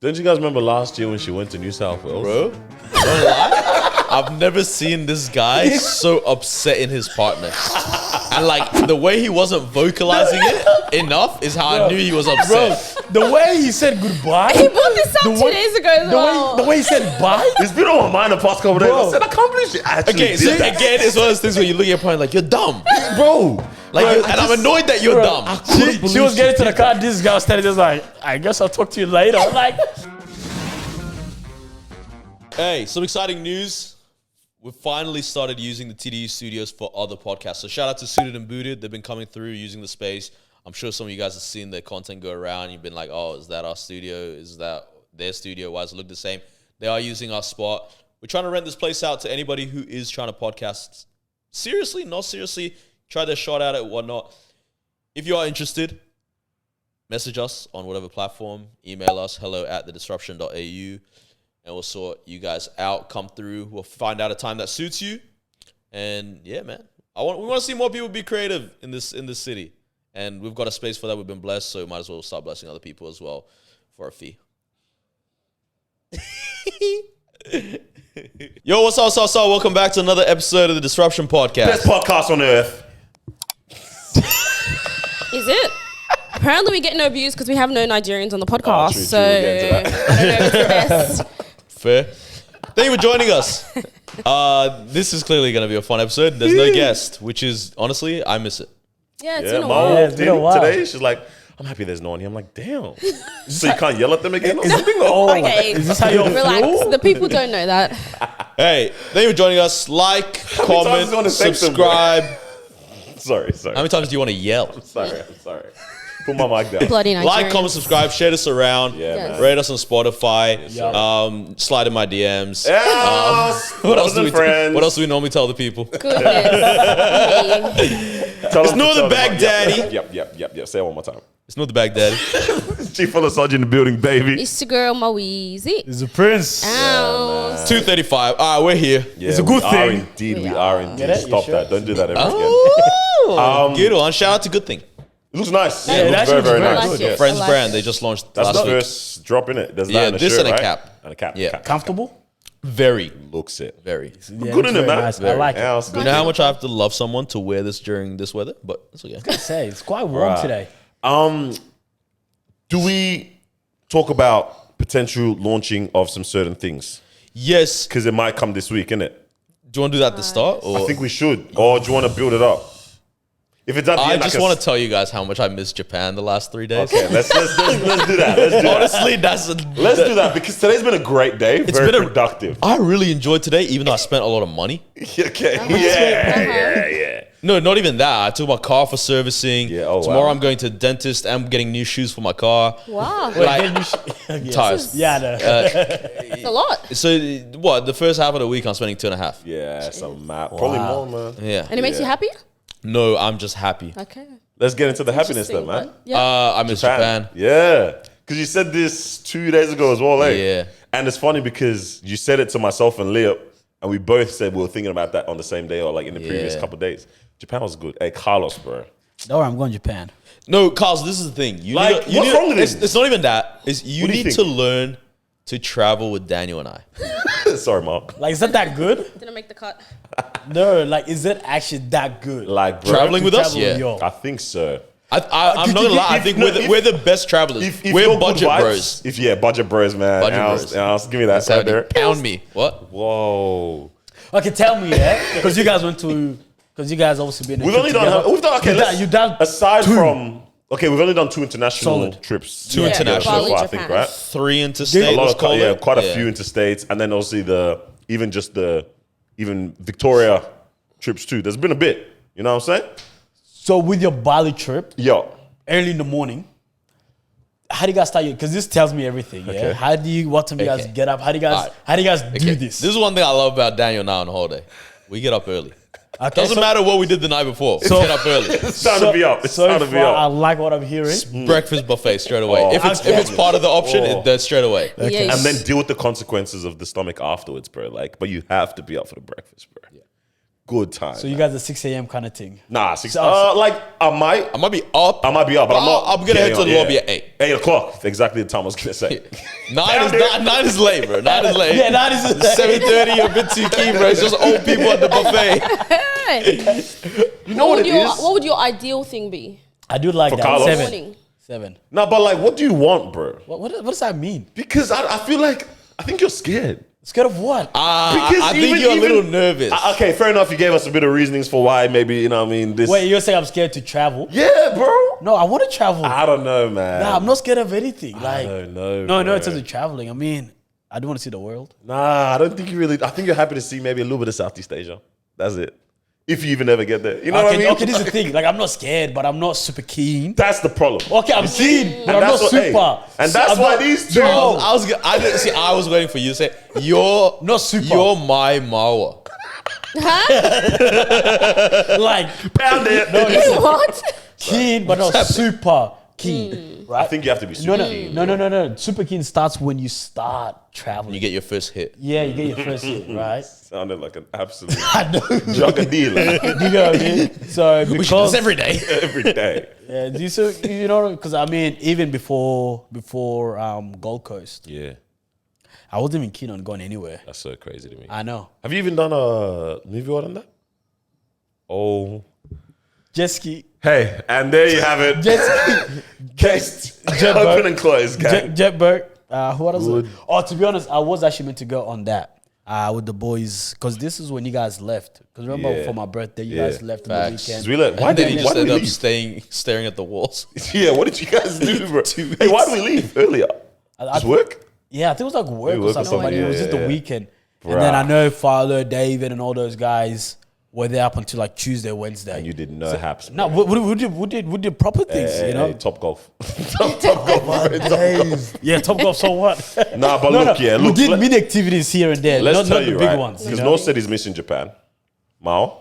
Don't you guys remember last year when she went to New South Wales? Bro, don't lie. I've never seen this guy so upset in his partner. And like the way he wasn't vocalizing it enough is how I knew he was upset. Bro, the way he said goodbye. He brought this up 2 days ago as well. The way he said bye. It's been on my mind the past couple days. Bro. I said, I can't believe she actually Okay, did so that. again, it's one of those things where you look at your partner like, you're dumb. Bro. Like, Bro, and I'm annoyed that you're dumb. She was getting to the car. This guy was standing just like, I guess I'll talk to you later. I'm like, Hey, some exciting news. We've finally started using the TDU studios for other podcasts. So shout out to Suited and Booted. They've been coming through using the space. I'm sure some of you guys have seen their content go around. You've been like, oh, is that our studio? Is that their studio? Why does it look the same? They are using our spot. We're trying to rent this place out to anybody who is trying to podcast seriously, not seriously, try their shot at it, whatnot. If you are interested, message us on whatever platform, email us, hello@thedisruption.au. And we'll sort you guys out, come through. We'll find out a time that suits you. And yeah, man. We want to see more people be creative in this city. And we've got a space for that. We've been blessed, so might as well start blessing other people as well for a fee. Yo, what's up? Welcome back to another episode of the Disruption Podcast. Best podcast on earth. Is it? Apparently we get no views because we have no Nigerians on the podcast. True, so we'll get into that. I don't know if it's the best. Fair. Thank you for joining us. This is clearly going to be a fun episode. There's no guest, which is, honestly, I miss it. Yeah, it's Yeah, been a my while. mom it's been a while. today, she's like, I'm happy there's no one here. I'm like, damn. So you can't yell at them again or something? Okay, is this how you relax. feel? The people don't know that. Hey, thank you for joining us. Like, many times do you comment, wanna thank them, bro? subscribe. Sorry. How many times do you want to yell? I'm sorry. Put my mic down. Bloody Nigerians. Like, comment, subscribe, share this around. Yeah, Yes. man. Rate us on Spotify. Yeah. Slide in my DMs. Yes. What else do we friends? What else do we normally tell the people? Goodness. Tell It's them no to the tell them. Baghdadi. Yep. Say it one more time. It's not the Baghdadi. Chief Fuller Sergeant in the building, baby. It's your girl, Maweezy. He's a prince. Ow. 2:35. All right, we're here. Yeah, It's a good we thing. Are indeed, we are indeed. Get it? You Stop sure? that. Don't do that ever again. Oh, good one. Shout out to Good Thing. It looks nice. Yeah, it it looks actually very, very looks nice. very Yeah. nice. Friends I like brand. it. They just launched That's last the week. first drop in it. There's Yeah, that in a this shirt, and a right? cap. And a cap. Yeah. Cap. Comfortable? Very, Looks it. very. Yeah, Good it's in it, very man. nice. I like it. Yeah, it's You good. know how much I have to love someone to wear this during this weather? But it's okay. Say, it's quite warm Right. today. Do we talk about potential launching of some certain things? Yes. Because it might come this week, innit? Do you want to do that at the start? Or I think we should. Or do you want to build it up? If it's at the I end, just want to tell you guys how much I missed Japan the last 3 days. Okay, let's do that. Let's do that. Honestly, Let's do that because today's been a great day. Very been a- productive. I really enjoyed today, even though I spent a lot of money. Okay. Yeah. No, not even that. I took my car for servicing. Yeah, oh, Tomorrow wow. I'm going to the dentist. I'm getting new shoes for my car. Wow. Like, tires. Yeah, I know. It's a lot. So what? The first half of the week I'm spending 2.5. Yeah, some map. Probably more, man. Yeah. And it makes you happy? No, I'm just happy. Okay. Let's get into the happiness then, man. But, yeah. I miss Japan. Yeah. Because you said this 2 days ago as well, eh? Yeah. And it's funny because you said it to myself and Leo, and we both said we were thinking about that on the same day or like in the previous Yeah. couple of days. Japan was good. Hey, Carlos, bro. Don't worry, I'm going to Japan. No, Carls, this is the thing. You Like, need, you what's need, wrong with it's, him? it's not even that. It's you What do you need think? to learn to travel with Daniel and I. Sorry, Mark. Like, is that that good? Didn't make the cut. No, like, is it actually that good? Like, bro, Traveling with us? Travel Yeah. y'all. I think so. I'm not gonna lie. I think we're the best travelers. If We're you're good budget vibes- bros. Budget bros, man. Budget Ounce, bros. ounce, give me that So right there. pound me. What? Whoa. Okay, tell me, yeah? Because you guys because you guys obviously been. We've only done. Okay, you done aside two. from. Okay, we've only done 2 international Solid. trips. Two together international. so far, I Bali, think, Japan. right? 3 interstate. A lot let's of, call it. quite a few interstates, and then obviously even Victoria trips too. There's been a bit. You know what I'm saying? So with your Bali trip, Yo, early in the morning, how do you guys start your? Because this tells me everything. Yeah. Okay. How do you? What time do you guys Okay. get up? How do you guys? Alright. How do you guys do Okay, this? This is one thing I love about Daniel now on holiday. We get up early. Okay, Doesn't so- matter what we did the night before. So- we get up early. it's time to be up. It's so time to far, be I up. like what I'm hearing. Breakfast buffet straight away. Oh. If Okay. it's part of the option, that's straight away. Okay. And then deal with the consequences of the stomach afterwards, bro. Like, but you have to be up for the breakfast, bro. good time. So you guys are 6 a.m. kind of thing. Nah, 6. So- Like I might be up. but I'm not. I'm gonna head to the lobby at 8. 8 o'clock. Exactly the time I was gonna say. 9 is late, bro. 9 is late. Yeah, that is 7:30. You're a bit too keen, bro. It's just old people at the buffet. You know what it is? What would your ideal thing be? I do like For that. Kalows? 7. Morning. 7. No, but like, what do you want, bro? What does that mean? Because I feel like I think you're scared. Scared of what? I think you're a little nervous. Okay, fair enough. You gave us a bit of reasonings for why maybe, you know what I mean, this. Wait, you're saying I'm scared to travel? Yeah, bro. No, I want to travel. I don't know, man. Nah, I'm not scared of anything. I Like, don't know. no, bro. in terms of traveling. I mean, I do want to see the world. Nah, I don't think you really. I think you're happy to see maybe a little bit of Southeast Asia. That's it. If you even ever get there. You know what I mean? Okay, this is the thing. Like, I'm not scared, but I'm not super keen. That's the problem. Okay, I'm keen, but I'm not that's what- hey, super. and that's I'm why not- these two. No. I was waiting for you to say you're Not super. You're my Marwa. Like, Pound it. no, listen, What? keen, but not super keen. Right? I think you have to be super keen. No. Super keen starts when you start traveling. You get your first hit. Yeah, you get your first hit, right? Sounded like an absolute I know. jugadilla You know what I mean? So We should do because this every day. every day. yeah, you know, because I mean, even before Gold Coast, Yeah, I wasn't even keen on going anywhere. that's so crazy to me. I know. Have you even done a movie on that? Oh. Jet ski, Hey, and there you have it. jet ski, Case Jet open boat. and closed, gang. jet boat. What else? Good. Oh, to be honest, I was actually meant to go on that. With the boys, because this is when you guys left. Because remember, Yeah. for my birthday, you Yeah. guys left on Facts. the weekend. We let, why And then did he we, just why did ended we up leave? staring at the walls. Yeah, what did you guys do, bro? Hey, why did we leave earlier? Just work? Yeah, I think it was like work Maybe or work or something. Like, something, it was yeah, just the yeah. weekend. Bruh. And then I know Father, David, and all those guys were there up until like Tuesday, Wednesday. And you did no haps. No, bro. we did proper things, you know. Hey, Top Golf. top Golf. bro, Top Golf. Yeah, Top Golf. So what? Nah, but look, yeah, we look. did mini activities here and there. Let's not tell the you, big right? ones. You Because know? Noah said he's missing Japan. Mao?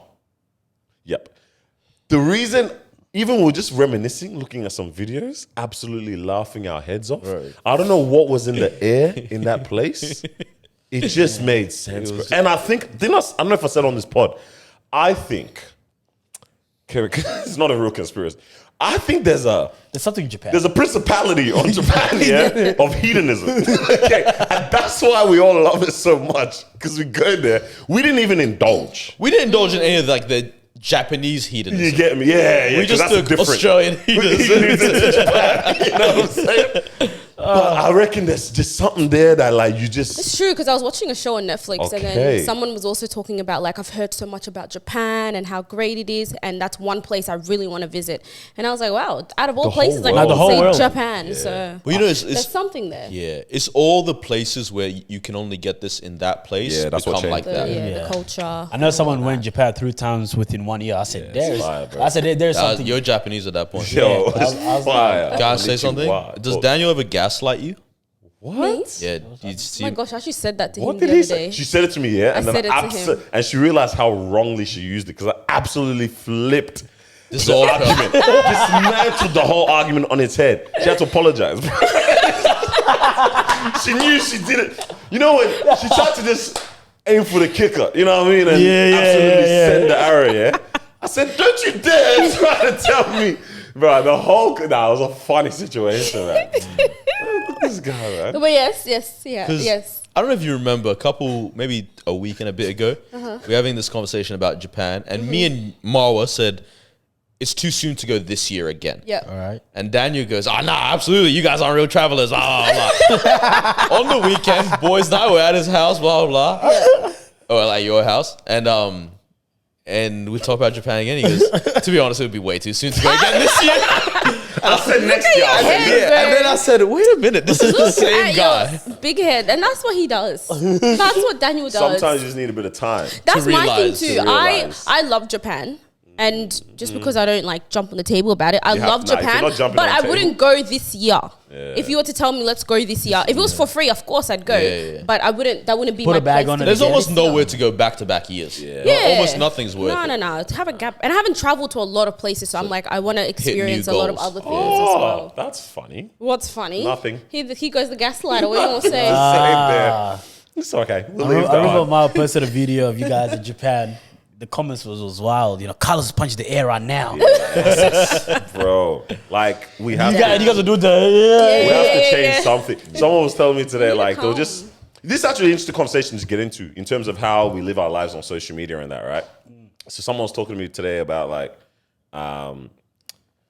Yep. The reason, even we're just reminiscing, looking at some videos, absolutely laughing our heads off. Right. I don't know what was in the air in that place. It just made sense, bro. And I think, I don't know if I said on this pod, I think, it's not a real conspiracy. I think there's a something in Japan. principality on Japan, yeah, of hedonism. Okay, and that's why we all love it so much, because we go there. We didn't even indulge. We didn't indulge in any of like the Japanese You hedonism. get me? Yeah, yeah. We 'cause just that's took different. Australian hedonism. to Japan. You know what I'm saying? But I reckon there's just something there that like you just. It's true because I was watching a show on Netflix and Okay. then someone was also talking about like I've heard so much about Japan and how great it is and that's one place I really want to visit. And I was like, wow, out of all The whole places, like world. I The whole would world. say Japan. So Well, you know, there's something there. yeah, it's all the places where you can only get this in that place. Yeah, that's what become like changed. that. The Yeah. culture. I know someone went to Japan 3 times within 1 year. I said, it's fire, bro. there's something. You're Japanese at that point. Yo, Yeah, it's I was fire. Can I say Literally something? wild. Does Daniel ever gaslight you? What? Yeah, you Oh see, my gosh, I actually said that to What him did the he other say? day. She said it to me, yeah, and I then said it to him. and she realized how wrongly she used it because I absolutely flipped this is the all argument, dismantled the whole argument on its head. She had to apologize. She knew she did it. You know when she tried to just aim for the kicker, you know what I mean, and absolutely send the arrow. Yeah, I said, don't you dare try to tell me, bro. The whole it was a funny situation, man. Look at this guy, man. But yes, yeah, 'Cause yes. I don't know if you remember maybe a week and a bit ago, we were having this conversation about Japan, and me and Marwa said it's too soon to go this year again. Yeah. All right. And Daniel goes, nah, absolutely, you guys aren't real travelers. Blah, blah, blah. On the weekend, boys and I were at his house, blah, blah, blah. Or at your house. And we talk about Japan again. He goes, to be honest, it would be way too soon to go again this year. I said next at year. your I said, head. Yeah, and then I said, wait a minute, this is the Look same at guy. your big head, and that's what he does. That's what Daniel does. sometimes you just need a bit of time. That's my thing realize, too. to realize. I love Japan. And just because I don't like jump on the table about it, I You have- love nah, if you're Japan, not jumping but on I the wouldn't go this year. If you were to tell me, let's go this year. If it was for free, of course I'd go. Yeah. But I wouldn't. That wouldn't be Put my a bag place on to it There's be again. almost this year. nowhere to go back to back years. Yeah. Almost nothing's worth it. No. To have a gap, and I haven't traveled to a lot of places, so I'm like, I want to experience a lot of goals. other things as Oh, well. that's funny. What's funny? Nothing. He goes the gaslighter. What do you want to say? Same there. It's okay. We'll leave I that remember one. Ma posted a video of you guys in Japan the comments was wild. You know, Kalows punch the air right now. Bro, like we have You to, guys will do the we have to change something. Someone was telling me today, Really like they'll calm. just. This is actually an interesting conversation to get into in terms of how we live our lives on social media and that, right? So someone was talking to me today about like,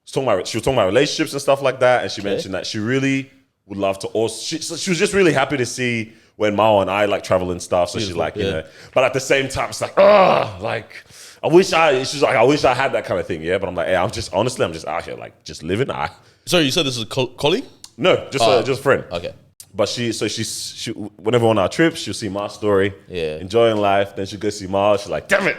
she was talking about relationships and stuff like that, and she mentioned that she really would love to also. She was just really happy to see when Marwa and I like travel and stuff. So she's like, you know, but at the same time, it's like, like she's like, I wish I had that kind of thing, yeah. But I'm like, hey, I'm just out here like just living. Sorry, you said this is a colleague? No, just a friend. Okay. But she whenever on our trips, she'll see my story, enjoying life. Then she'll go see Mars. She's like, damn it,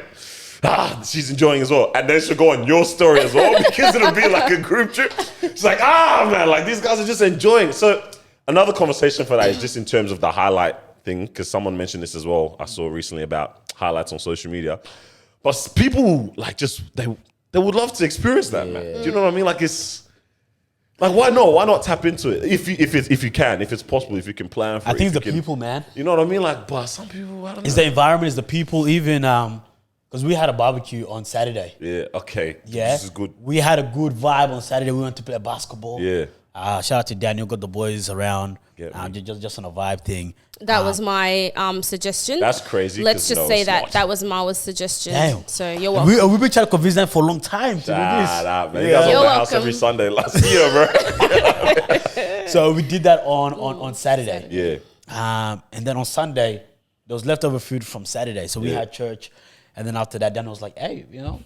she's enjoying as well. And then she'll go on your story as well because it'll be like a group trip. She's like, man, like these guys are just enjoying. So another conversation for that is just in terms of the highlight thing, because someone mentioned this as well. I saw recently about highlights on social media. But people like just they would love to experience that, man. Do you know what I mean? Like it's. Like why not? Why not tap into it if you can, if it's possible, if you can plan for it. I think if the you can, people, man. You know what I mean? Like, but some people, I don't know. It's the environment, it's the people, even because we had a barbecue on Saturday. Yeah. Okay. Yeah, This is good. We had a good vibe on Saturday. We went to play basketball. Yeah. Shout out to Daniel, got the boys around. Yeah, just on a vibe thing. That was my suggestion. That's crazy. Let's 'cause just no, say it's that not. that was Marwa's suggestion. Damn. So you're welcome. We've been trying to convince them for a long time to do this. Nah, man. You guys were You're at my house welcome. every Sunday last year, bro. So we did that on Saturday. Yeah. And then on Sunday, there was leftover food from Saturday. So we had church. And then after that, Daniel was like, hey, you know,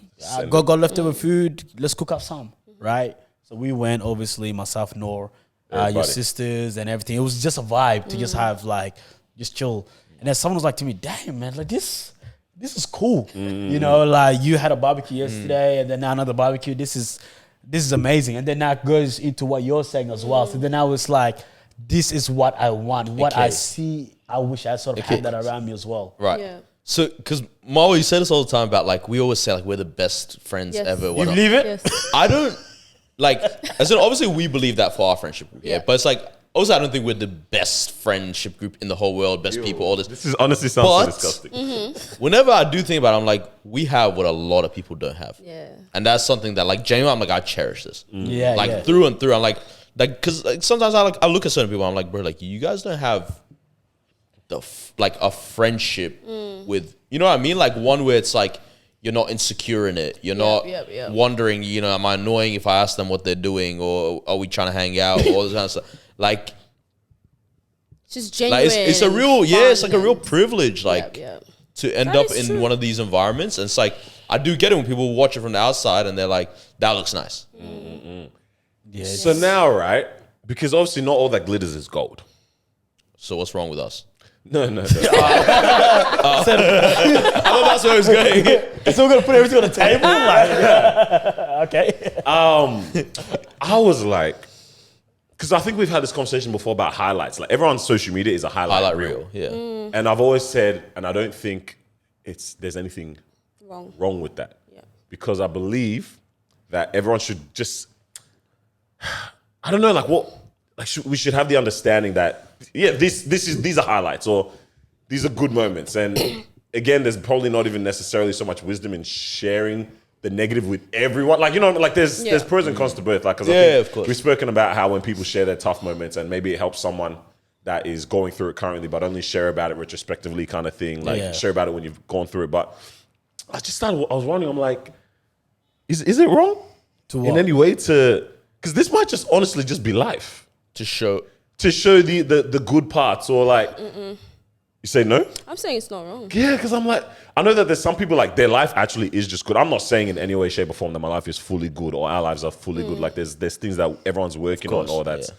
got leftover food. Let's cook up some, right? So we went, obviously, myself, Noor, your sisters and everything. It was just a vibe to just have like, just chill. And then someone was like to me, damn, man, like this is cool. You know, like you had a barbecue yesterday and then now another barbecue. This is amazing. And then that goes into what you're saying as well. So then I was like, this is what I want. What I see, I wish I sort of had that around me as well. Right. Yeah. So, because Marwa, you say this all the time about like, we always say like we're the best friends Yes. ever. You whatnot. believe it? Yes. I don't, like, as in obviously we believe that for our friendship group, yeah. Yeah. But it's like, also I don't think we're the best friendship group in the whole world, best people, all this. This is honestly sounds so But- disgusting. Whenever I do think about it, I'm like, we have what a lot of people don't have. Yeah. And that's something that like, genuinely, I'm like, I cherish this. Yeah, Like yeah. through and through, I'm like, cause like sometimes I look at certain people, I'm like, bro, like you guys don't have like a friendship with, you know what I mean? Like one where it's like, you're not insecure in it. You're not yep. wondering, you know, am I annoying if I ask them what they're doing or are we trying to hang out or all this kind of stuff. Like It's just genuine. Like it's a and real, yeah, it's like a fun real and- privilege, like Yep. to end That up is in true. one of these environments. And it's like, I do get it when people watch it from the outside and they're like, that looks nice. Yeah. So now, right? Because obviously not all that glitters is gold. So what's wrong with us? No. I thought that's where I was going. So we're going to put everything on the table? Like, okay. I was like, because I think we've had this conversation before about highlights. Like everyone's social media is a highlight reel. Yeah. And I've always said, and I don't think there's anything wrong with that. Yeah. Because I believe that everyone should just, I don't know, like what, like we should have the understanding that, yeah, these are highlights or these are good moments. And again, there's probably not even necessarily so much wisdom in sharing the negative with everyone. Like, you know, like there's pros and cons to both. Like, 'cause I think of course. we've spoken about how when people share their tough moments and maybe it helps someone that is going through it currently, but only share about it retrospectively kind of thing. Like share about it when you've gone through it. But I was wondering, I'm like, is it wrong in any way because this might just honestly just be life. To show The good parts or like, you say no? I'm saying it's not wrong. Yeah, because I'm like, I know that there's some people like their life actually is just good. I'm not saying in any way, shape, or form that my life is fully good or our lives are fully good. Like there's things that everyone's working on or that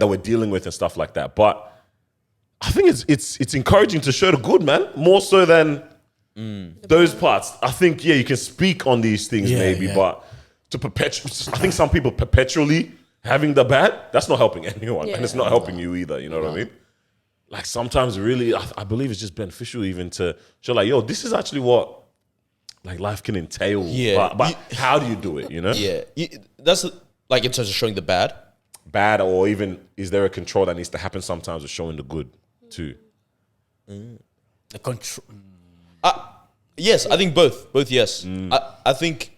we're dealing with and stuff like that. But I think it's encouraging to show the good, man, more so than those parts. I think you can speak on these things but to perpetuate, I think some people perpetually having the bad, that's not helping anyone, and it's not helping you either. You know what I mean? Like sometimes, really, I believe it's just beneficial even to show, like, yo, this is actually what like life can entail. Yeah. but how do you do it? You know? that's like in terms of showing the bad, or even is there a control that needs to happen sometimes with showing the good too? The control. Yes, I think both. Both, yes. I think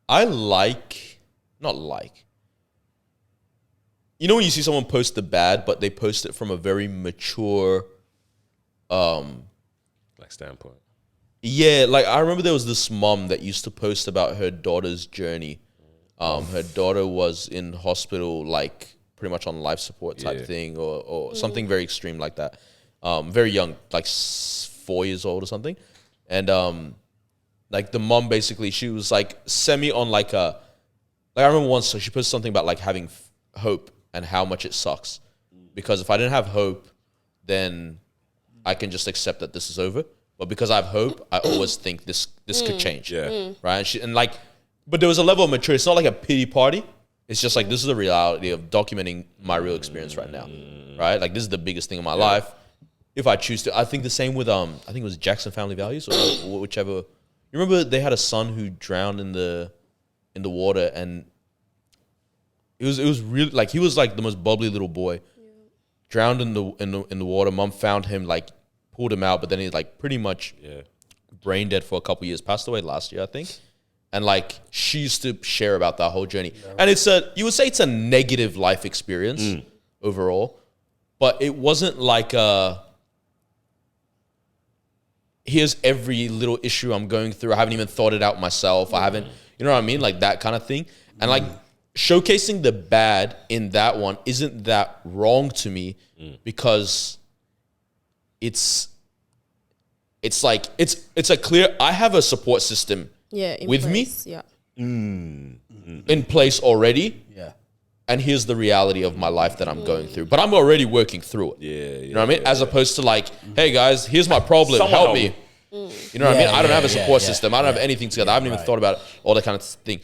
I not like. You know when you see someone post the bad, but they post it from a very mature, like standpoint. Yeah, like I remember there was this mom that used to post about her daughter's journey. Her daughter was in hospital, like pretty much on life support type thing, or something very extreme like that. Very young, like 4 years old or something, and like the mom basically, she was like semi on like I remember once she posted something about like having hope and how much it sucks, because if I didn't have hope, then I can just accept that this is over. But because I have hope, I always think this could change. Right. But there was a level of maturity. It's not like a pity party. It's just like, this is the reality of documenting my real experience right now. Right. Like, this is the biggest thing in my life. If I choose to, I think the same with I think it was Jackson Family Values or whichever. You remember they had a son who drowned in the water, and it was really like, he was like the most bubbly little boy. Drowned in the water. Mom found him, like pulled him out, but then he like pretty much brain dead for a couple years. Passed away last year, I think. And like, she used to share about that whole journey. And you would say it's a negative life experience overall, but it wasn't like here's every little issue I'm going through. I haven't even thought it out myself. I haven't, you know what I mean? Like that kind of thing. And like, showcasing the bad in that one isn't that wrong to me, because it's like, it's a clear, I have a support system with place, me in place already. Yeah. And here's the reality of my life that I'm going through, but I'm already working through it. You know what I mean? As opposed to like, hey guys, here's my problem. Help me. You know what I mean? I don't have a support system. I don't have anything together. I haven't even thought about it, all that kind of thing.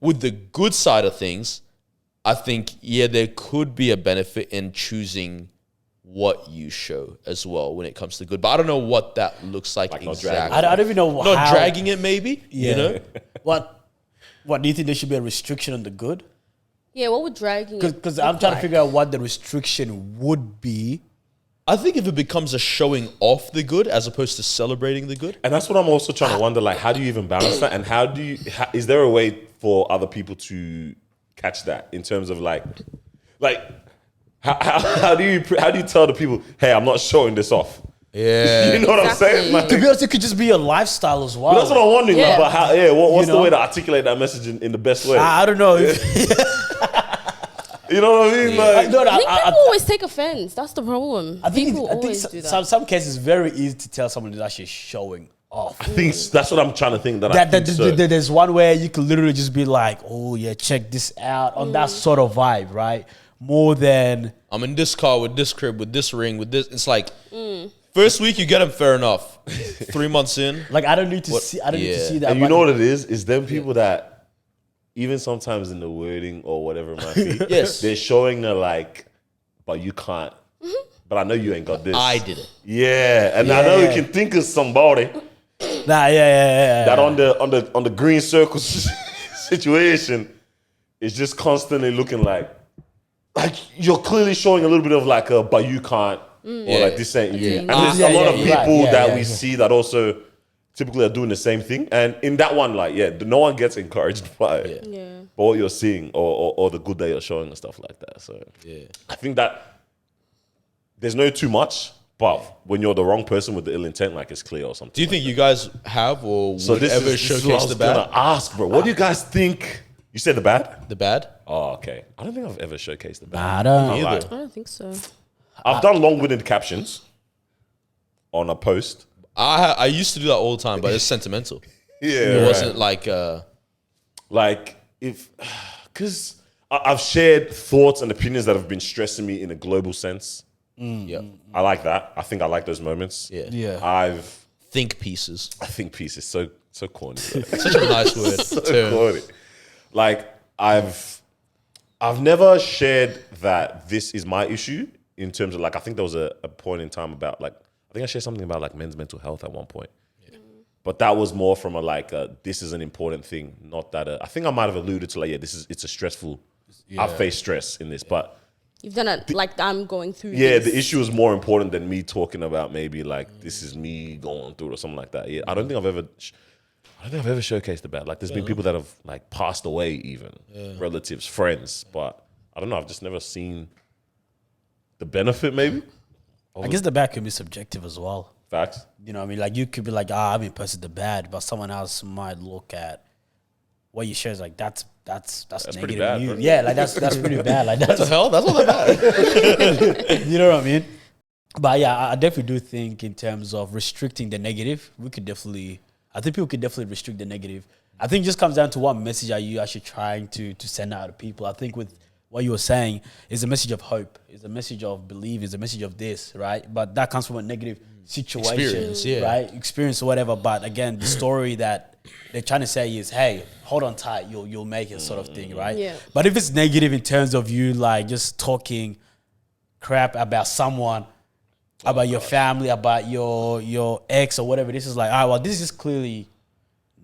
With the good side of things, I think, there could be a benefit in choosing what you show as well when it comes to good. But I don't know what that looks like exactly. I don't even know Not dragging it, maybe. You know? What do you think there should be a restriction on the good? Yeah, what would dragging it? Because I'm trying to figure out what the restriction would be. I think if it becomes a showing off the good as opposed to celebrating the good. And that's what I'm also trying to wonder, like, how do you even balance that? And is there a way for other people to catch that in terms of like how do you tell the people, hey, I'm not showing this off? Yeah. You know what I'm saying? Like, To be honest, it could just be a lifestyle as well. that's what I'm wondering. Yeah. Like, but how, what's You know? the way to articulate that message in the best way? I don't know. You know what I mean? Like, I think people always take offense. That's the problem. I think people always do that. some cases it's very easy to tell someone is actually showing off. I think that's what I'm trying to think. There's one where you could literally just be like, oh yeah, check this out, on that sort of vibe, right? More than I'm in this car with this crib, with this ring, with this. It's like, first week you get them, fair enough. 3 months in. like I don't need to see. I don't need to see that. And you know what it is? It's them people that, even sometimes in the wording or whatever it might be, they're showing the like, but you can't. But I know you ain't got this. I did it. Yeah, and I know you can think of somebody that on the green circle situation is just constantly looking like you're clearly showing a little bit of like a, but you can't, or like this ain't you. And there's a lot of people that we see that also typically are doing the same thing. And in that one, like, no one gets encouraged by by what you're seeing or the good that you're showing and stuff like that. So I think that there's no too much, but when you're the wrong person with the ill intent, like, it's clear or something. Do you think you guys have or would ever showcase the bad? Ask, bro. What do you guys think? You said the bad? The bad? Oh, okay. I don't think I've ever showcased the bad. I don't either. I don't think so. I've done long-winded captions on a post. I used to do that all the time, but it's sentimental. It wasn't like because I've shared thoughts and opinions that have been stressing me in a global sense. I like that. I think I like those moments. I think pieces. think piece is so corny. Such a nice word. So corny. Like, I've never shared that this is my issue in terms of like, I think there was a point in time about like, I think I shared something about like men's mental health at one point. But that was more from this is an important thing, not that I think I might have alluded to like, it's a stressful, I've faced stress in this, but You've done it like I'm going through. Yeah, this. the issue is more important than me talking about maybe like this is me going through or something like that. Yeah, I don't think I've ever showcased the bad. Like, there's been people that have like passed away, even relatives, friends, but I don't know. I've just never seen the benefit. Maybe I guess the bad can be subjective as well. facts. You know what I mean? Like, you could be like, I haven't posted the bad, but someone else might look at what you share is like, that's pretty negative bad, news. bro. Yeah, like that's pretty bad. Like that's What the hell? That's not that bad. you know what I mean? But yeah, I definitely do think in terms of restricting the negative, I think people could definitely restrict the negative. I think it just comes down to what message are you actually trying to send out to people. I think with what you were saying is a message of hope, is a message of belief, is a message of this, right? But that comes from a negative situation, Experience, yeah. right? Experience or whatever. But again, the story that they're trying to say is, hey, hold on tight, you'll make it, sort of thing, right? Yeah. But if it's negative in terms of you like just talking crap about someone, about your family, about your ex or whatever, this is like, well, this is just clearly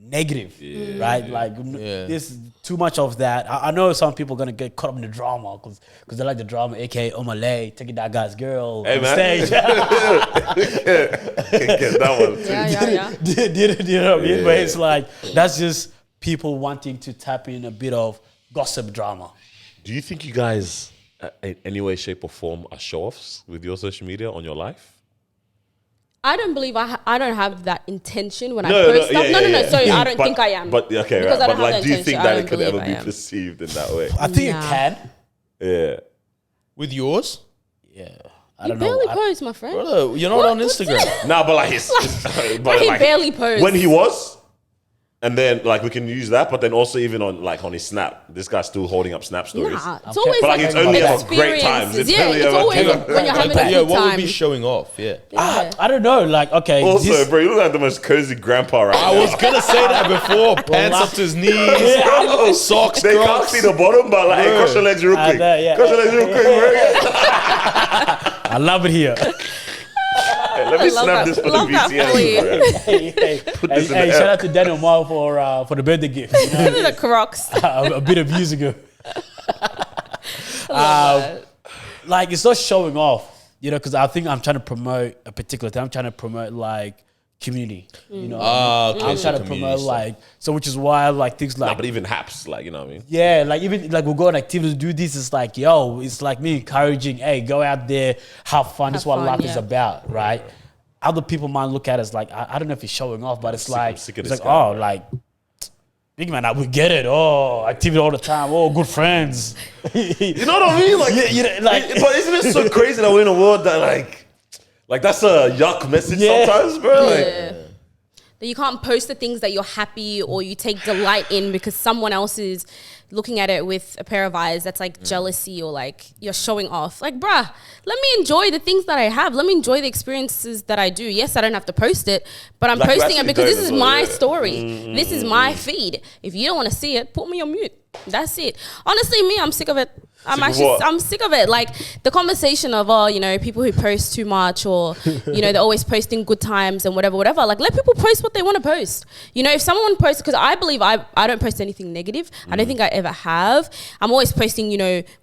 negative, right? Like, this is too much of that. I know some people are gonna get caught up in the drama because they like the drama, aka Omah taking that guy's girl Hey, on man. stage. Get that one. Yeah. Do you know what I mean? But it's like, that's just people wanting to tap in a bit of gossip drama. Do you think you guys, in any way, shape, or form, are show-offs with your social media on your life? I don't believe I don't have that intention when I post stuff. No. Sorry, I don't think I am. But okay, Because I right. don't But have like, do you intention. think I that don't it could believe ever I be am. perceived in that way? I think Nah. it can. Yeah. With yours? Yeah. I You don't know. barely post, my friend. Brother, you're not on Instagram. No, but like, but He like, barely posts. when he was, and then like we can use that, but then also even on like on his Snap, this guy's still holding up Snap stories. Nah, it's always But like, it's only ever great experiences. times. It's Yeah, only it's ever- always when you're having a Yeah, good what would time. be showing off? Yeah. Yeah. I don't know. Like, okay. Also, this- bro, you look like the most cozy grandpa right now. I was gonna say that before. Pants up to his knees, socks, They can't Crocs. see the bottom, but like, hey, cross your legs real quick. yeah. Cross your legs real quick, bro. I love it here. Let me love snap that. this for the Love that VTN. for you. hey, this in the shout app. out to Daniel Marwa for the birthday gift. You know, The Crocs. a bit of years ago. Like, it's not showing off, you know, because I think I'm trying to promote a particular thing. I'm trying to promote like community, you know. Okay, I'm so trying to community promote stuff. like, so which is why like things like Nah, but even Happs, like, you know what I mean? yeah, like even like we'll go on activities, do this. It's like, yo, it's like me encouraging, hey, go out there, have fun. This is what fun, life is yeah. about, right? Other people might look at it as like, I don't know if it's showing off, but it's I'm sick of it's this like, guy, oh, bro. like, big man, we get it. Oh, activity all the time. Oh, good friends. You know what I mean? Like, like, but isn't it so crazy that we're in a world that like that's a yuck message Yeah. sometimes, bro? Like, Yeah. That you can't post the things that you're happy or you take delight in because someone else is looking at it with a pair of eyes that's like jealousy or like you're showing off. Like, bruh, let me enjoy the things that I have. Let me enjoy the experiences that I do. Yes, I don't have to post it, but I'm Like, posting you it because actually this is don't as well, my yeah. story. This is my feed. If you don't want to see it, put me on mute. That's it. Honestly, me, I'm sick of it. I'm sick of it. Like the conversation of, people who post too much or, they're always posting good times and whatever. Like let people post what they want to post. If someone posts, because I believe I don't post anything negative. I don't think I ever have. I'm always posting,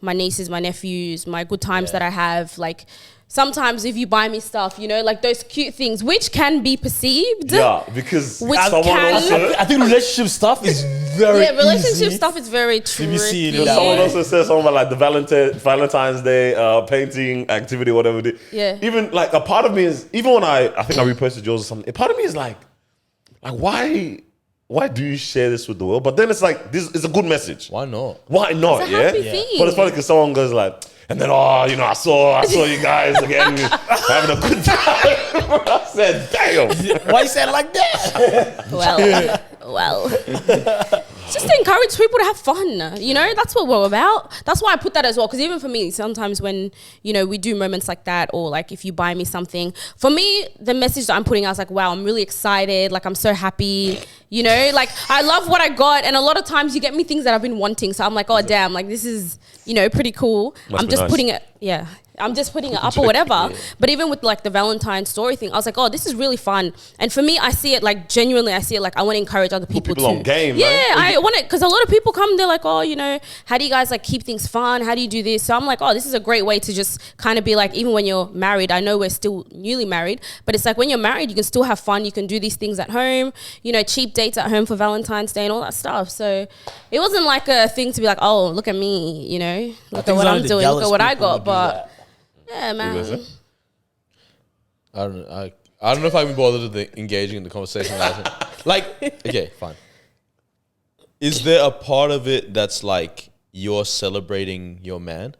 my nieces, my nephews, my good times that I have. Like sometimes if you buy me stuff, like those cute things, which can be perceived. yeah, because Which someone can- also I think relationship stuff is very Yeah, relationship easy. stuff is very To be seen tricky. in that someone way. also says something about like the Valentine's Day painting activity, whatever. Yeah. Even like a part of me is, even when I think I reposted yours or something, a part of me is like why do you share this with the world? But then it's like, this is a good message. Why not? Why not? It's a Yeah. happy thing. But it's funny because someone goes like, and then I saw you guys again having a good time. I said, damn. Why you say it like that? Well. Just to encourage people to have fun, that's what we're about. That's why I put that as well. Because even for me, sometimes when, we do moments like that, or like if you buy me something, for me, the message that I'm putting out is like, wow, I'm really excited. Like, I'm so happy, like I love what I got. And a lot of times you get me things that I've been wanting. So I'm like, oh, damn, like this is pretty cool. Must I'm be just nice. putting it, yeah. I'm just putting it up or whatever. But even with like the Valentine's story thing, I was like, oh, this is really fun. And for me, I see it like genuinely. I see it like I want to encourage other people people too. on game, yeah, man. I want it because a lot of people come. They're like, oh, how do you guys like keep things fun? How do you do this? So I'm like, oh, this is a great way to just kind of be like, even when you're married. I know we're still newly married, but it's like when you're married, you can still have fun. You can do these things at home. Cheap dates at home for Valentine's Day and all that stuff. So it wasn't like a thing to be like, oh, look at me. Look at what I'm doing. Look at what I got. But yeah, man. I don't know. I don't know if I can bother to engaging in the conversation. Like, okay, fine. Is there a part of it that's like you're celebrating your man?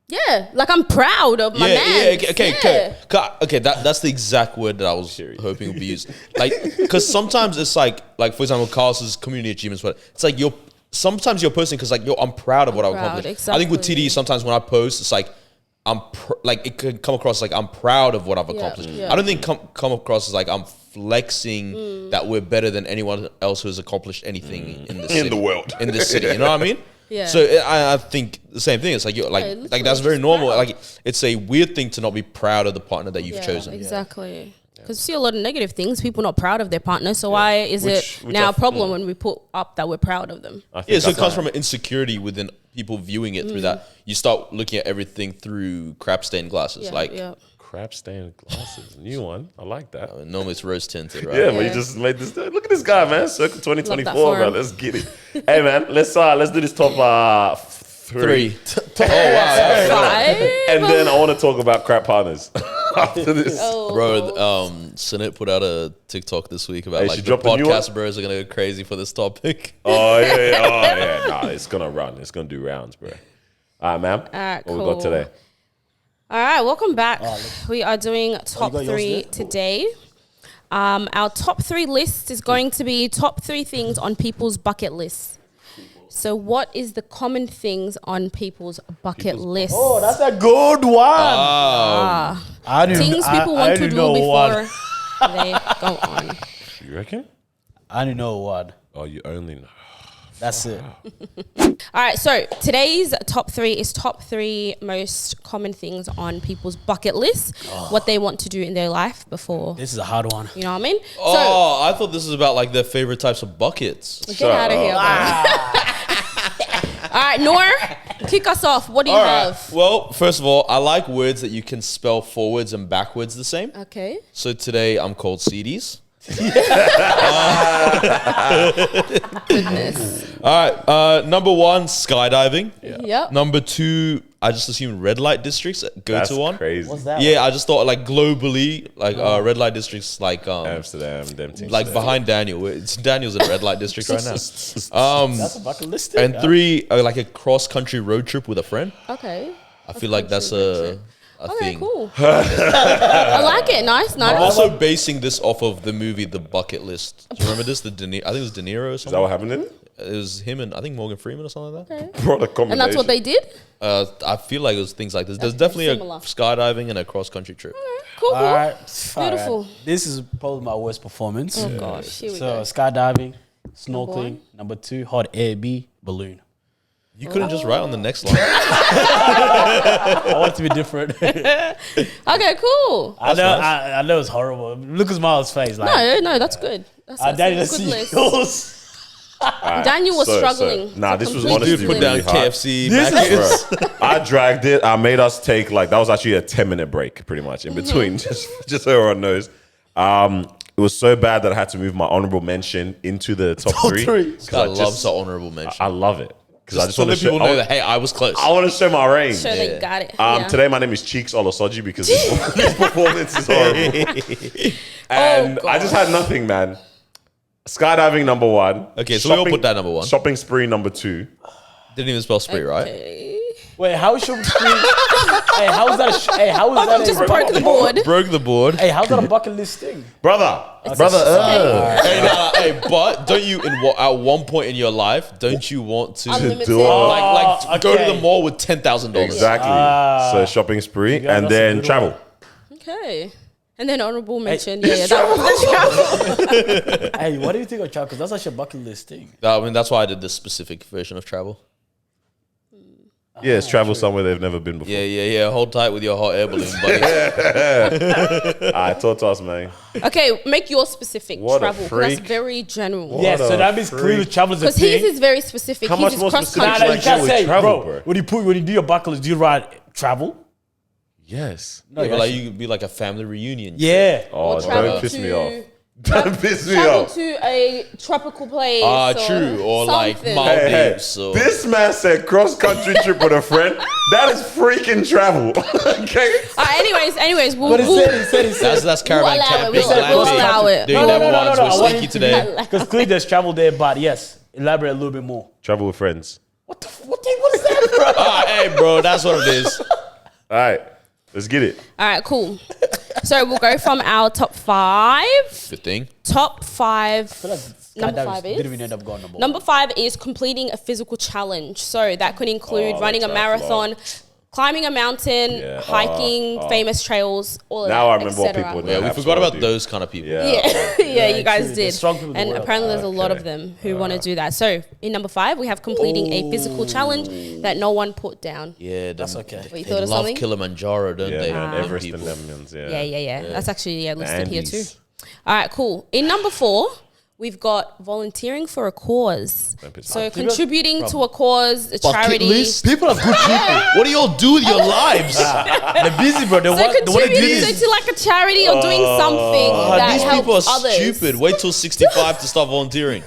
Yeah, like I'm proud of my man. Okay. That's the exact word that I was hoping would be used. Like, because sometimes it's like for example, Carl's community achievements. But it's like sometimes you're posting because like I'm proud of what I've accomplished. Exactly. I think with TD, sometimes when I post, it's like it could come across like I'm proud of what I've accomplished. Yeah. I don't think come across as like I'm flexing that we're better than anyone else who has accomplished anything in this city, the world. in this city. You know what I mean? Yeah. So I think the same thing. It's like you're like that's very normal. Like it's a weird thing to not be proud of the partner that you've chosen. Exactly. Because you see a lot of negative things. People not proud of their partner. So why is it now a problem when we put up that we're proud of them? Yeah, so it comes from an insecurity within people viewing it through that. You start looking at everything through crap stained glasses. Crap stained glasses. New one. I like that. Normally it's rose tinted, right? Yeah, but you just made this. Look at this guy, man. Circa 2024, form. man. Let's get it. Hey, man. Let's do this top three. Oh wow. Five? And then I want to talk about crap partners after this. Bro, Sinet put out a TikTok this week about like she the dropped a new podcast one? bros are gonna go crazy for this topic. Oh yeah. Nah, it's gonna run. It's gonna do rounds, bro. All right, ma'am. All right, What we got today? All right, welcome back. We are doing top got yours 3 there? today. Our top 3 list is going to be top 3 things on people's bucket lists. So what is the common things on people's bucket list? Oh, that's a good one. Things people want to do before they go on. You reckon? I don't know what. Oh, you only know. That's it. All right, so today's top 3 is top 3 most common things on people's bucket list, what they want to do in their life before. This is a hard one. You know what I mean? Oh, I thought this was about like their favorite types of buckets. So, get out of here. All right, Noor, kick us off. What do you have? Well, first of all, I like words that you can spell forwards and backwards the same. Okay. So today I'm called CDs. All right. Number 1, skydiving. Yep. Number 2, I just assumed red light districts. That's to one. crazy. What's that? Yeah, I just thought like globally, like red light districts, like Amsterdam, them things. like behind Daniel. Daniel's in a red light district right now. That's a bucket list thing. And 3, like a cross country road trip with a friend. Okay. I feel like that's a Okay, thing. cool. I like it. Nice. I'm also basing this off of the movie The Bucket List. Do you remember this? I think it was De Niro or Is that something. what happened in it? It was him and I think Morgan Freeman or something like that. Okay. Bro, the combination. And that's what they did? I feel like it was things like this. There's definitely similar. a skydiving and a cross country trip. Cool, cool. All right. Beautiful. All right. This is probably my worst performance. Oh, gosh. Here we So go. skydiving, snorkeling. one. Number 2, hot air B, balloon. You couldn't just write on the next line. I want it to be different. Okay, cool. I know it's horrible. Look at Miles' face. Like, No, that's good. That's Daddy, a let's good see list. yours. Daniel was struggling. Nah, to this was complete honestly Dude, put really down hard. KFC. This Mac- is- Bro, I dragged it. I made us take that was actually a 10-minute break, pretty much in between, just so everyone knows. It was so bad that I had to move my honorable mention into the top three. This guy loves the honorable mention. I love it because I just so want that to show. people know that, hey, I was close. I want to show my range. Sure, they got it. Yeah. Today my name is Cheeks Olosoji because this performance is horrible. And I just had nothing, man. Skydiving number 1. Okay, so we all put that number 1. Shopping spree number 2. Didn't even spell spree, right? Okay. Wait, how should we? Hey, how is that? Hey, how is that? Just broke the board. Broke the board. Hey, how's that a bucket list thing? Brother. Hey, but don't you, at one point in your life, don't you want to Unlimited. do it. like go to okay. the mall with $10,000? Exactly. So shopping spree Yeah, and that's a then good travel. one. Okay. And then honorable mention. Yeah, that was the travel. Hey, what do you think of travel? Because that's actually a bucket list thing. I mean, that's why I did this specific version of travel. Yes, travel somewhere they've never been before. Yeah. Hold tight with your hot air balloon, buddy. Alright, talk to us, man. Okay, make your specific What a travel. 'Cause freak. That's very general. Yeah, so a that means clearly freak. travel is a Because thing. his is very specific. How His much is more cross specific Nah, country. nah, like you can't with say, travel, bro. bro. When you do your bucket list, do you write travel? Yes. No, Yeah, but like you could be like a family reunion. Yeah. Oh, travel don't piss me to- off. Don't piss me Travel off. to a tropical place. True. Or like something. Maldives. Or This man said cross-country trip with a friend. That is freaking travel. Okay. Anyways, we'll, But he we'll, said, that's caravan allow it, camping. we'll allow it. Doing No, them no, ones no, with I want Sneaky you to today. because clearly there's travel there, but yes, elaborate a little bit more. Travel with friends. What is that, bro? Hey, bro, that's what it is. All right, let's get it. All right, cool. So we'll go from our top 5. Good thing. Top 5. Number Skydivers 5 didn't is. even end up going number 1. Number 5 is completing a physical challenge. So that could include running a triathlon. marathon, climbing a mountain, Yeah. hiking famous trails, all of Now that. I remember what etc. people Yeah, we Happs forgot wanna about do. those kind of people. Yeah, you guys true. did. There's strong people in the And world. apparently there's a lot of them who want to do that. So in number 5, we have completing a physical challenge that no one put down. Yeah, That's okay. What, you They thought of love something? Kilimanjaro, don't Yeah, they? man, Them Everest people. and them ones, yeah. Yeah. That's actually listed here too. Andes. All right, cool. In number 4, we've got volunteering for a cause. So contributing to a cause, a charity. People are good people. What do y'all do with your lives? They're busy, bro. They So want to do contributing this. to like a charity or doing something that These helps people are others. stupid. Wait till 65 to start volunteering.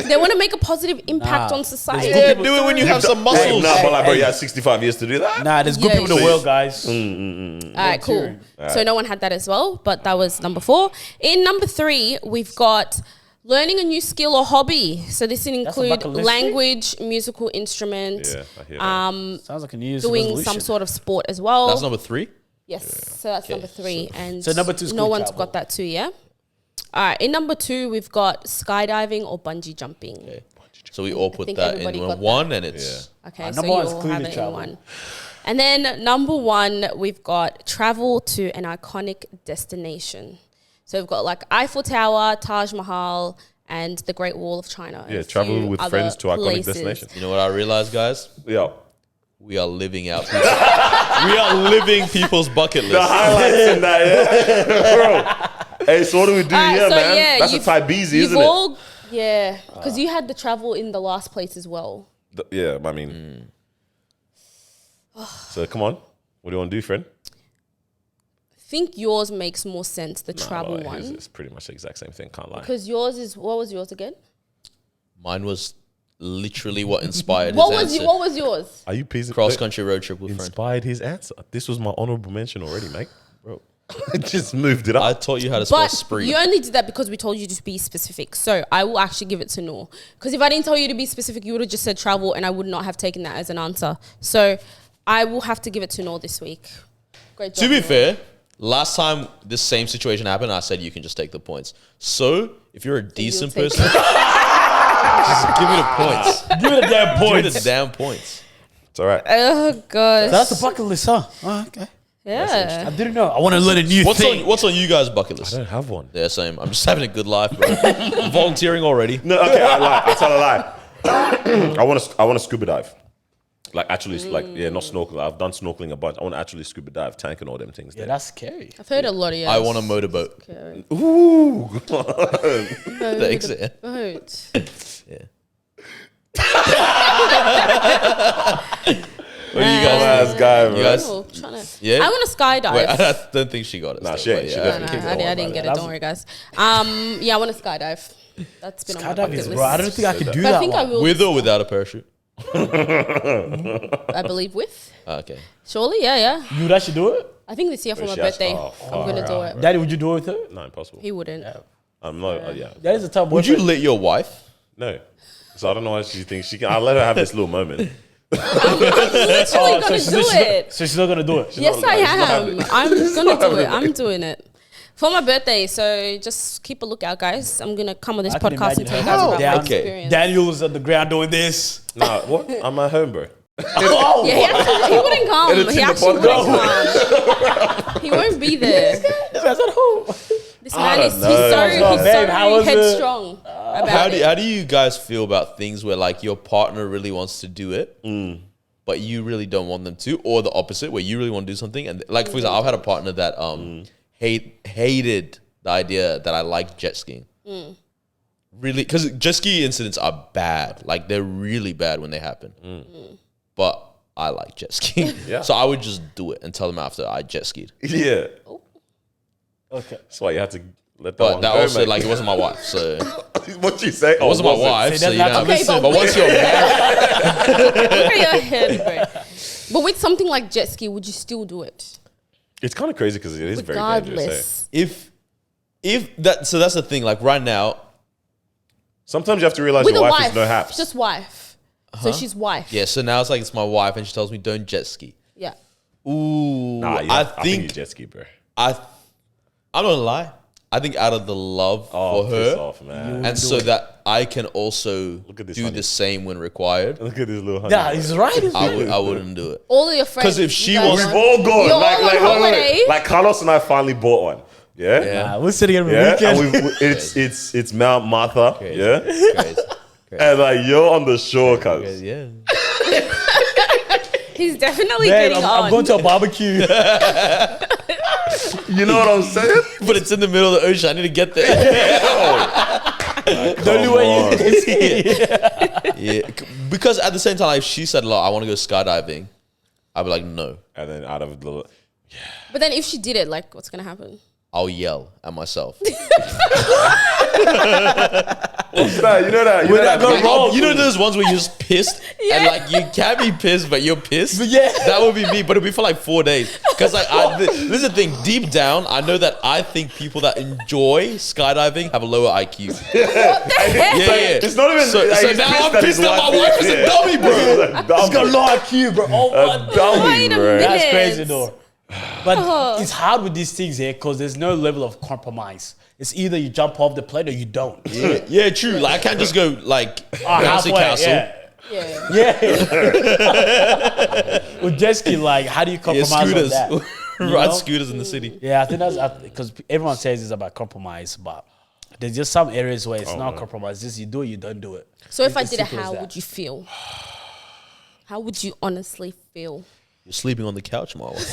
They want to make a positive impact on society. Yeah, do it when you have some Hey, muscles. nah, but like, bro, Hey. you had 65 years to do that? Nah, there's good Yeah, people in the you world, guys. All right, cool. So no one had that as well, but that was number 4. In number 3, we've got learning a new skill or hobby. So this will include bucket list language, musical instrument, Yeah, I hear that. Sounds like a New Year's doing resolution. some sort of sport as well. That's number 3. Yes, so that's number 3. And So number 2 is no good one's travel. got that too, yeah? All right, in number 2, we've got skydiving or bungee jumping. Okay. So we all put think that everybody in got one, and it's Okay, so number you 1 is all clearly have it travel. in one. And then number 1, we've got travel to an iconic destination. So we've got like Eiffel Tower, Taj Mahal, and the Great Wall of China. and Yeah, a travel few with other friends to iconic places. destinations. you know what I realized, guys? Yo. We are living out. We are living people's bucket The list. highlights in that, yeah. Bro. Hey, so what do we do All right, here, so man? yeah, That's a you've- Tibesi, you've isn't it? all, yeah, because you had the travel in the last place as well. Yeah, I mean. So come on. What do you want to do, friend? I think yours makes more sense, the travel His one. is pretty much the exact same thing, can't lie. Because yours is, what was yours again? Mine was literally what inspired What his was, answer. what was yours? Are you pleased? Cross country road trip with friends. Inspired his answer. This was my honorable mention already, mate. Bro. I just moved it I up. taught you how to spell But spree. you only did that because we told you to be specific. So I will actually give it to Noor. Because if I didn't tell you to be specific, you would have just said travel and I would not have taken that as an answer. So I will have to give it to Noor this week. Great job. To be Noor. fair, last time this same situation happened, I said you can just take the points. So if you're a decent take person, just give me the points. Give it a damn Give me point. the damn points. It's all right. Oh, gosh. That's the bucket list, huh? Oh, okay. Yeah. I didn't know. I want to learn a new thing. What's on you guys' bucket I list? don't have one. Yeah, same. I'm just having a good life, bro. I'm volunteering already. No, okay, I lie. I tell a lie. I want to scuba dive. Like actually, like not snorkel. I've done snorkeling a bunch. I want to actually scuba dive, tank and all them things. Yeah, there. that's scary. I've heard a lot of you. I want a motorboat. Ooh. Thanks. Yeah. Boat. What do you guys? Last guy, You man. guys? Oh, trying to. Yeah. I want to skydive. Wait, I don't think she got it. Nah, still, she but she yeah. definitely No, kicked I it. didn't get it. That's- Don't worry, guys. Yeah, I want to skydive. That's been on my Skydive bucket is, list. bro. I don't think I could do But I that think I one. will. With or without a parachute? I believe with. Okay. Surely, yeah. You would actually do it? I think this year for my she has- birthday, oh, I'm gonna do it. Daddy, would you do it with her? No, impossible. He wouldn't. I'm not. Yeah. That is a tough Would you boyfriend. let your wife? No. So I don't know why she thinks she can. I'll let her have this little moment. I'm literally gonna do it. So she's not going to do it. Yes, I am. I'm gonna do it. having I'm doing it for my birthday. So just keep a lookout, guys. I'm gonna come on this I can podcast and imagine tell you how guys about my down- experience. Daniel's on the ground doing this. Nah, what? I'm at home, bro. Oh, Yeah, he wouldn't come. Edit He in the actually wouldn't podcast. come. He won't be there. that's at home. This man is don't he's know. so Babe, how was it? headstrong about How it. do you guys feel about things where like your partner really wants to do it, but you really don't want them to, or the opposite, where you really want to do something. And like, for example, I've had a partner that hated the idea that I like jet skiing. Really, because jet ski incidents are bad. Like, they're really bad when they happen. But I like jet skiing. So I would just do it and tell them after I jet skied. Yeah. Okay. That's why you had to let that But one that go, also, mate. like, it wasn't my wife, so... What you say? It wasn't my wife, so you know. Okay, Listen, but but once you're married... Look at your head, bro. But with something like jet ski, would you still do it? It's kind of crazy because it is very dangerous. Regardless. So that's the thing, like, right now... Sometimes you have to realize With your a wife wife. is no haps. Just wife. So she's wife. Yeah, so now it's like, it's my wife, and she tells me, don't jet ski. Yeah. Ooh, Nah, I think think you jet ski, bro. I'm not gonna lie. I think out of the love for piss her, off, man. and so that I can also Look at this do honey. the same when required, Look at this little honey. Yeah, he's right. He's right. I wouldn't do it. All of your friends. 'Cause if she you guys wants- We've are- all gone. You're Like, all on holiday. like Carlos and I finally bought one. Yeah? Yeah. We're sitting every Yeah? weekend. And it's Mount Martha. Crazy. Yeah? Crazy. And like, you're on the shore, cuz. Yeah. He's definitely Man, getting I'm on. going to a barbecue. You know what I'm saying? But it's in the middle of the ocean. I need to get there. The only way you can see. Yeah. Because at the same time, like, if she said, "Look, I want to go skydiving," I'd be like, "No." And then out of the... But then if she did it, like, what's gonna happen? I'll yell at myself. What's that? You know that? You know that? Like, you know those ones where you're just pissed and like you can't be pissed, but you're pissed. Yeah. That would be me, but it'd be for like 4 days. Because like, this is the thing. Deep down, I know that I think people that enjoy skydiving have a lower IQ. What the heck? Yeah. It's not even... So he's now I'm that pissed his that my wife is a dummy, bro. He's got low IQ, bro. Oh my Dummy, Wait a bro. minute. That's crazy, though. But it's hard with these things here because there's no level of compromise. It's either you jump off the plane or you don't. Yeah, true. Like I can't just go like bouncy castle. Yeah. Yeah. Yeah. With jet ski, like, how do you Yeah, compromise on scooters. that? Ride know? scooters in the city. Yeah, I think that's because everyone says it's about compromise, but there's just some areas where it's not compromise. Just you do it, you don't do it. So if I It's did it, simple as how that. would you feel? How would you honestly feel? You're sleeping on the couch, Marwa.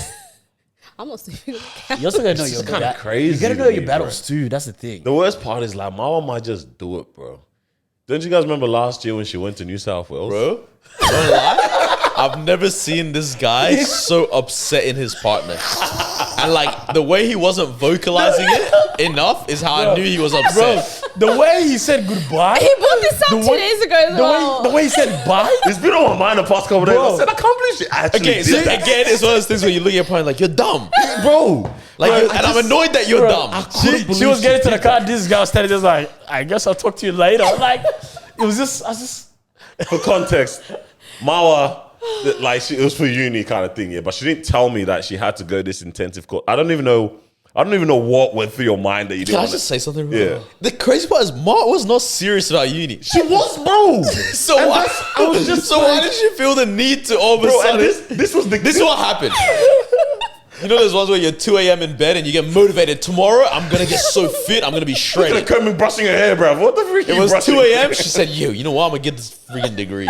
I'm not sleeping on the couch. You also gotta know your kinda bat- crazy You gotta know to your me, battles too. That's the thing. The worst part is like, Marwa might just do it, bro. Don't you guys remember last year when she went to New South Wales? Bro, don't lie. I've never seen this guy so upset in his partner. And like the way he wasn't vocalizing it enough is how I knew he was upset. Bro, the way he said goodbye. He brought this up The 2 way- days ago as well. The way he said bye. It's been on my mind the past couple of days. Bro. I said, I can't believe she actually Okay, did so that. again, it's one of those things where you look at your partner like, you're dumb. Bro. Like, Bro, and I'm annoyed that you're dumb. She was getting to the car. This guy was standing just like, I guess I'll talk to you later. Like, it was just, I was just. For context, Marwa, like, it was for uni kind of thing, yeah. But she didn't tell me that she had to go this intensive course. I don't even know what went through your mind that you Can didn't I want just say something? Yeah. The crazy part is Mark was not serious about uni. She was, bro. So why? I was just so why did she feel the need to all of a Bro, sudden? and this was the... This is what happened. You know those ones where you're 2 a.m. in bed and you get motivated. Tomorrow, I'm going to get so fit, I'm going to be Look shredded. at her coming brushing her hair, bro. What the freak It was 2 a.m. She said, yo, you know what? I'm going to get this freaking degree.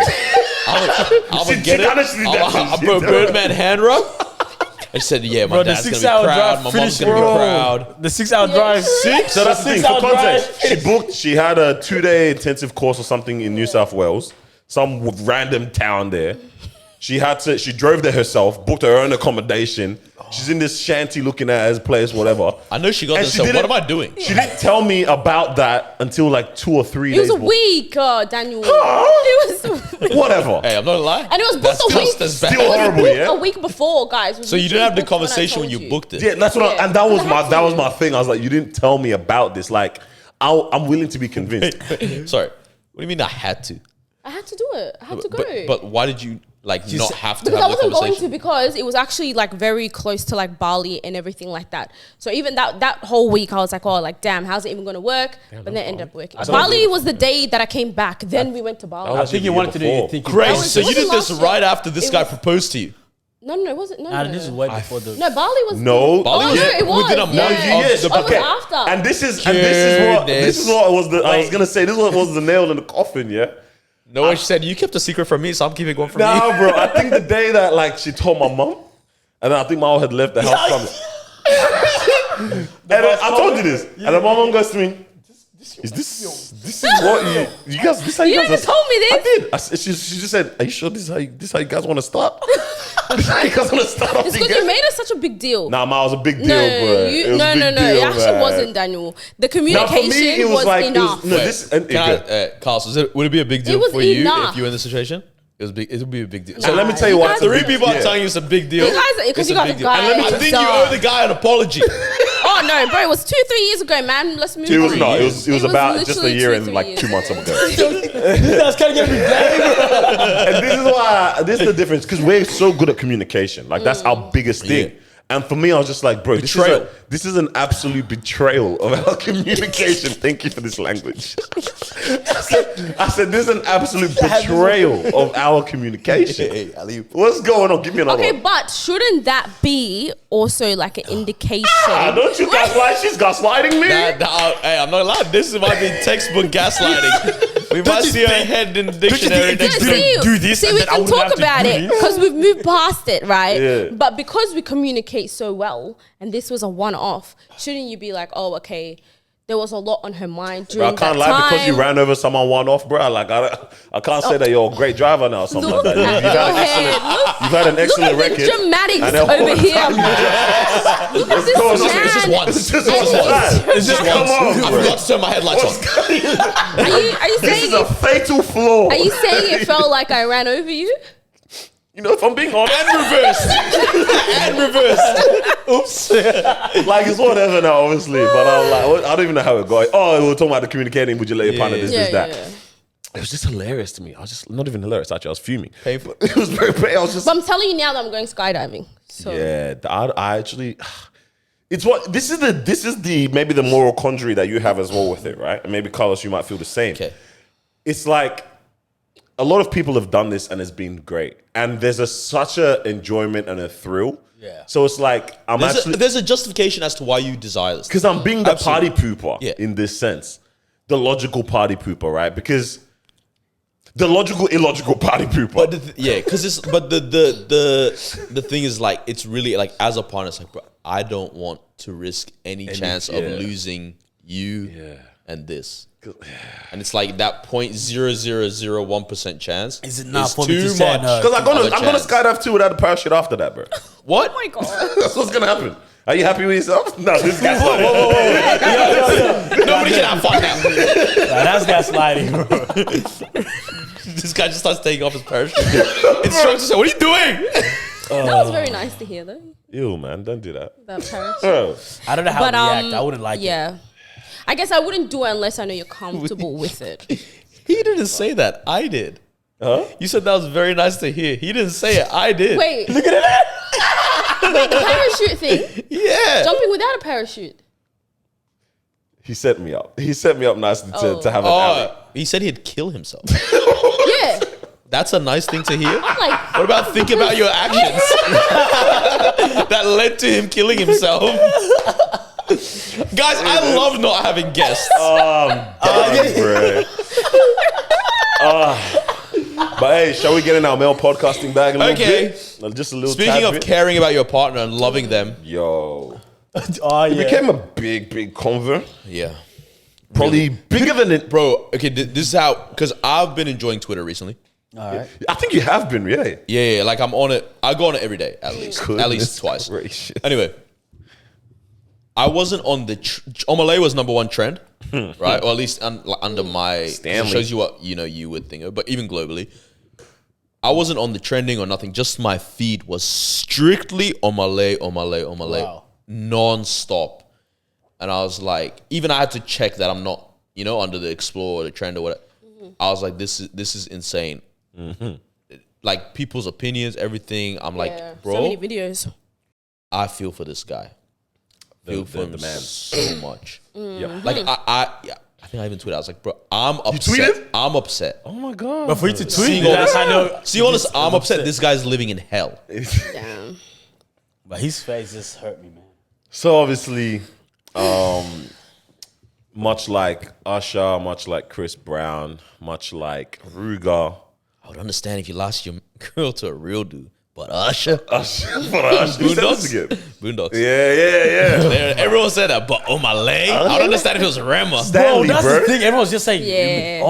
I'm going to get it. I'll put a Birdman hand rub. And she said, yeah, my Bro, the dad's going to 6 be hour proud. drive My mom's finished, going to be bro. proud. The 6 hour drive. So that's the thing. 6 For hour context, she had a 2-day intensive course or something in New South Wales, some random town there. She drove there herself, booked her own accommodation. She's in this shanty looking at his place, whatever. I know she got And this. she So what didn't- am I doing? She didn't tell me about that until like 2 or 3 It days. was a week, Daniel. It was, Whatever. Hey, I'm not gonna lie. and it was booked That's a week. just as bad. It Still was horrible, booked yeah? a week before, guys. So you didn't have the conversation when you booked it. Yeah, that's what. Yeah. And that was But I my had that to. was my thing. I was like, you didn't tell me about this. Like, I'm willing to be convinced. Sorry. What do you mean I had to? I had to do it. I had to go. But why did you not have to because I have the wasn't going to conversation? because it was actually like very close to like Bali and everything like that. So even that whole week I was like, oh, like damn, how's it even going to work? But then it ended up working. Bali was the day that I came back. Then we went to Bali. I think you wanted to do your thinking. Crazy. was- So it you did wasn't this last year. right after this It guy was- proposed to you. No, it wasn't. No, Nah, this is way before the. No, Bali was. No. Oh, Yeah. no, it was. Within a month yeah. of the- Oh, it was Okay. after. And this is what Goodness. was the. I was gonna say this was the nail in the coffin. Yeah. No one said you kept a secret from me, so I'm keeping one from you. Nah, bro. I think the day that like she told my mom, and then I think my mom had left the house from me. And then I told you this, and then my mom goes to me, "Is this is what you guys? This how you guys?" You never told me this. I did. She just said, "Are you sure this is how you guys want to start? This is how you guys want to start off It's the because game?" you made it such a big deal. Nah, man, it was a big deal, No, bro. It was no, a big no. deal, It actually man. wasn't, Daniel. The Now, communication for me, it was like enough. no, this and Carlos, would it be a big deal was for you enough. if you were in this situation? It would be a big deal. So let me tell you what. guys are- Three people are telling you it's a big deal. You guys, because It's you a got big a deal. guy. And let me, I think you owe the guy an apology. Oh no, bro! It was 2-3 years ago, man. Let's move It was on. not. It was about just a literally year 2-3 and like years. 2 months ago. That's kind of getting me And this is why this is the difference because we're so good at communication. Like that's our biggest thing. Yeah. And for me, I was just like, bro, Betrayal. this is an absolute betrayal of our communication. Thank you for this language. I said, this is an absolute betrayal of our communication. Hey, Ali. What's going on? Give me another Okay, one. but shouldn't that be also like an indication? Don't you gaslight? She's gaslighting me. Hey, I'm not allowed. This might be textbook gaslighting. We might see her head in the dictionary. think- next Don't week. you do this See, and we then I can wouldn't talk have to about do it this? because we've moved past it, right? Yeah. But because we communicate so well, and this was a one-off, shouldn't you be like, oh, okay, there was a lot on her mind Bro, during I can't that lie time. because you ran over someone one off, bro. Like I can't say that you're a great driver now or something Look like at that. You've had an Look excellent at record. the dramatics And then over one here. time Look at this going on? man. It's just once. It's just It's one time. It's just Come once. on, I bro. forgot to turn my headlights on. Are you This saying is a fatal flaw. Are you saying it felt like I ran over you? You know, if I'm being honest, And reversed. And reversed. oops. Like it's whatever now, obviously. But I'm like, I don't even know how it got. Oh, we were talking about the communicating. Would you let your partner this, that? It was just hilarious to me. I was just not even hilarious. Actually, I was fuming. Painful. It was very painful. I was just But I'm telling you now that I'm going skydiving. So yeah. I actually. It's what this is the maybe the moral quandary that you have as well with it, right? And maybe Carlos, you might feel the same. Okay. It's like a lot of people have done this and it's been great, and there's such a enjoyment and a thrill. Yeah. So it's like There's a justification as to why you desire this. because I'm being the Absolutely. party pooper Yeah. in this sense, the logical party pooper, right? Because the logical illogical party pooper. But the thing is like it's really like as a partner, it's like bro, I don't want to risk any chance of yeah. losing you Yeah. and this. And it's like that 0.0001% chance. Is it not is for me to too say much? no? Because I'm gonna chance. skydive too without a parachute after that, bro. What? oh my god. That's what's gonna happen. Are you happy with yourself? No, this guy's like, Nobody can have fun now. That's gaslighting, bro. This guy just starts taking off his parachute. Instructor said, "What are you doing?" That was very nice to hear though. ew, man, don't do that. That parachute. Oh. I don't know how But to react. I wouldn't like it. yeah. I guess I wouldn't do it unless I know you're comfortable with it. He didn't say that. I did. Huh? You said that was very nice to hear. He didn't say it. I did. Wait. Look at it. Wait, the parachute thing. Yeah. Jumping without a parachute. He set me up. He set me up nicely to have an alley. He said he'd kill himself. Yeah. That's a nice thing to hear. Like What about think about your actions that led to him killing himself? Guys, I love not having guests. Bro. But hey, shall we get in our male podcasting bag a little Okay. bit? Just a little Speaking tad of bit. caring about your partner and loving them, Yo. Oh, It yeah. became a big convo. yeah. Probably bigger than it. Bro, okay, this is how, because I've been enjoying Twitter recently. All right. I think you have been, yeah. Yeah, like I'm on it. I go on it every day, at least. At Goodness least twice. gracious. Anyway, I wasn't on the... Omalay was #1 trend, right? Or at least under my... Stanley. It shows you what, you would think of. But even globally, I wasn't on the trending or nothing. Just my feed was strictly Omalay. Wow. Non-stop. And I was like... Even I had to check that I'm not, under the explore or the trend or whatever. I was like, this is insane. Like, people's opinions, everything. I'm like, bro... so many videos. I feel for this guy. Feel for him the man. so much. Yeah. Like I think I even tweeted. I was like, bro, I'm upset. tweeted? I'm upset. Oh my God. But for you to tweet, Seeing all that's this, I know. see all this. I'm upset. This guy's living in hell. Damn. But his face just hurt me, man. So obviously, much like Usher, much like Chris Brown, much like Ruger. I would understand if you lost your girl to a real dude. But Usher? Boondocks? Boondocks. Yeah. Everyone said that, but Omah, I would understand if it was Rema. Stanley, Bro, that's bro. the thing. Everyone's just saying, Yeah,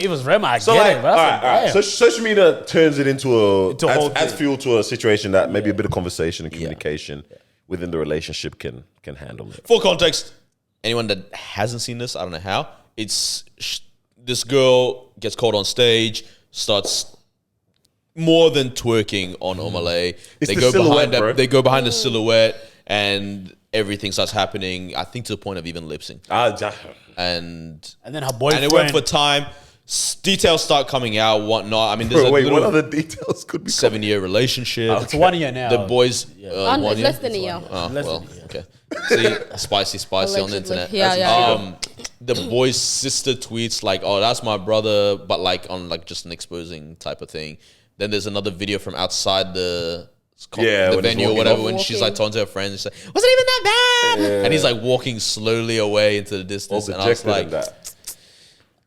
it was Rema. I So get like, it. But all that's right. So social media turns it into a whole adds thing. fuel to a situation that maybe a bit of conversation and communication within the relationship can handle it. For context, anyone that hasn't seen this, I don't know how. It's this girl gets called on stage, starts more than twerking on Omah. It's They the go silhouette, behind bro. they go behind the silhouette, and everything starts happening. I think to the point of even lip sync. And then her boyfriend. and it went for time. Details start coming out, whatnot. I mean, there's Bro, a wait, what little other details could be 7-year relationship. It's 1 year now. The boys, It's 1 year. less than a year. Oh, Less well, than a year. okay. See, spicy on the Allegedly. internet. Yeah. The boy's sister tweets like, "Oh, that's my brother," but like on like just an exposing type of thing. Then there's another video from outside the when he's venue or walking whatever off. when she's Walking. like talking to her friends. She's like, "Wasn't even that bad," and he's like walking slowly away into the all distance. And I was dejected like, and that.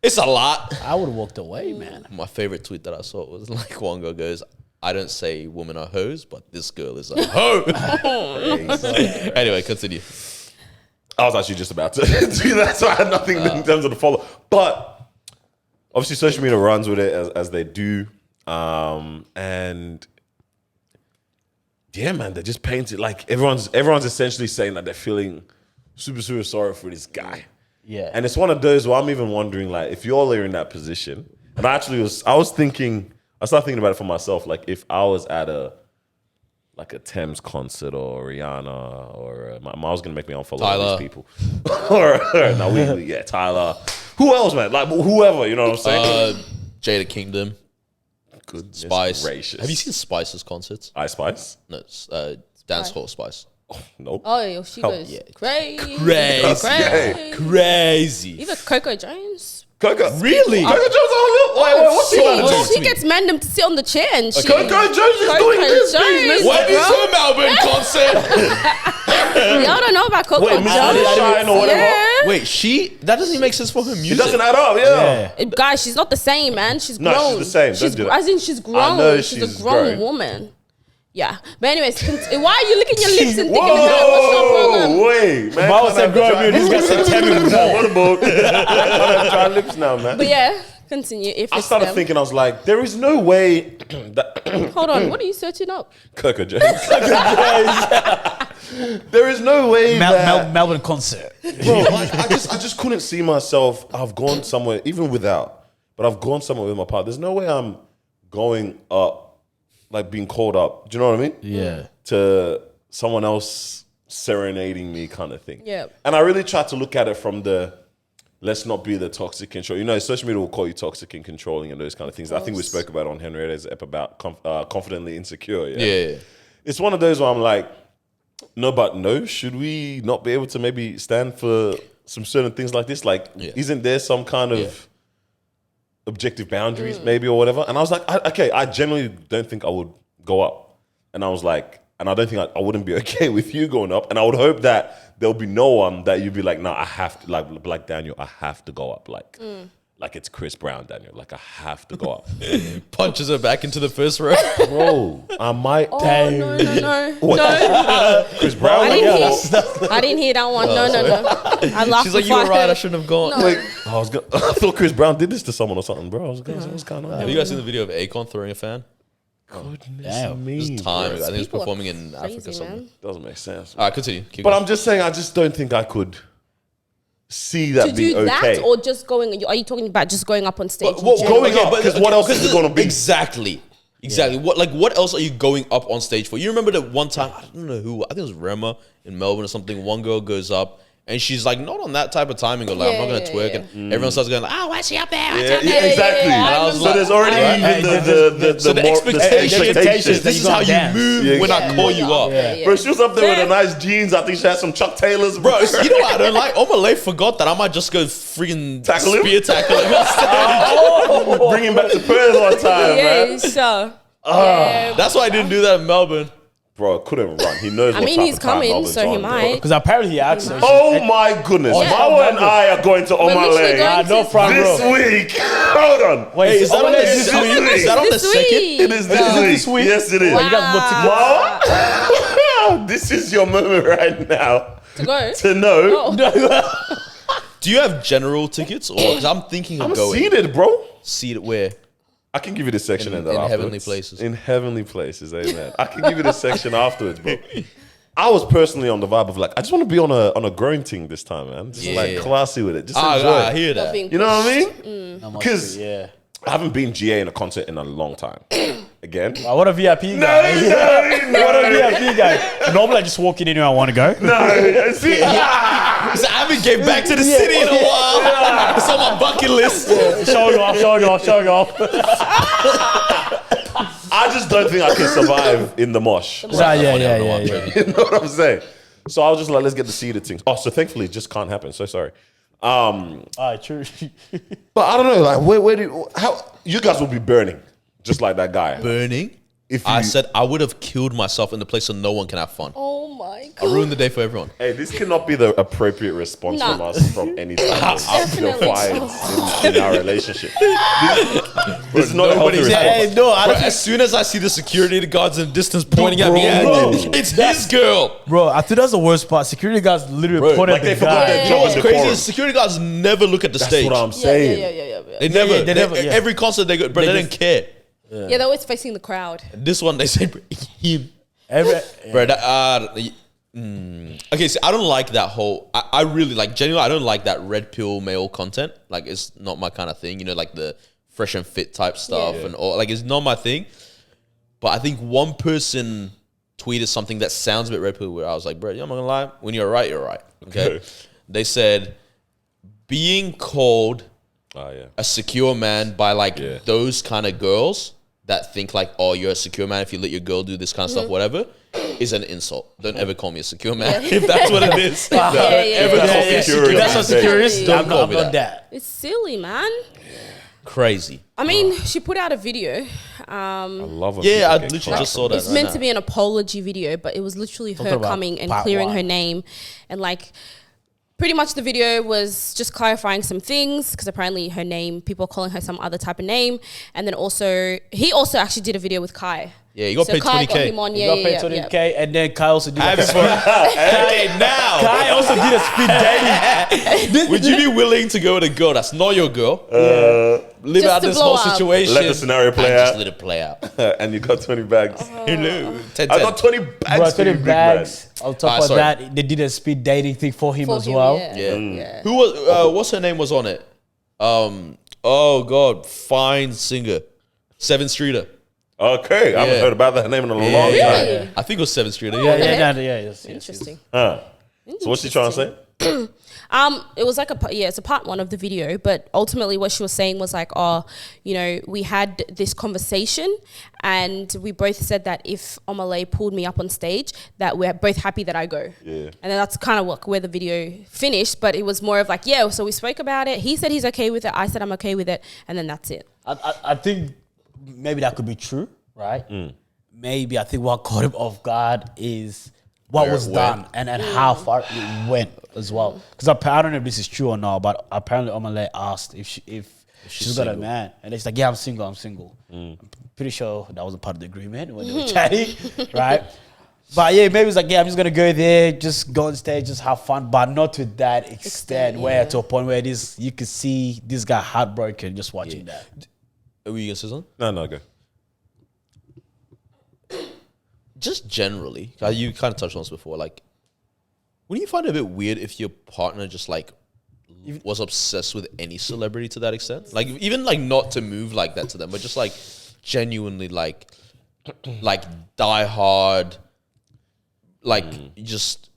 "It's a lot." I would have walked away, man. My favorite tweet that I saw was like one girl goes, "I don't say women are hoes, but this girl is a hoe." Anyway, continue. I was actually just about to do that, so I had nothing in terms of the follow. But obviously, social media runs with it as they do, and yeah, man, they just paint it like everyone's essentially saying that they're feeling super sorry for this guy. Yeah. And it's one of those where I'm even wondering, like, if you all are in that position, and I started thinking about it for myself, like if I was at a Thames concert or Rihanna or I was gonna make me unfollow all Tyler. these people, or Tyler, who else, man? Like whoever, you know what I'm saying? Jada Kingdom, Goodness Spice. gracious. Have you seen Spice's concerts? Ice Spice? No, it's, Dance Hall Spice. Nope. Oh, she goes crazy. Crazy. Crazy. Even Coco Jones. Coco, Really? Coco Jones on wait, what's he gonna do? She gets Mandem to sit on the chair and she. Coco Jones is doing this business. When is her Melbourne concert? Y'all don't know about Coco Wait, Miss Jones. Sunshine or whatever? Yeah. Wait, that doesn't even make sense for her It music. doesn't add up, yeah. Guys, she's not the same, man. She's No, grown. she's the same. Don't She's do that. as in she's I know grown. She's she's a grown grown. woman. Yeah. But anyways, why are you licking your lips and thinking that? What's your problem? Wait, man. If I was a grown man, this guy said, "Tell me more." What about try lips now, man? But yeah, continue. If I it's started them. thinking, I was like, there is no way that Hold on, what are you searching up? Coco Jones. There is no way that Melbourne concert. bro. Like, I just couldn't see myself. I've gone somewhere, even without, but I've gone somewhere with my partner. There's no way I'm going up, like being called up. Do you know what I mean? Yeah. To someone else serenading me, kind of thing. Yeah. And I really tried to look at it from the let's not be the toxic control. You know, social media will call you toxic and controlling and those kind of things. I think we spoke about on Henrietta's ep about confidently insecure. Yeah. It's one of those where I'm like, no, should we not be able to maybe stand for some certain things like this? Like, isn't there some kind of objective boundaries maybe or whatever? And I was like, I genuinely don't think I would go up. And I was like, and I don't think I wouldn't be okay with you going up. And I would hope that there'll be no one that you'd be like, no, I have to, like Daniel, I have to go up. Like it's Chris Brown, Daniel. Like I have to go up. Punches her back into the first row. Bro, I might. Oh, no. No. Chris Brown? I didn't hear that one. No. I laughed. She's like, you before were right, I heard- shouldn't have gone. No. Wait, I thought Chris Brown did this to someone or something, bro. I was going, what's going on? Have you guys seen the video of Akon throwing a fan? Goodness me. Time. bro. I think he was People are performing in Africa crazy, somewhere. man. Doesn't make sense. All right, continue. Keep But going. I'm just saying, I just don't think I could see that To being do okay. that or just going? Are you talking about just going up on stage? Well, in general? going up, because what else is it going to be? Exactly. What else are you going up on stage for? You remember that one time, I don't know who, I think it was Rema in Melbourne or something. One girl goes up and she's like, not on that type of timing, or like, I'm not going to twerk. And everyone starts going like, oh, why is she up there? Why is she up there? Exactly. yeah, I so remember. there's already even So the expectations, this is how you dance. move when I call you up. Bro, she was up there with the nice jeans. I think she had some Chuck Taylors. Bro, you know what I don't like? Omah forgot that I might just go freaking Tackle him? spear tackle him on stage. Bring him back to Perth one time, man. Yeah, sure. That's why I didn't do that in Melbourne. Bro, couldn't run. He knows. I what mean, type he's of time coming, Melbourne's so he on, bro. might. Because apparently he asked her. Oh my goodness. Yeah. Marwa and I are going to literally Omah going No front this row. week. Hold on. Wait, is that on the this second? week? Is that on the This second? week. It is this week. Yes, it is. You guys Marwa, this is your moment right now To go. to know. Oh. Do you have general tickets, or because I'm thinking of I'm going seated, bro. seated where? I can give you the section In and then heavenly afterwards. places. In heavenly places, amen. I can give you the section afterwards, bro. I was personally on the vibe of like, I just want to be on a growing thing this time, man. Just like classy with it. Just enjoy I it. hear Not that. being You know what I pushed. mean? Not much, Because yeah. I haven't been GA in a concert in a long time. Again. What a VIP guy. No, What a VIP guy. Normally I just walk in anywhere I want to go. no. See, So I haven't came back to the city in a while. It's on my bucket list. Showing off. I just don't think I can survive in the mosh. Yeah. You know what I'm saying? So I was just like, let's get the seated things. Oh, so thankfully it just can't happen. So sorry. Alright, true. But I don't know, like how you guys will be burning just like that guy. Burning. If I you- said I would have killed myself in the place so no one can have fun. Oh my I god. ruined the day for everyone. Hey, this cannot be the appropriate response Nah. from us from any type of Definitely defiance in our relationship. This is not a healthy Nobody's response. had- Hey, no, I Bro, don't as soon as I see the security guards in the distance pointing at me, bro. it's his girl. Bro, I think that's the worst part. Security guards literally pointed like at they the forgot guy. their You know job what's in crazy? decorum. Is security guards never look at the That's stage. what I'm Yeah, saying. yeah. They never. they never, yeah. Every concert they go, bro, they They didn't care. Yeah, they're always facing the crowd. This one they say him, bro. Okay, so I don't like that whole. I really like genuinely. I don't like that red pill male content. Like it's not my kind of thing. You know, like the fresh and fit type stuff Yeah. and all. Like it's not my thing. But I think one person tweeted something that sounds a bit red pill. Where I was like, bro, I'm not gonna lie. When you're right, you're right. Okay. They said being called Oh yeah. a secure man by like those kind of girls that think like, oh, you're a secure man if you let your girl do this kind of stuff, whatever, is an insult. Don't ever call me a secure man if that's what it is. Yeah, Ever yeah. call me a secure That's man. what security is. Don't I'm call not, me I'm not that. that. It's silly, man. Crazy. I mean, she put out a video. I love when Yeah, I people get literally caught. just saw that. It's meant to be an apology video, but it was literally her about coming and part clearing one. her name. And like, pretty much the video was just clarifying some things because apparently her name, people are calling her some other type of name. And then also, he also actually did a video with Kai. Yeah, you got paid Kai got 20K. him on, You yeah, got paid yeah, 20K, and then Kai also did I a before. Okay, now. Kai also did a speed dating. Would you be willing to go with a girl that's not your girl? Live Just out to this blow whole up. situation. Let the scenario play and out. Just let it play out. And you got 20 bags. Hello. 10, I got 20 bags Bro, for you, 20 big bags. On top of sorry. that, they did a speed dating thing for him For as him, well. yeah. Yeah. Yeah. Who was? What's her name was on it? Oh God, fine singer, 7th Streeter. Okay, I haven't Yeah. heard about that name in a long Really? time. I think it was 7th Streeter. Yeah, Yeah. yes. Interesting. Huh. So what's she trying to say? It was like it's a part one of the video, but ultimately what she was saying was like, oh, you know, we had this conversation and we both said that if Omah pulled me up on stage, that we're both happy that I go. Yeah. And then that's kind of where the video finished, but it was more of like, yeah, so we spoke about it. He said he's okay with it. I said I'm okay with it. And then that's it. I think maybe that could be true, right? Maybe I think what caught him off guard is what Where was it done went. and how far it went as well. Because I don't know if this is true or not, but apparently Omah asked if she's got a man, and it's like, yeah, I'm single. I'm pretty sure that was a part of the agreement when they were chatting, right? But yeah, maybe it's like, yeah, I'm just gonna go there, just go on stage, just have fun, but not to that extent where to a point where it is you could see this guy heartbroken just watching that. Are you gonna say something? No, go. Just generally, you kind of touched on this before. Like, wouldn't you find it a bit weird if your partner just like was obsessed with any celebrity to that extent? Like, even like not to move like that to them, but just like genuinely like die hard, like just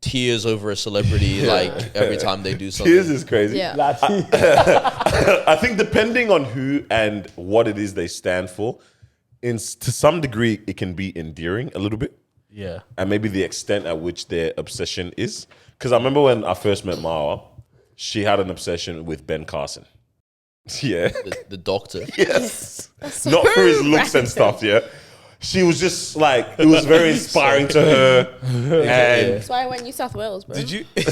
tears over a celebrity like every time they do something. Tears is crazy. Yeah. I think depending on who and what it is they stand for, to some degree, it can be endearing a little bit. Yeah. And maybe the extent at which their obsession is. Because I remember when I first met Marwa, she had an obsession with Ben Carson. Yeah. The doctor. Yes. Not for his looks and stuff, yeah. she was just like, it was very inspiring to her. And That's why I went New South Wales, bro. Did you? Did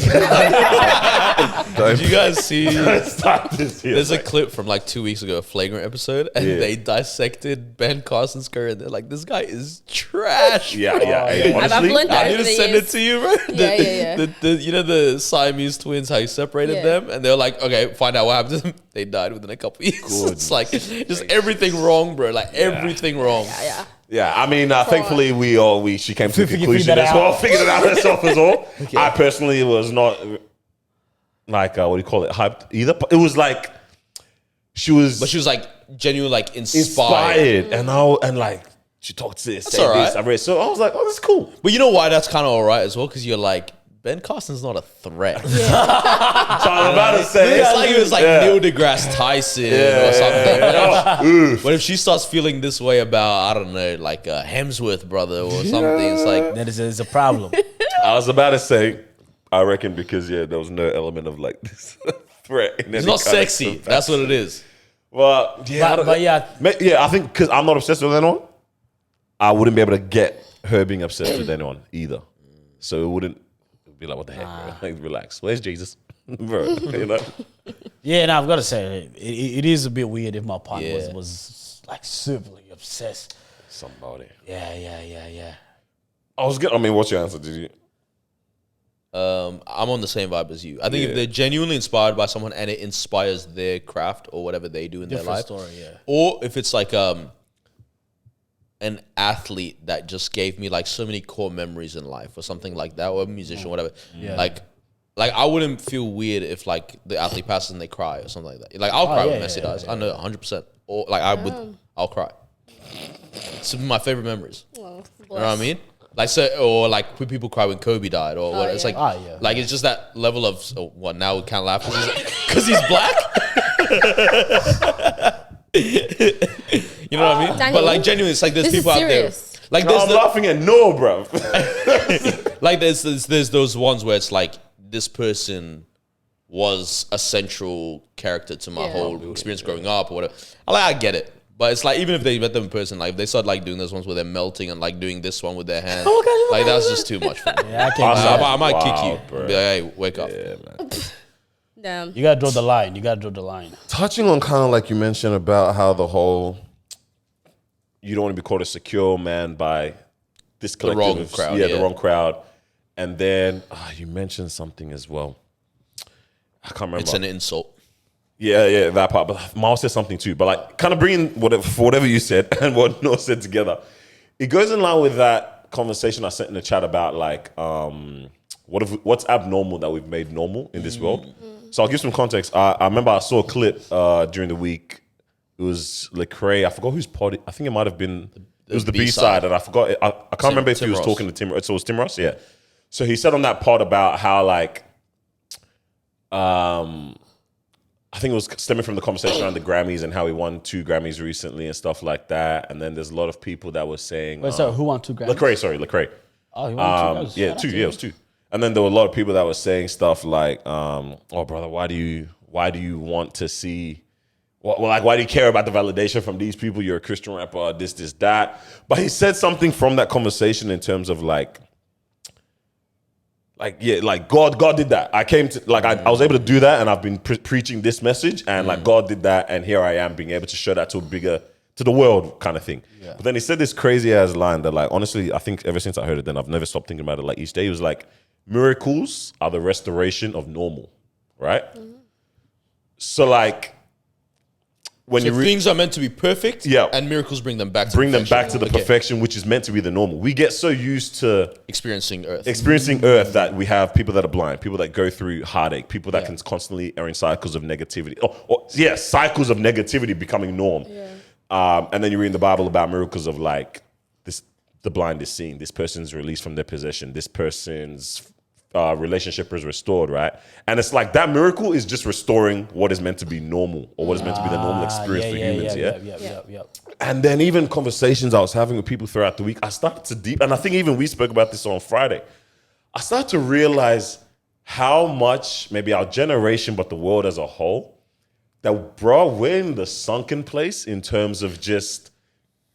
you guys see? stop this here. There's a clip from like 2 weeks ago, a Flagrant episode, and they dissected Ben Carson's career. And they're like, "This guy is trash." Yeah, yeah. Hey, I've honestly, learned that I need over to the send years. it to you, bro. Yeah. You know the Siamese twins, how he separated Yeah. them, and they were like, "Okay, find out what happened to them." They died within a couple years. It's like just everything wrong, bro. Like everything wrong. Yeah. yeah. I mean, thankfully she came to the Figured conclusion that as well, out. figured it out herself as well. I personally was not like what do you call it, hyped either. But it was like she was like genuinely like inspired. and like she talked to this, That's said all right. this, I read. So I was like, oh, that's cool. But you know why that's kind of all right as well? Because you're like, Ben Carson's not a threat. So I was about to say, It's like it was like Neil deGrasse Tyson or something. Oof. What if she starts feeling this way about, I don't know, like a Hemsworth brother or something? It's like, That is a problem. I was about to say, I reckon because there was no element of like this threat. In it's not sexy. That's what it is. Well, yeah, But yeah, I think because I'm not obsessed with anyone, I wouldn't be able to get her being obsessed with anyone either. So it wouldn't be like, what the heck, bro? Like, relax. Where's Jesus, bro? You know? yeah, no, I've got to say, it is a bit weird if my partner Yeah. was like superly obsessed. Somebody. Yeah. I was good. I mean, what's your answer? Did you? I'm on the same vibe as you. I think if they're genuinely inspired by someone and it inspires their craft or whatever they do in their life, Story, yeah. or if it's like an athlete that just gave me like so many core memories in life or something like that, or a musician, whatever. Yeah. Like I wouldn't feel weird if like the athlete passes and they cry or something like that. Like I'll cry when Messi dies. I know 100%. Or like I'll cry. It's my favorite memories. Well, You know what I mean? Like so, or like when people cry when Kobe died, or what? It's yeah. like, like it's just that level of what now we can't laugh because he's black. You know what I mean? Daniel, But like genuinely, it's like there's this is people out there. serious. Like No, there's I'm laughing at no, bro. like there's those ones where it's like this person was a central character to my whole experience growing up or whatever. I get it. But it's like even if they met them in person, like if they start like doing those ones where they're melting and like doing this one with their hand, like that's just too much for me. Yeah, I can't do that. I might kick Wow, you. bro. Be like, hey, wake up. Yeah, man. Damn. You gotta draw the line. Touching on kind of like you mentioned about how the whole you don't want to be called a secure man by this collective wrong of- crowd, the yeah. wrong crowd. And then you mentioned something as well. I can't remember. It's an insult. Yeah, that part. But Miles said something too. But like, kind of bringing whatever you said and what Noah said together, it goes in line with that conversation I sent in the chat about like, what's abnormal that we've made normal in this world. So I'll give some context. I remember I saw a clip during the week. It was Lecrae. I forgot whose pod. I think it might have been. It was the B side, and I forgot. I can't remember if he was Ross. talking to Tim. So it was Tim Ross. Yeah. So he said on that pod about how like, I think it was stemming from the conversation around the Grammys and how he won 2 Grammys recently and stuff like that. And then there's a lot of people that were saying, Wait, so who won 2 Grammys? Lecrae. Oh, he won 2 Grammys. Yeah, Shout out 2. to Yeah, it him. was 2. And then there were a lot of people that were saying stuff like, "Oh, brother, why do you want to see? Why do you care about the validation from these people? You're a Christian rapper, this, that." But he said something from that conversation in terms of like God did that. I came to I was able to do that, and I've been preaching this message, and like God did that, and here I am being able to show that to the world kind of thing. Yeah. But then he said this crazy ass line that like honestly, I think ever since I heard it, then I've never stopped thinking about it. Like each day, he was like, "Miracles are the restoration of normal," right? Mm-hmm. So like when So things are meant to be perfect, and miracles bring them back to the perfection, which is meant to be the normal. We get so used to experiencing Earth that we have people that are blind, people that go through heartache, people that can constantly are in cycles of negativity. Cycles of negativity becoming norm. Yeah. And then you read in the Bible about miracles of like this: the blind is seeing, this person's released from their possession, this person's relationship is restored, right? And it's like that miracle is just restoring what is meant to be normal or what is meant to be the normal experience for humans. Yeah. And then even conversations I was having with people throughout the week, I started to and I think even we spoke about this on Friday. I started to realize how much maybe our generation, but the world as a whole, that bro, we're in the sunken place in terms of just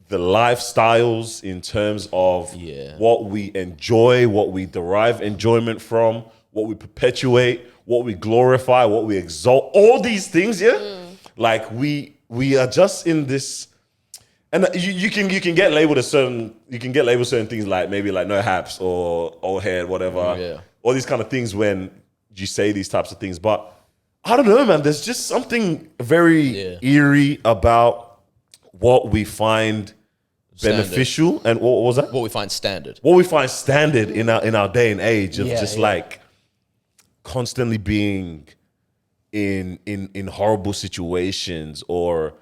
the lifestyles in terms of what we enjoy, what we derive enjoyment from, what we perpetuate, what we glorify, what we exalt, all these things, like we are just in this, and you can get labeled certain things like maybe like no haps or old head, whatever, all these kind of things when you say these types of things. But I don't know, man. There's just something very eerie about what we find beneficial and what was that? What we find standard. What we find standard in our day and age of like constantly being in horrible situations or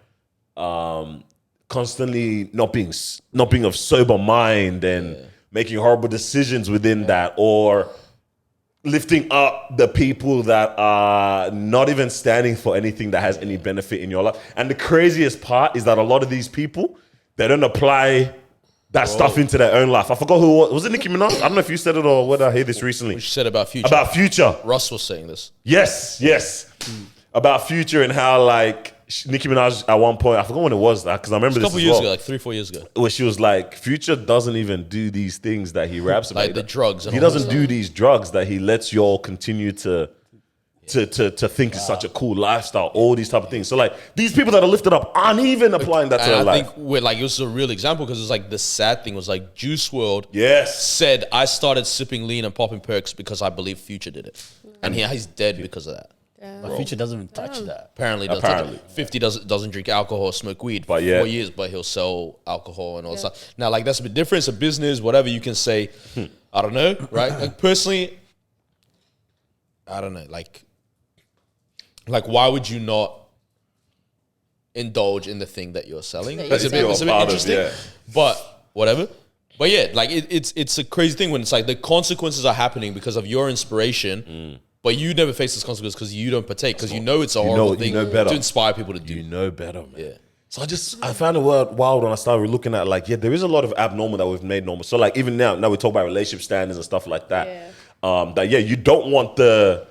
constantly not being of sober mind and making horrible decisions within that, or lifting up the people that are not even standing for anything that has any benefit in your life. And the craziest part is that a lot of these people, they don't apply that stuff into their own life. I forgot who was it. Nicki Minaj? I don't know if you said it or whether I heard this recently. Which said about Future. About Future. Russ was saying this. Yes. About Future and how like Nicki Minaj at one point, I forgot when it was that, because I remember this a couple years ago, like 3-4 years ago, where she was like, Future doesn't even do these things that he raps about. like the drugs. And he doesn't do these drugs that he lets you all continue to think is such a cool lifestyle, all these type of things. So like these people that are lifted up aren't even applying that to their life. I think we're like, it was a real example because it's like the sad thing was like Juice WRLD said, I started sipping lean and popping perks because I believe Future did it. And he's dead because of that. But Future doesn't even touch that. Apparently doesn't touch it. 50 doesn't drink alcohol or smoke weed for 4 years, but he'll sell alcohol and all that stuff. Now, like that's a bit different. It's a business, whatever you can say. I don't know, right? Like personally, I don't know. Like why would you not indulge in the thing that you're selling? It's a bit interesting, but whatever. But yeah, like it's a crazy thing when it's like the consequences are happening because of your inspiration. But you never face those consequences because you don't partake, because you know it's a horrible thing to inspire people to do. You know better, man. Yeah. So I found it wild when I started looking at like, there is a lot of abnormal that we've made normal. So like even now we talk about relationship standards and stuff like that. You don't want the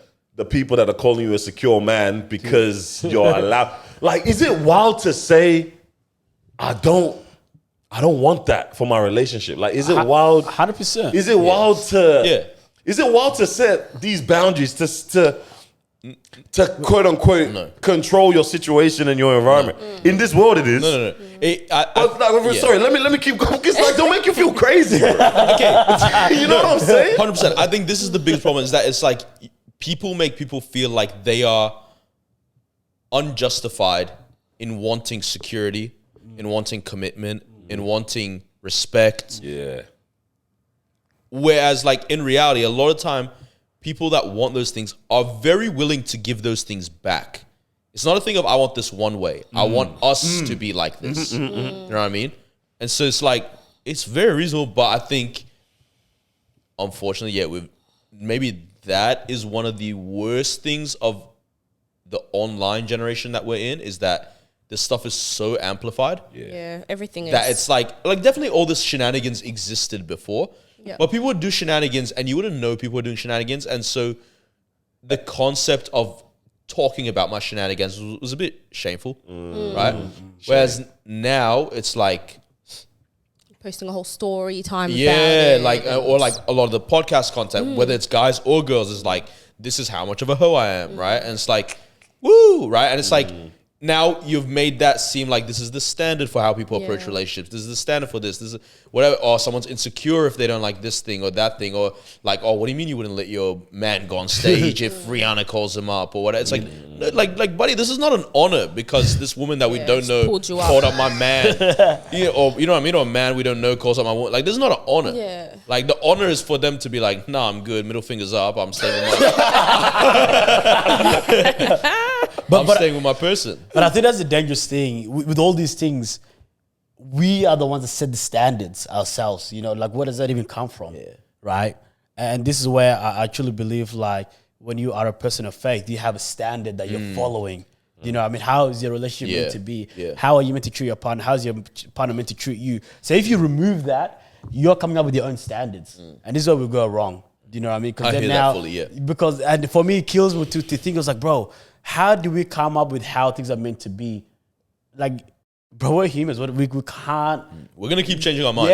people that are calling you a secure man because you're allowed. Like, is it wild to say, I don't want that for my relationship? Like, is it wild? 100%. Is it wild to? Is it wild to set these boundaries to quote unquote control your situation and your environment? In this world, it is. No. Sorry, let me keep going. It's like, don't make you feel crazy. Bro. Okay, you know what I'm saying? 100%. I think this is the biggest problem, is that it's like people make people feel like they are unjustified in wanting security, in wanting commitment, in wanting respect. Yeah. Whereas, like, in reality, a lot of time, people that want those things are very willing to give those things back. It's not a thing of, I want this one way. I want us to be like this. You know what I mean? And so it's like, it's very reasonable, but I think, unfortunately, maybe that is one of the worst things of the online generation that we're in, is that this stuff is so amplified. Yeah, everything is. That it's like definitely all this shenanigans existed before. Yep. But people would do shenanigans and you wouldn't know people were doing shenanigans. And so the concept of talking about my shenanigans was a bit shameful, right? Whereas now it's like posting a whole story time about it. Or like a lot of the podcast content, whether it's guys or girls, is like, this is how much of a hoe I am, right? And it's like, woo, right? And it's like, now you've made that seem like this is the standard for how people approach relationships. This is the standard for this. This is whatever. Or someone's insecure if they don't like this thing or that thing. Or like, oh, what do you mean you wouldn't let your man go on stage if Rihanna calls him up or whatever? It's like, buddy, this is not an honor because this woman that we don't know called up my man. Or you know what I mean? Or a man we don't know calls up my woman. Like, this is not an honor. Yeah. Like, the honor is for them to be like, nah, I'm good. Middle fingers up. I'm staying with my staying with my person. But I think that's the dangerous thing. With all these things, we are the ones that set the standards ourselves. You know, like, where does that even come from? Yeah. Right? And this is where I truly believe, like, when you are a person of faith, you have a standard that you're following. You know what I mean? How is your relationship meant to be? Yeah. How are you meant to treat your partner? How is your partner meant to treat you? So if you remove that, you're coming up with your own standards. And this is where we go wrong. Do you know what I mean? I hear that fully, Because, and for me, it kills me to think, it was like, bro, how do we come up with how things are meant to be? Like, bro, we're humans. We can't. We're gonna keep changing our mind.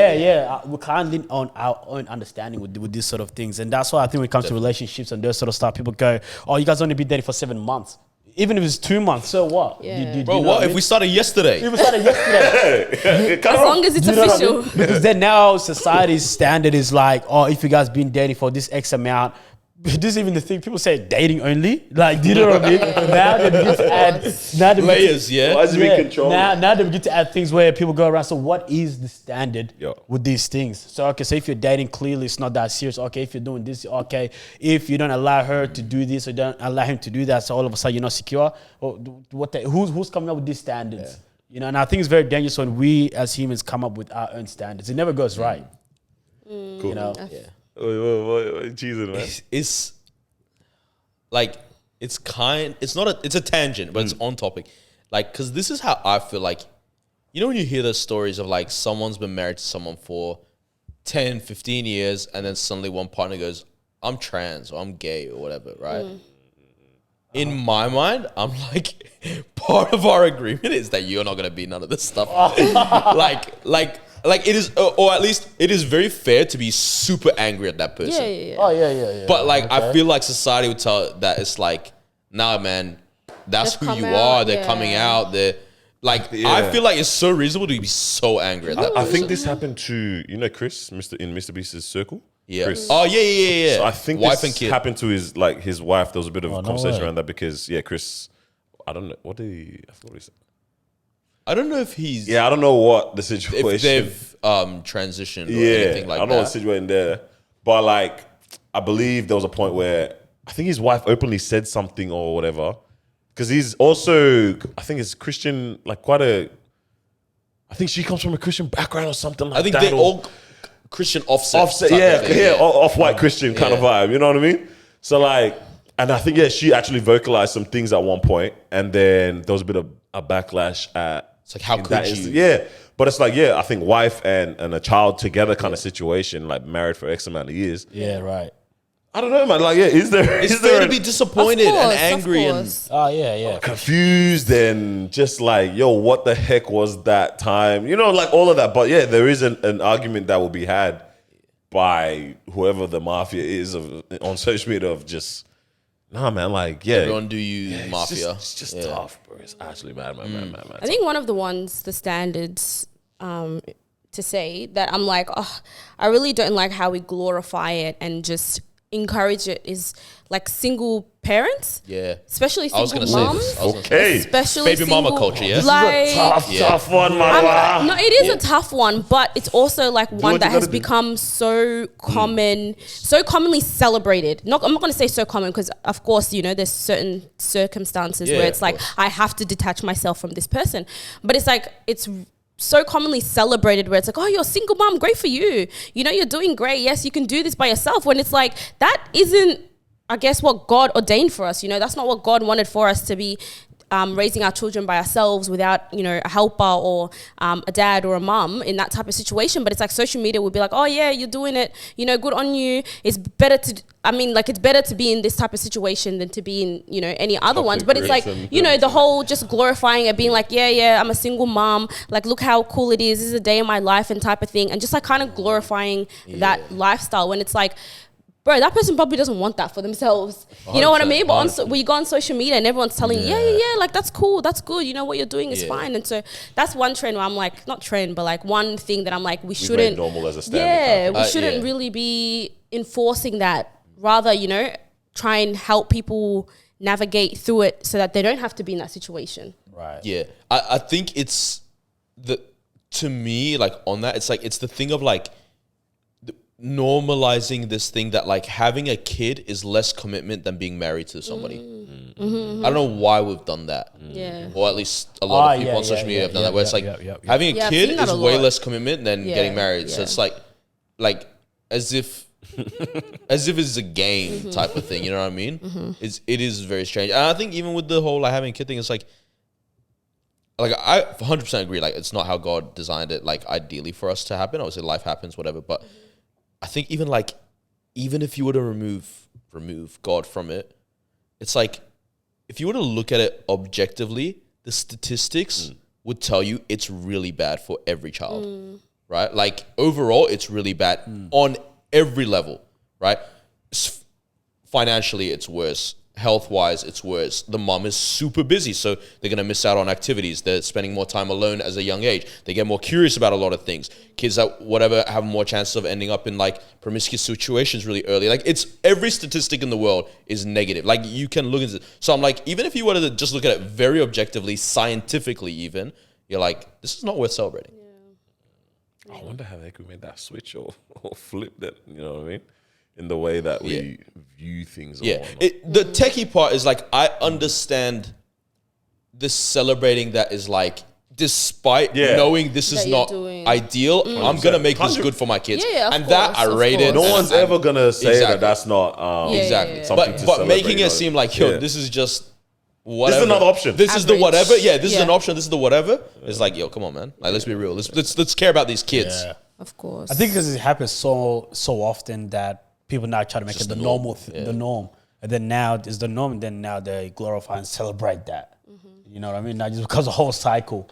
We can't lean on our own understanding with these sort of things, and that's why I think when it comes to relationships and those sort of stuff, people go, "Oh, you guys only been dating for 7 months." Even if it's 2 months, so what? Yeah. Bro, what if we started yesterday? If we started yesterday, As long as it's do you know what I official. mean? Because then now society's standard is like, oh, if you guys been dating for this X amount. This is even the thing people say dating only. Like, do you know what I mean? Now they begin to add Layers, yeah. Why is it being controlled? Now they begin to add things where people go around. So what is the standard with these things? So okay, so if you're dating, clearly it's not that serious. Okay, if you're doing this, okay. If you don't allow her to do this or don't allow him to do that, so all of a sudden you're not secure. Or who's coming up with these standards? Yeah. You know, and I think it's very dangerous when we as humans come up with our own standards. It never goes right. Cool. You know. Yeah. What cheesing, man? It's like it's a tangent, but it's on topic. Like, cause this is how I feel like, you know, when you hear the stories of like someone's been married to someone for 10, 15 years, and then suddenly one partner goes, I'm trans or I'm gay or whatever, right? In my mind, I'm like, part of our agreement is that you're not gonna be none of this stuff. Like it is, or at least it is very fair to be super angry at that person. Yeah. Oh yeah. But like, I feel like society would tell that it's like, nah, man, that's They've who you come are. out, They're coming out. They're like, I feel like it's so reasonable to be so angry at that. I think person. this happened to Chris, in Mr. Beast's circle. Yeah. Chris. Oh yeah. So I think wife this and kid. happened to his wife. There was a bit of a conversation way. around that because Chris, I don't know I forgot what he said. I don't know if he's. Yeah, I don't know what the situation. If they've transitioned or anything like I don't know that. the situation there, but like I believe there was a point where I think his wife openly said something or whatever, because he's also, I think it's Christian, like I think she comes from a Christian background or something like that. I think they're all Christian offset. Off-white Christian kind of vibe. You know what I mean? So like, and I think she actually vocalized some things at one point, and then there was a bit of a backlash at. It's like, how could you? Yeah. But it's like, I think wife and a child together kind of situation, like married for X amount of years. Yeah, right. I don't know, man. Like, is there... It's fair to be disappointed and angry and Oh, yeah. confused and just like, what the heck was that time? You know, like all of that. But there is an argument that will be had by whoever the mafia is on social media of just... Nah, man, like, everyone do you mafia. It's just tough, bro. It's actually mad. I think one of the standards to say that I'm like, I really don't like how we glorify it and just encourage it is like single parents. Yeah. Especially single moms. Okay. Especially baby mama culture, yeah? Like, tough one, Marwa. No, it is a tough one, but it's also like one that has become so common, so commonly celebrated. I'm not going to say so common because, of course, there's certain circumstances where it's like, I have to detach myself from this person. But it's like, it's so commonly celebrated where it's like, oh, you're a single mom, great for you. You're doing great. Yes, you can do this by yourself. When it's like, that isn't, I guess, what God ordained for us. That's not what God wanted for us to be raising our children by ourselves without, a helper or a dad or a mum in that type of situation. But it's like social media would be like, oh yeah, you're doing it, good on you. It's better to be in this type of situation than to be in, any other ones. But it's like, the whole just glorifying it, being like, yeah, I'm a single mom. Like, look how cool it is. This is a day in my life and type of thing. And just like kind of glorifying that lifestyle when it's like, bro, that person probably doesn't want that for themselves. You know what I mean? But when you go on social media and everyone's telling you, yeah, like that's cool, that's good. What you're doing is fine. And so that's one trend where I'm like, not trend, but like one thing that I'm like, we shouldn't. Normal as a standard. Yeah, we shouldn't really be enforcing that. Rather, try and help people navigate through it so that they don't have to be in that situation. Right. Yeah. I think it's to me, like on that, it's like, it's the thing of like, normalizing this thing that like having a kid is less commitment than being married to somebody. I don't know why we've done that. Yeah. Or at least a lot of people on social media have done that where it's like having a kid is way less commitment than getting married. So it's like as if it's a game type of thing, you know what I mean? It is very strange. And I think even with the whole like having a kid thing, it's like I 100% agree, like it's not how God designed it like ideally for us to happen. Obviously life happens, whatever, but I think even if you were to remove God from it, it's like if you were to look at it objectively, the statistics would tell you it's really bad for every child, right? Like overall, it's really bad on every level, right? Financially, it's worse. Health-wise, it's worse. The mom is super busy, so they're going to miss out on activities. They're spending more time alone as a young age. They get more curious about a lot of things. Kids that whatever have more chances of ending up in like promiscuous situations really early. Like it's every statistic in the world is negative. Like you can look into it. So I'm like, even if you wanted to just look at it very objectively, scientifically even, you're like, this is not worth celebrating. I wonder how they could make that switch or flip that, you know what I mean? In the way that we view things. Yeah. The techie part is like, I understand this celebrating that is like, despite knowing this is not ideal, I'm going to make this good for my kids. Of that I rate it. No one's ever going to say that that's not something to But making it seem like, yo, this is just whatever. This is another option. This is the whatever. Yeah, this is an option. This is the whatever. It's like, yo, come on, man. Like, let's be real. Let's care about these kids. Yeah. Of course. I think because it happens so often that people now try to make it the normal, the norm. And then now it's the norm, and then now they glorify and celebrate that. You know what I mean? Not just because the whole cycle.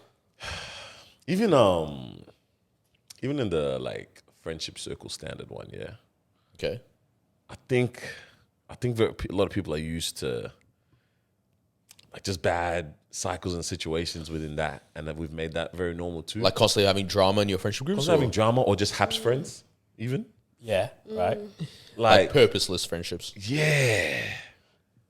Even in the like friendship circle standard one, Okay. I think a lot of people are used to like just bad cycles and situations within that, and that we've made that very normal too. Like constantly having drama in your friendship groups? Constantly having drama or just Happs friends, even. Yeah, right. Like purposeless friendships. Yeah.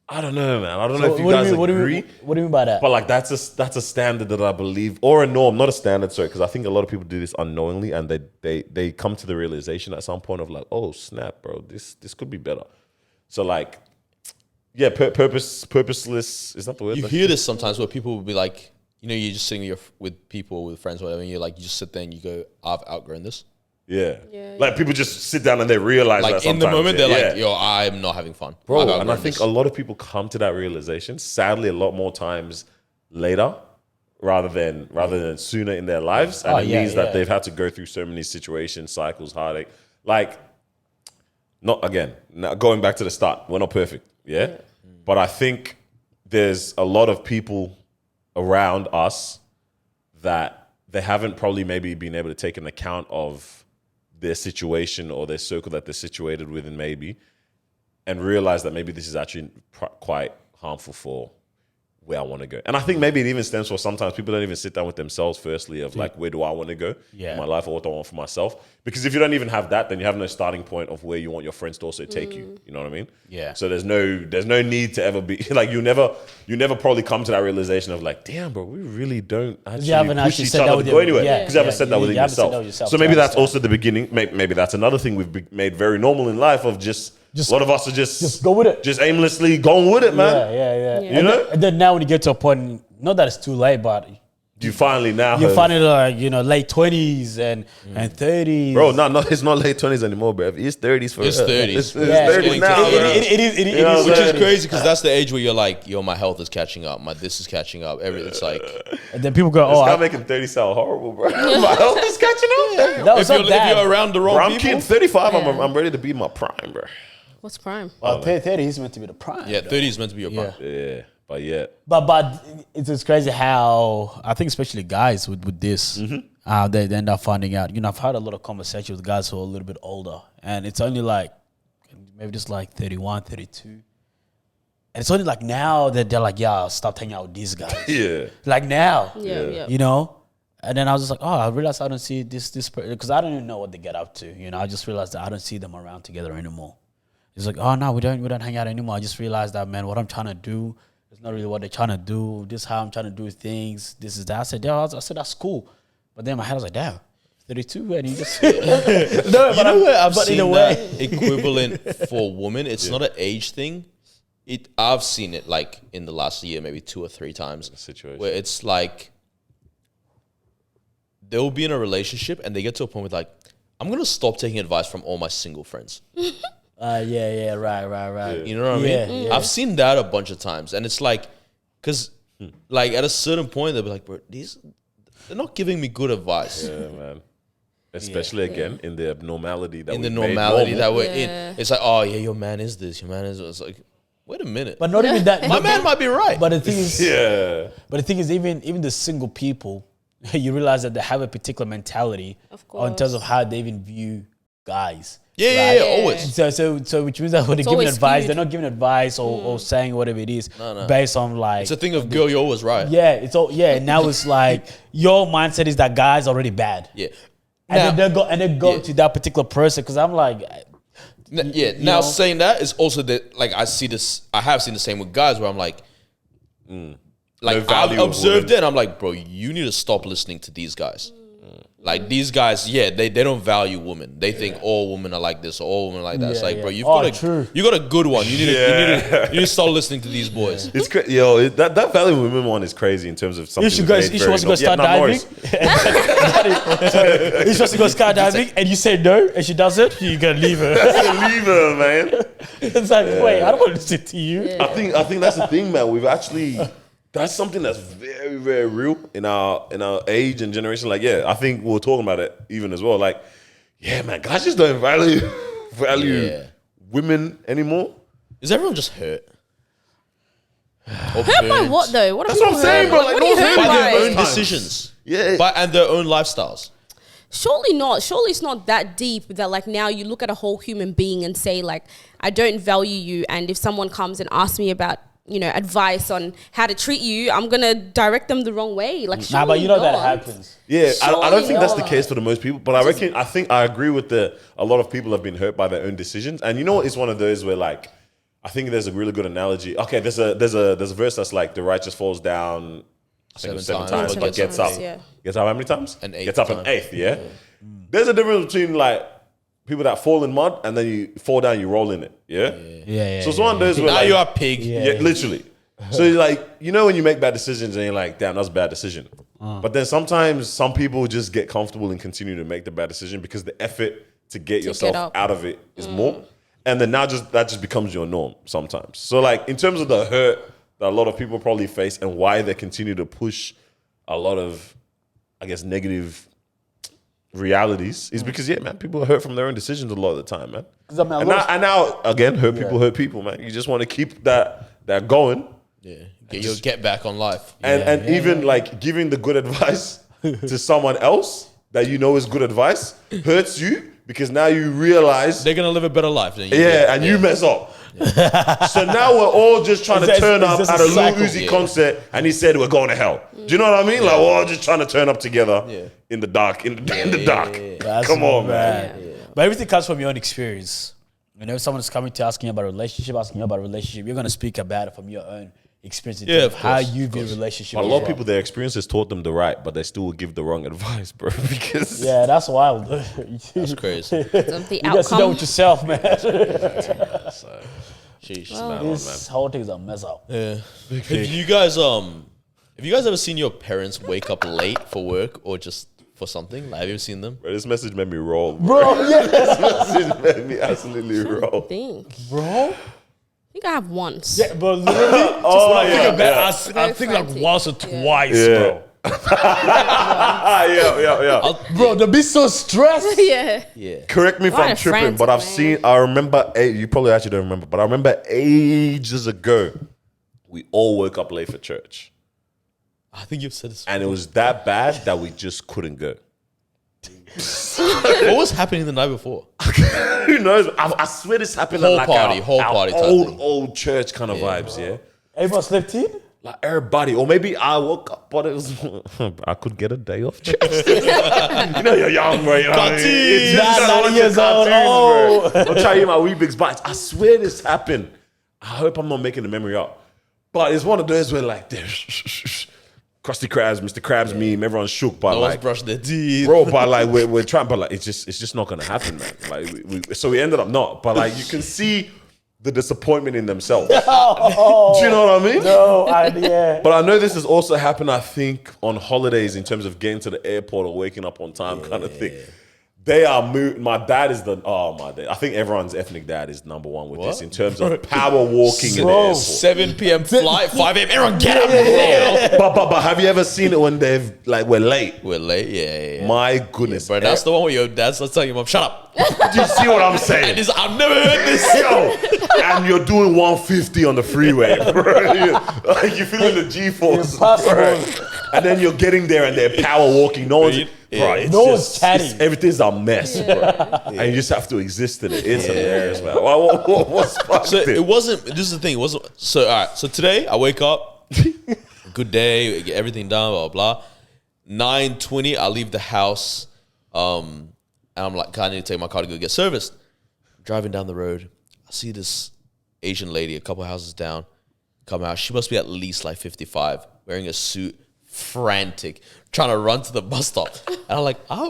I don't know, man. I don't know if you guys agree. What do you mean by that? But like that's a standard that I believe, or a norm, not a standard, sorry, because I think a lot of people do this unknowingly, and they come to the realization at some point of like, oh snap, bro, this could be better. So like, yeah, purposeless, is that the word? You hear this sometimes where people will be like, you know, you're just sitting with people, with friends, whatever, and you're like, you just sit there and you go, I've outgrown this. Yeah. Like people just sit down and they realize like that in the moment, they're like, yo, I'm not having fun. Bro, and I think a lot of people come to that realization, sadly, a lot more times later rather than sooner in their lives. And it means that they've had to go through so many situations, cycles, heartache. Like, not again, now going back to the start, we're not perfect, yeah? But I think there's a lot of people around us that they haven't probably maybe been able to take an account of their situation or their circle that they're situated within maybe, and realize that maybe this is actually quite harmful for where I want to go. And I think maybe it even stems from sometimes people don't even sit down with themselves firstly of like, where do I want to go in my life, or what do I want for myself? Because if you don't even have that, then you have no starting point of where you want your friends to also take you. You know what I mean? Yeah. So there's no need to ever be like, you never probably come to that realization of like, damn, bro, we really don't actually push each other to go anywhere, because you haven't said that within yourself. So maybe that's also the beginning. Maybe that's another thing we've made very normal in life of just a lot of us are just go with it, just aimlessly going with it, man. Yeah. You know, and then now when you get to a point, not that it's too late, but you finally now you find it like, you know, late 20s and 30s. Bro, no, it's not late 20s anymore, bro. It's 30s for It's 30s. It's 30s now, it is, which is crazy because that's the age where you're like, yo, my health is catching up, my this is catching up, everything's like. And then people go, oh, I'm making 30 sound horrible, bro. My health is catching up. No, if you're around the wrong bro, I'm people, kidding 35. I'm ready to be my prime, bro. What's prime? Well, 30 is meant to be the prime. Yeah, 30 is meant to be your prime. Yeah. But it's just crazy how I think especially guys with this, they end up finding out. You know, I've had a lot of conversations with guys who are a little bit older, and it's only like maybe just like 31, 32. And it's only like now that they're like, yeah, stop hanging out with these guys. Like now. Yeah. You know? And then I was just like, oh, I realized I don't see this because I don't even know what they get up to. You know, I just realized that I don't see them around together anymore. It's like, oh no, we don't hang out anymore. I just realized that, man, what I'm trying to do is not really what they're trying to do. This is how I'm trying to do things. This is that. I said, that's cool. But then in my head I was like, damn, 32, and you just no. But I've seen that equivalent for women. It's not an age thing. I've seen it like in the last year, maybe 2 or 3 times, where it's like they'll be in a relationship and they get to a point with like, I'm gonna stop taking advice from all my single friends. Right. You know what I mean? Yeah. I've seen that a bunch of times, and it's like, because like at a certain point they'll be like, bro, they're not giving me good advice. Yeah, man. Especially again in the abnormality that we're in. It's like, oh yeah, your man is this, your man is. It's like, wait a minute. But not even that. My man might be right. But the thing is, But the thing is, even the single people you realize that they have a particular mentality Of in terms of course. how they even view guys. Yeah, Right? always. So which means that when they're giving always advice, skewed. they're not giving advice or saying whatever it is based on like. It's a thing of girl, you're always right. Yeah, it's all now it's like your mindset is that guy's already bad. Yeah. And Now- then they go to that particular person because I'm like, Yeah. you Now know? saying that is also that like I have seen the same with guys where I'm like, No I've value of observed women. it and I'm like, bro, you need to stop listening to these guys. Like these guys, they don't value women. They think all women are like this or all women are like that. It's Yeah, like, yeah. bro, you've Oh, got true. you got a good one. You need to start listening to these boys. It's crazy, that value of women one is crazy in terms of something. if she wants to go start diving, if she wants to go skydiving and you say no and she does it, you gotta leave her. Leave her, man. It's like, wait, I don't want to listen to you. I think that's the thing, man. We've actually that's something that's very, very real in our age and generation. Like, I think we were talking about it even as well. Like, man, guys just don't value Yeah. women anymore. Is everyone just hurt? Or Hurt by burnt? what though? What are That's what I'm people saying, hurt? bro. Like, Like, what are you no one's hurt hurt By by their by? own Times. decisions. Yeah. And their own lifestyles. Surely not. Surely it's not that deep that like now you look at a whole human being and say like, I don't value you. And if someone comes and asks me about, advice on how to treat you, I'm going to direct them the wrong way. Like, Nah, but surely you know that not. happens. Yeah, I don't Surely think that's the not. case for the most people, but I think I agree with a lot of people have been hurt by their own decisions. And you know what? It's one of those where like, I think there's a really good analogy. Okay, there's a verse that's like the righteous falls down I think it was seven times, but gets up. Yeah. Gets up how many times? An eighth Gets up time. an eighth, yeah? There's a difference between like people that fall in mud and then you fall down, you roll in it, yeah? Yeah. So it's one of those where Now like, you're a pig. yeah, literally. So you're like, when you make bad decisions and you're like, damn, that's a bad decision. But then sometimes some people just get comfortable and continue to make the bad decision because the effort to get yourself up. out of it is more. And then now that just becomes your norm sometimes. So like in terms of the hurt that a lot of people probably face and why they continue to push a lot of, I guess, negative realities is because, man, people are hurt from their own decisions a lot of the time, man. And now, again, hurt people, man. You just want to keep that going. Yeah. Get your get back on life. And even like giving the good advice to someone else that you know is good advice hurts you because now you realize, They're gonna live a better life than you. and you mess up. So now we're all just trying to turn up just at a a Lil cycle. Uzi concert and he said we're going to hell. Do you know what I mean? Like we're all just trying to turn up together in the dark, in the dark. That's Come not on, man. bad. But everything comes from your own experience. Whenever someone's coming to asking you about a relationship, asking you about a relationship, you're going to speak about it from your own experience in terms of of how course, you view relationship. A as lot of well. people, their experiences taught them the right, but they still will give the wrong advice, bro. Because Yeah, that's wild. That's crazy. Of the You gotta sit down outcome. with yourself, man. Sheesh. This whole thing is a mess up. Yeah. Have you guys ever seen your parents wake up late for work or just for something? Like, have you ever seen them? bro, this message made me roll. Bro, yeah. This message made me absolutely roll. Bro? I think I have once. Yeah, but literally, just when I think about it, I Very think like frantic. once or twice, Yeah. bro. Yeah. Bro, they be so stressed. Yeah. Yeah. Correct me if What I'm a tripping, frantic but I've man. seen, I remember, you probably actually don't remember, but I remember ages ago, we all woke up late for church. I think you've said this. And it was that bad that we just couldn't go. What was happening the night before? Who knows? I swear this happened Whole at like party type thing. old church kind of vibes, yeah? Everyone slept in? Like everybody, or maybe I woke up, but it was I could get a day off church. You're young, bro. You know what I mean? It's just Nah, gotta watch 90 years your old. cartoons, bro. I'm trying to my wee bigs bites. I swear this happened. I hope I'm not making the memory up, but it's one of those where like there's Krusty Krabs, Mr. Krabs meme. Everyone's shook, but No one's like, brushed their teeth. bro, but like we're trying, but like it's just not gonna happen, man. Like so we ended up not, but like you can see the disappointment in themselves. Do you know what I mean? No idea. But I know this has also happened, I think, on holidays in terms of getting to the airport or waking up on time kind of thing. They are my dad is my dad. I think everyone's ethnic dad is number one with this in terms of power walking in the Bro. airport. 7 p.m. flight, 5 a.m. Everyone get up, bro. But have you ever seen it when we're late? We're late. Yeah. My goodness. Bro, that's the one where your dad starts telling your mom, shut up. Do you see what I'm saying? And he's like, I've never heard this. Yo, and you're doing 150 on the freeway, bro. Like you're feeling the G-force. Impossible. And then you're getting there and they're power walking. No one's chatting. Everything's a mess, bro. And you just have to exist in it. It's hilarious, man. What's fucked? So it wasn't. This is the thing. It wasn't. So all right. So today I wake up. Good day. Get everything done. Blah blah. 9:20. I leave the house. And I'm like, I need to take my car to go get serviced. Driving down the road, I see this Asian lady a couple houses down come out. She must be at least like 55, wearing a suit, frantic, trying to run to the bus stop. And I'm like, I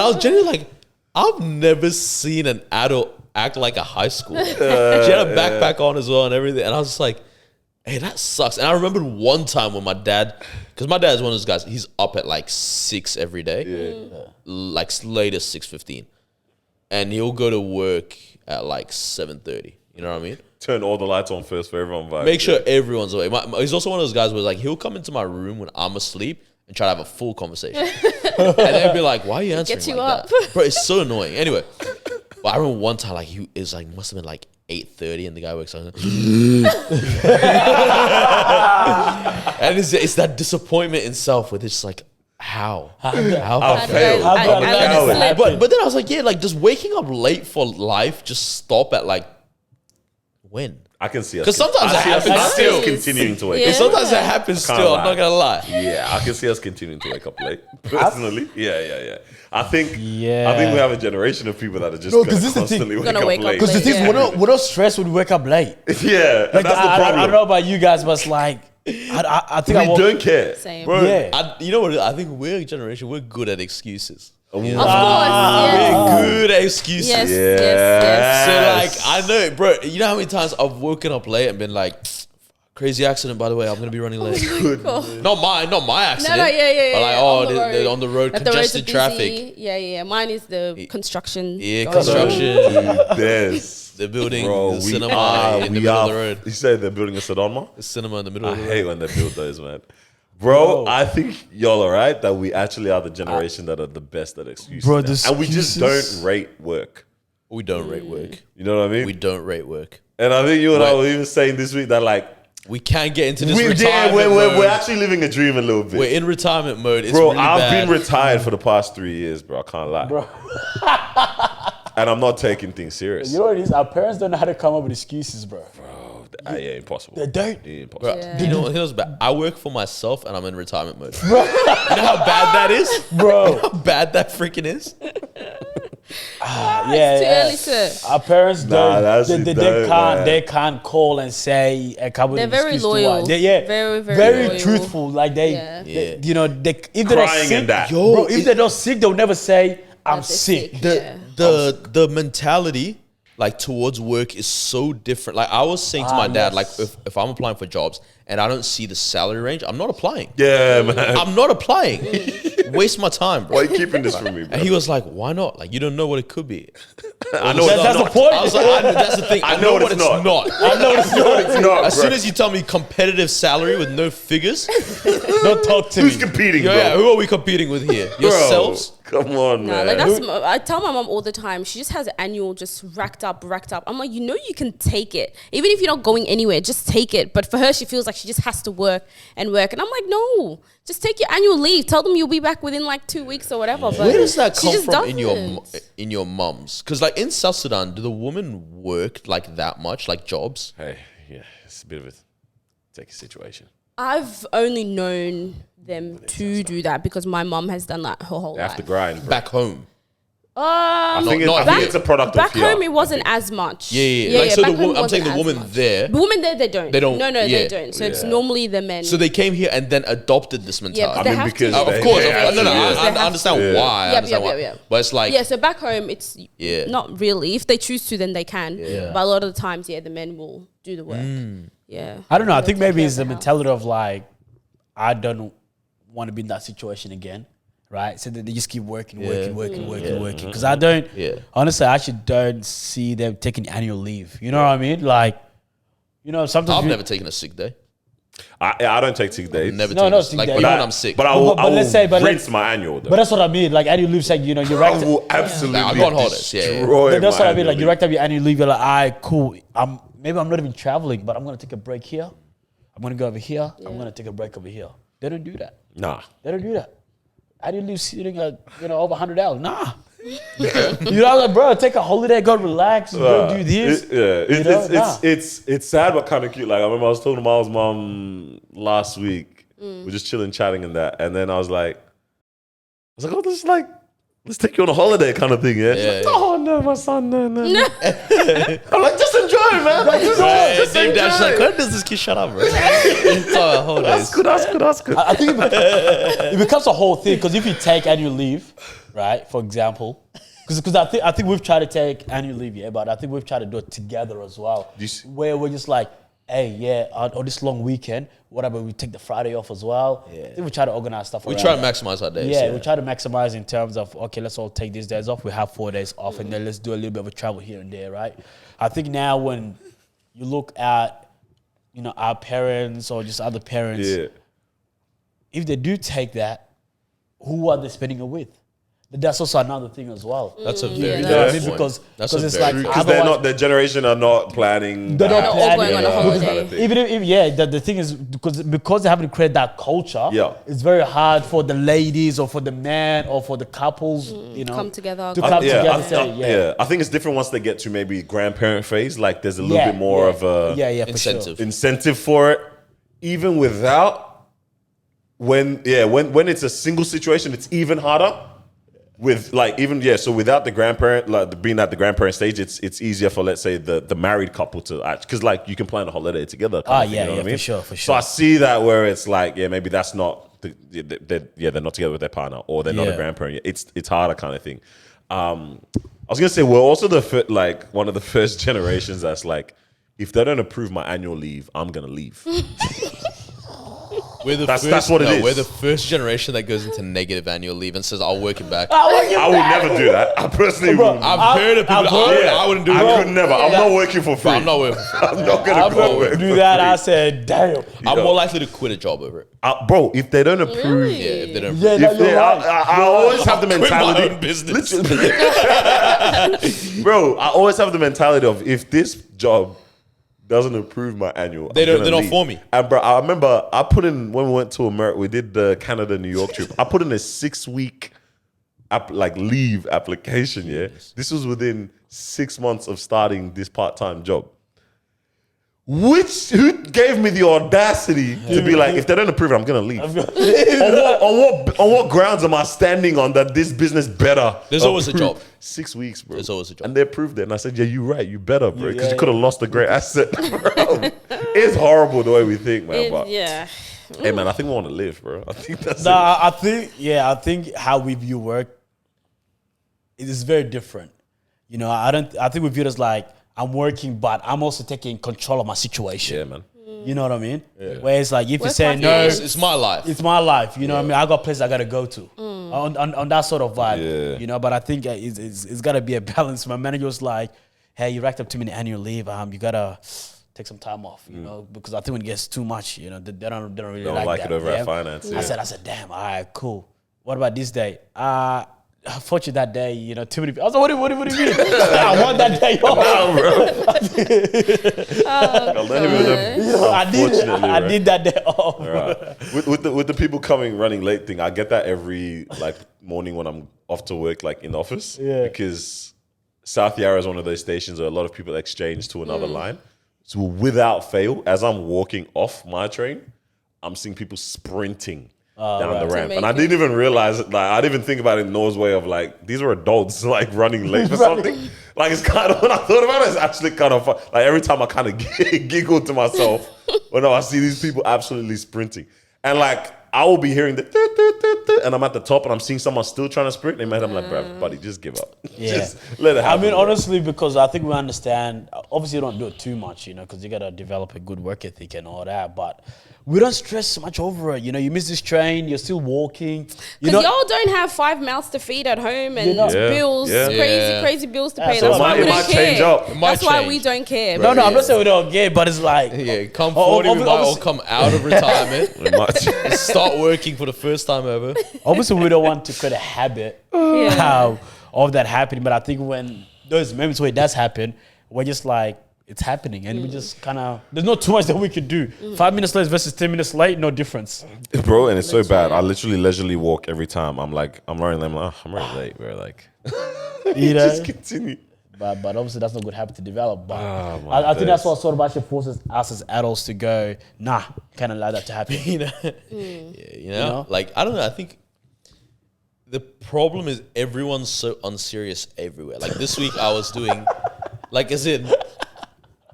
was genuinely like, I've never seen an adult act like a high schooler. She had a backpack on as well and everything. And I was just like, hey, that sucks. And I remembered one time when my dad, because my dad's one of those guys, he's up at like 6 every day, like latest 6:15. And he'll go to work at like 7:30. You know what I mean? Turn all the lights on first for everyone. Make sure everyone's awake. He's also one of those guys where like he'll come into my room when I'm asleep and try to have a full conversation. And they'll be like, why are you answering Get you like up. that? Bro, it's so annoying. Anyway, but I remember one time like he is like must have been like 8:30 and the guy wakes up and it's that disappointment in self where it's just like, how failed. But then I was like, yeah, like does waking up late for life just stop at like when? I can see us. Because sometimes it happens still. Continuing to wake up. Sometimes it happens still. I'm not gonna lie. Yeah, I can see us continuing to wake up late. Personally, yeah. I think we have a generation of people that are just constantly wake up late. Because the thing is, we're not stressed when we wake up late. Yeah, like that's the problem. I don't know about you guys, but it's like I think we don't care. Same. Bro, Yeah. you know what? I think we're a generation. We're good at excuses. Of course, yes. We're good at excuses. Yes. So like, I know, bro. You know how many times I've woken up late and been like, crazy accident. By the way, I'm gonna be running late. Not my accident. No, yeah. But like, they're on the road, Like congested the roads are traffic. busy. Yeah. Mine is the construction. Yeah, construction. This. They're building Bro, the cinema in the middle of the road. You said they're building a cinema? The cinema in the middle I of the road. hate when they build those, man. Bro, I think y'all are right that we actually are the generation that are the best at excuses. Bro, now. And we just don't rate work. We don't rate work. You know what I mean? We don't rate work. And I think you and I were even saying this week that like we can't get into this retirement we're mode. actually living a dream a little bit. We're in retirement mode. It's bro, really I've bad. been retired for the past 3 years, bro. I can't lie. Bro. And I'm not taking things serious. You know what it is? Our parents don't know how to come up with excuses, bro. Yeah, impossible. They don't. Yeah, impossible. Bro, you know what's bad? I work for myself and I'm in retirement mode. You know how bad that is? Bro. You know how bad that freaking is? It's too early to. Our parents Nah, they can't call and say a couple They're of very excuses to loyal. why. Very very loyal. truthful. Like they you know, if they're not Crying sick, and that. bro, if they're not sick, they'll never say I'm That they're sick. sick. The mentality like towards work is so different. Like I was saying to my dad, like if I'm applying for jobs and I don't see the salary range, I'm not applying. Yeah, man. I'm not applying. Waste my time, bro. Why are you keeping this from me, bro? And he was like, "Why not? Like you don't know what it could be." I know it's That's not. the point. I was like, "That's the thing. I know what it's not." I know it's not. It's not, As bro. soon as you tell me competitive salary with no figures, Don't talk to Who's me. competing, bro? yeah, who are we competing with here? Yourselves? Bro, come on, Nah, man. like that's. I tell my mom all the time. She just has annual just racked up. I'm like, you know, you can take it, even if you're not going anywhere. Just take it. But for her, she feels like she just has to work. And I'm like, no, just take your annual leave. Tell them you'll be back within like 2 weeks or whatever. But Where does that she come just from in doesn't. your mums? Because like in South Sudan, do the women work like that much, like jobs? Hey, yeah, it's a bit of a tricky situation. I've only known them to do that because my mum has done that her whole They have life. to grind, bro. Back home. I think it's a product Back of here. home, it wasn't as much. Yeah. Like so, back home I'm saying wasn't the as woman much. there. The women there, they don't. They don't- No, yeah. they don't. So it's normally the men. So they came here and then adopted this mentality. Yeah, they have because to. Of they- course, they have to, no, yeah. I understand why. I understand why. Yep. But it's like, Yeah, so back home, it's Yeah. not really. If they choose to, then they can. But a lot of the times, the men will do the work. Yeah. I don't know. I think They'll take maybe care it's of the house. mentality of like, I don't want to be in that situation again, right? So that they just keep working. Because I don't, honestly, I actually don't see them taking annual leave. You know what I mean? Like, you know, sometimes I've never taken a sick day. I don't take sick days. Never No, taken no, a sick like day. even But when I'm sick. But I will, But let's say- but rinse my annual, though. But that's what I mean. Like annual leave, saying, you know, you racked I will absolutely Nah, I go on holidays, yeah. destroy That's my what I mean. Like you annual racked up your annual leave. You're like, all right, cool. Maybe I'm not even traveling, but I'm gonna take a break here. I'm gonna go over here. I'm gonna take a break over here. They don't do that. Nah. They don't do that. Annual leave sitting at over $100. Nah. You know, like, bro, take a holiday, go relax, go do this. It's sad but kind of cute. Like I remember I was talking to Miles' mom last week. We're just chilling, chatting, and that, and then I was like, oh, this is like, let's take you on a holiday kind of thing, yeah. She's like, oh no, my son, no. I'm like, just enjoy, man. Like, just enjoy. Like, when does this kid shut up, bro? That's good. I think it becomes a whole thing because if you take annual leave, right, for example, because I think we've tried to take annual leave, yeah, but I think we've tried to do it together as well, where we're just like, hey, on this long weekend, whatever, we take the Friday off as well. Yeah. I think we try to organize stuff. We try to maximize our days. Yeah, we try to maximize in terms of, okay, let's all take these days off. We have 4 days off, and then let's do a little bit of a travel here and there, right? I think now when you look at, our parents or just other parents, if they do take that, who are they spending it with? That's also another thing as well. That's a very good point. Because it's like, because they're not, their generation are not planning. They're not all going on a holiday. Kind of thing. Even if the thing is because they haven't created that culture. It's very hard for the ladies or for the men or for the couples, come together. To come together. I think it's different once they get to maybe grandparent phase. Like there's a little bit more of a incentive for it. Even without when it's a single situation, it's even harder. With so without the grandparent, like being at the grandparent stage, it's easier for, let's say, the married couple to act, because like you can plan a holiday together. For sure. So I see that where it's like, maybe that's not they're not together with their partner, or they're not a grandparent. It's harder kind of thing. I was gonna say we're also one of the first generations that's like, if they don't approve my annual leave, I'm gonna leave. That's what it is. We're the first generation that goes into negative annual leave and says, I'll work it back. I would never do that. I personally wouldn't. I've heard of people. I wouldn't do it. I could never. I'm not working for free. I'm not working for free. I'm not going to go work do that. I said, damn. I'm more likely to quit a job over it. Bro, if they don't approve. If they don't approve. I always have the mentality. My own business. Bro, I always have the mentality of, if this job doesn't approve my annual, they're not for me. And bro, I remember I put in, when we went to America, we did the Canada New York trip. I put in a 6-week leave application. Yeah, this was within 6 months of starting this part-time job. Who gave me the audacity to be like, if they don't approve it, I'm gonna leave? on what grounds am I standing on that this business better? There's always a job. 6 weeks, bro. There's always a job. And they approved it. And I said, yeah, you're right. You better, bro. Because you could have lost a great asset, bro. It's horrible the way we think, man. Hey, man, I think we want to live, bro. I think that's it. I think how we view work, it is very different. I think we view it as like, I'm working, but I'm also taking control of my situation. Yeah, man. You know what I mean? Yeah. Where it's like, if you say no, it's my life. It's my life. You know what I mean? I got places I got to go to on that sort of vibe. Yeah. But I think it's got to be a balance. My manager was like, hey, you racked up too many annual leave. You got to take some time off, because I think when it gets too much, they don't really like it over at finance. Yeah. I said, damn, all right, cool. What about this day? Unfortunately, that day, too many people. I was like, what do you mean? I want that day off. No, bro. I need that day off. Right. With the people running late thing, I get that every morning when I'm off to work, in the office. Yeah. Because South Yarra is one of those stations where a lot of people exchange to another line. So without fail, as I'm walking off my train, I'm seeing people sprinting down the ramp. And I didn't even realize it. I didn't even think about it in Noah's way of these are adults running late for something. It's kind of, when I thought about it, it's actually kind of fun. Every time I kind of giggle to myself when I see these people absolutely sprinting. And I will be hearing the and I'm at the top and I'm seeing someone still trying to sprint. I'm like, bro, buddy, just give up. Yeah. Just let it happen. Honestly, because I think we understand, obviously you don't do it too much, because you got to develop a good work ethic and all that, but we don't stress much over it. You miss this train, you're still walking. Because y'all don't have 5 mouths to feed at home and bills, crazy bills to pay. So that's why we don't care. That's why we don't care. No, I'm not saying we don't care, but it's like... Yeah, come 40, we might all come out of retirement. Start working for the first time ever. Obviously, we don't want to create a habit of that happening, but I think when those moments where it does happen, we're just like, it's happening, and we just kind of there's not too much that we could do. 5 minutes late versus 10 minutes late, no difference. Bro, and it's so bad. I literally leisurely walk every time. I'm running them. I'm already late, bro. Like, You know? just continue. But obviously that's not a good habit to develop. But I think that's what sort of actually forces us as adults to go, nah, can't allow that to happen. you know, yeah, you know, like I don't know. I think the problem is everyone's so unserious everywhere. Like this week, I was doing, like, as in,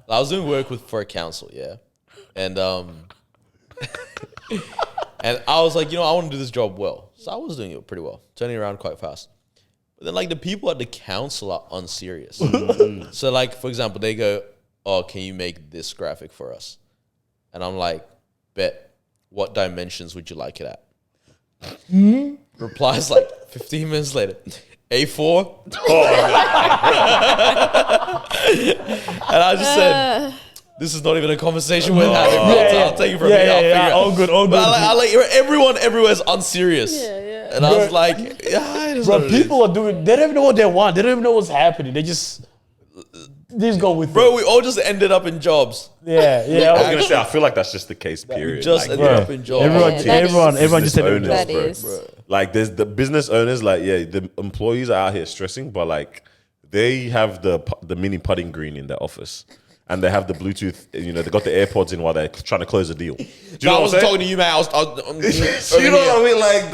I was doing work for a council, yeah, and and I was like, I want to do this job well, so I was doing it pretty well, turning around quite fast. But then, like, the people at the council are unserious. So, like, for example, they go, "Oh, can you make this graphic for us?" And I'm like, "Bet. What dimensions would you like it at?" Replies like 15 minutes later, A4. And I just said, "This is not even a conversation we're having. I'll take it from here. I'll figure it out." All good, all good. But everyone everywhere is unserious. And I was like, Bro, people are doing, they don't even know what they want. They don't even know what's happening. They just go with Bro, it. we all just ended up in jobs. Yeah. I was gonna say, I feel like that's just the case. Period. Just Like, ended up in jobs. Everyone just business owners, That bro. is. Like, there's the business owners. Like, yeah, the employees are out here stressing, but like, they have the mini putting green in their office. And they have the Bluetooth, they got the AirPods in while they're trying to close a deal. Do you know I what I'm wasn't saying? talking to you, man. You know what I mean? Like,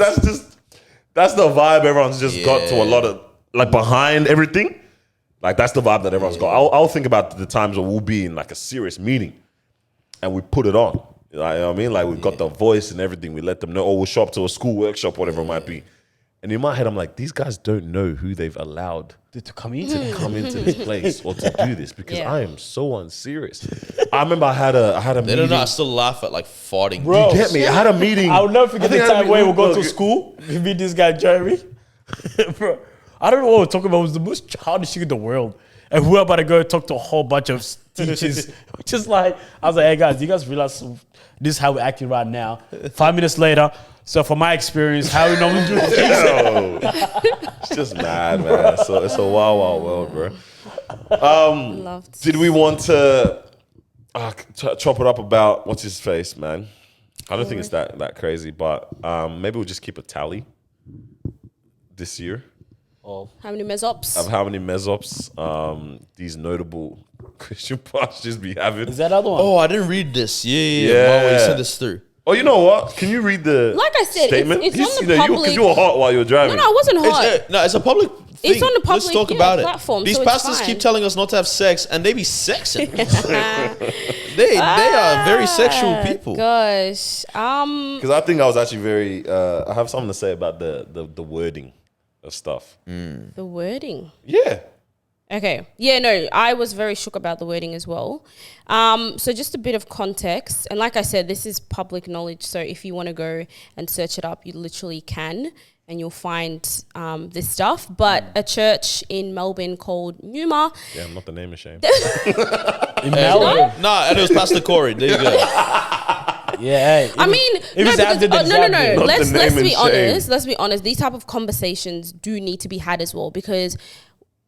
that's the vibe everyone's just got to a lot of, like, behind everything. Like, that's the vibe that everyone's got. I'll think about the times where we'll be in, like, a serious meeting and we put it on. You know what I mean? Like, we've got the voice and everything. We let them know, or we'll show up to a school workshop, whatever it might be. And in my head, I'm like, these guys don't know who they've allowed to come in. to come into this place or to do this, because Yeah. I am so unserious. I remember I had a They meeting. don't know. I still laugh at like farting. Bro. You get me? I had a meeting. I will never forget the I think I had a time where meeting- we go to look, school. We meet this guy, Jeremy. Bro, I don't know what we're talking about. It was the most childish thing in the world. And we're about to go talk to a whole bunch of teachers. Just like, I was like, hey guys, do you guys realize this is how we're acting right now? 5 minutes later, so from my experience, how we normally do things. Yo, it's just mad, man. So it's a wild, wild world, bro. Loved. Did we want to chop it up about what's his face, man? I don't think it's that crazy, but maybe we'll just keep a tally this year How many mesops? of how many mesops these notable Christian pastors be having. Is that other one? Oh, I didn't read this. Yeah. Marwa, you sent this through. Oh, you know what? Can you read the Like I said, statement? it's on the public. Because you were hot while you were driving. No, I wasn't hot. It's a public thing. It's on the public, Let's talk about platform, it. These so it's pastors fine. keep telling us not to have sex, and they be sexing. they are very sexual people. Gosh. Because I think I was actually very. I have something to say about the wording of stuff. The wording. Yeah. Okay. Yeah, no, I was very shook about the wording as well. So just a bit of context. And like I said, this is public knowledge. So if you want to go and search it up, you literally can. And you'll find this stuff. But a church in Melbourne called Omah. Yeah, I'm not the name ashamed. In Melbourne. Nah, and it was Pastor Corey. There you go. Yeah. Hey, I mean, if it's out there, then it's no. out there. Not Let's the name be and honest. shame. Let's be honest. These type of conversations do need to be had as well, because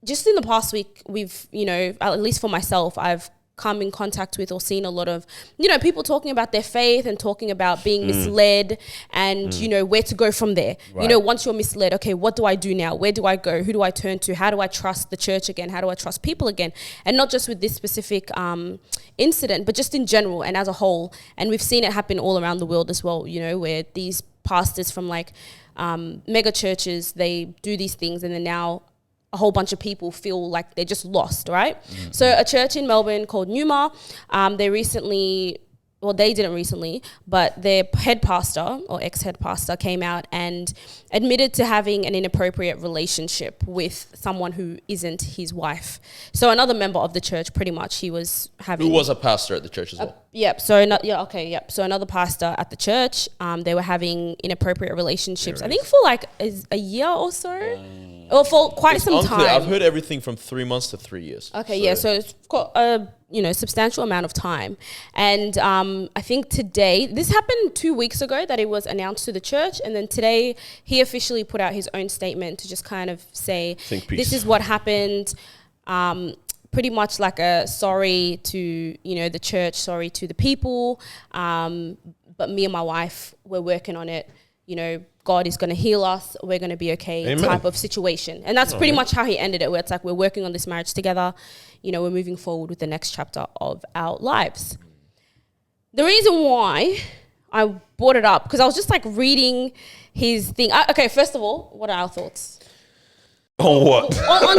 just in the past week, we've, at least for myself, I've come in contact with or seen a lot of, people talking about their faith and talking about being misled and, where to go from there. Right. Once you're misled, okay, what do I do now? Where do I go? Who do I turn to? How do I trust the church again? How do I trust people again? And not just with this specific incident, but just in general and as a whole. And we've seen it happen all around the world as well, where these pastors from like mega churches, they do these things and then now a whole bunch of people feel like they're just lost, right? Mm-hmm. So a church in Melbourne called Omah, they didn't recently, but their head pastor or ex-head pastor came out and admitted to having an inappropriate relationship with someone who isn't his wife. So another member of the church, pretty much, he was having... Who was a pastor at the church as well? So another pastor at the church, they were having inappropriate relationships, I think for like a year or so, or for quite some Unclear. time. I've heard everything from 3 months to 3 years. Okay, so it's got a substantial amount of time. And I think today, this happened 2 weeks ago that it was announced to the church, and then today he officially put out his own statement to just kind of say, Think peace. this is what happened. pretty much like a sorry to, the church, sorry to the people. But me and my wife, we're working on it. God is going to heal us. We're going to be okay. Amen. Type of situation. And that's pretty much how he ended it, where it's like, we're working on this marriage together. We're moving forward with the next chapter of our lives. The reason why I brought it up, because I was just like reading his thing. Okay, first of all, what are our thoughts? On what?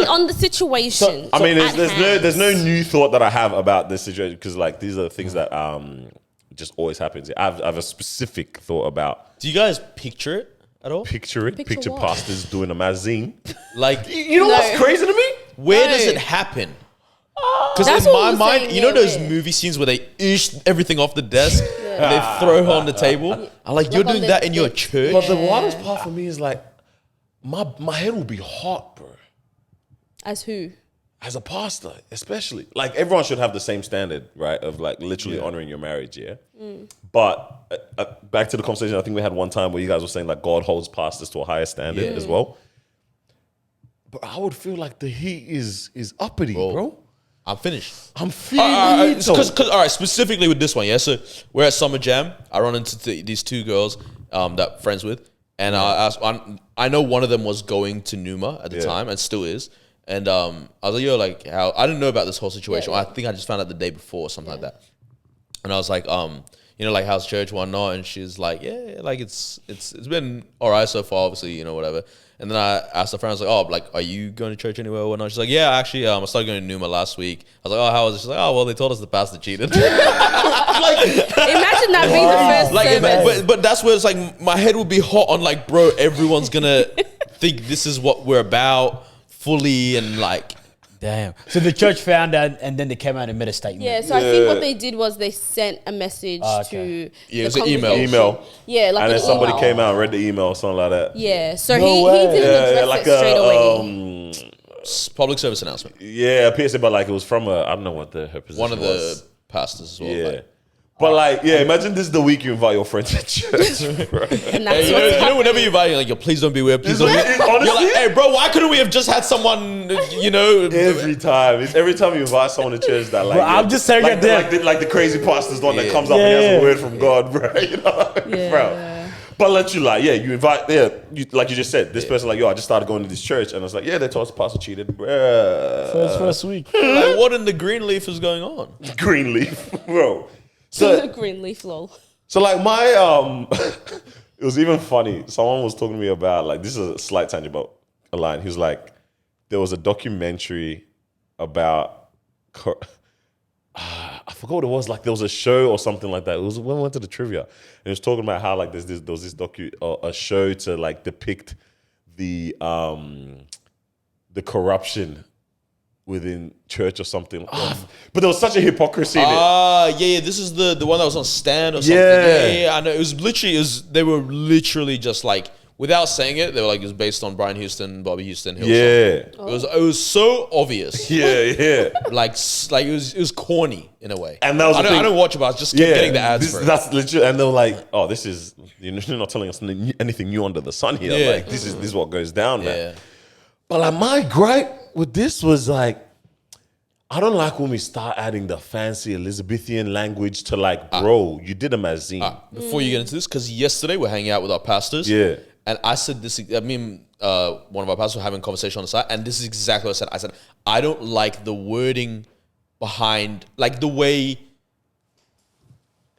on the situation. I mean, there's no new thought that I have about this situation, because like these are the things that just always happens. I have a specific thought about. Do you guys picture it at all? Picture what? pastors doing a mazine. Like, You know what's crazy to me? where No. does it happen? Because That's in what my we were mind, saying, you know yeah, those yeah. movie scenes where they ish everything off the desk and they throw her on the table? I'm like, you're Like on doing the that in your deck. church? But the wildest part for me is like, my head will be hot, bro. As who? As a pastor, especially. Like, everyone should have the same standard, right? Of like literally honoring your marriage, yeah? But back to the conversation I think we had one time where you guys were saying like God holds pastors to a higher standard as well. But I would feel like the heat is uppity, bro. I'm finished. I'm feeling it. Because all right, specifically with this one, yeah. So we're at Summer Jam. I run into these two girls that I'm friends with, and I know one of them was going to Numa at the time and still is. And I was like, yo, like, how I didn't know about this whole situation. I think I just found out the day before or something like that. And I was like, like, how's church, whatnot? And she's like, yeah, like it's been all right so far, obviously, whatever. And then I asked a friend, I was like, oh, like, are you going to church anywhere or whatnot? She's like, yeah, actually, I started going to Numa last week. I was like, oh, how was it? She's like, oh, well, they told us the pastor cheated. Imagine that being the first service. but that's where it's like, my head would be hot on like, bro, everyone's going to think this is what we're about fully and like. Damn. So the church found out, and then they came out and made a statement. Yeah, so I think what they did was they sent a message to Yeah, it was the an email. congregation. Email. Yeah, like And then an somebody email. came out and read the email or something like that. Yeah, so No he way. didn't address like it straight away. Public service announcement. Yeah, PSA, but like it was from I don't know what her position One of was. the pastors as well. Yeah. Like, But like, imagine this is the week you invite your friends to church. Right? And that's hey, what's whenever you invite, you're like, yo, please don't be weird. Please don't be weird. Honestly, You're like, hey, bro, why couldn't we have just had someone, every time. It's every time you invite someone to church that like, Bro, I'm just saying like, it the, there. like the crazy pastor's the one that Yeah. comes up and has a word from God, bro. Yeah. Bro. But let you like, you invite, like you just said, this person like, yo, I just started going to this church, and I was like, they told us the pastor cheated, bro. First week. like, what in the green leaf is going on? Greenleaf, bro. So, Greenleaf lol. so like my it was even funny. Someone was talking to me about like, this is a slight tangent about a line. He was like, there was a documentary about I forgot what it was. Like there was a show or something like that. It was when we went to the trivia, and it was talking about how like there was this a show to like depict the corruption within church or something. But there was such a hypocrisy in it. Yeah. This is the one that was on Stand or something. Yeah. Yeah, I know. They were literally just like, without saying it, they were like, it was based on Brian Houston, Bobby Houston. Hillsong. Yeah. It was so obvious. Yeah. Like it was corny in a way. And that was I the thing. don't watch it, but I was just kept getting the ads for it. That's legit. And they were like, oh, this is, you're not telling us anything new under the sun here. Yeah. Like, this is what goes down, man. Yeah. But like, my gripe with this was like, I don't like when we start adding the fancy Elizabethan language to like, bro, you did a mazine. Before you get into this, because yesterday we're hanging out with our pastors. Yeah. And I said this, I mean, one of our pastors were having a conversation on the side, and this is exactly what I said. I said, I don't like the wording behind, like the way,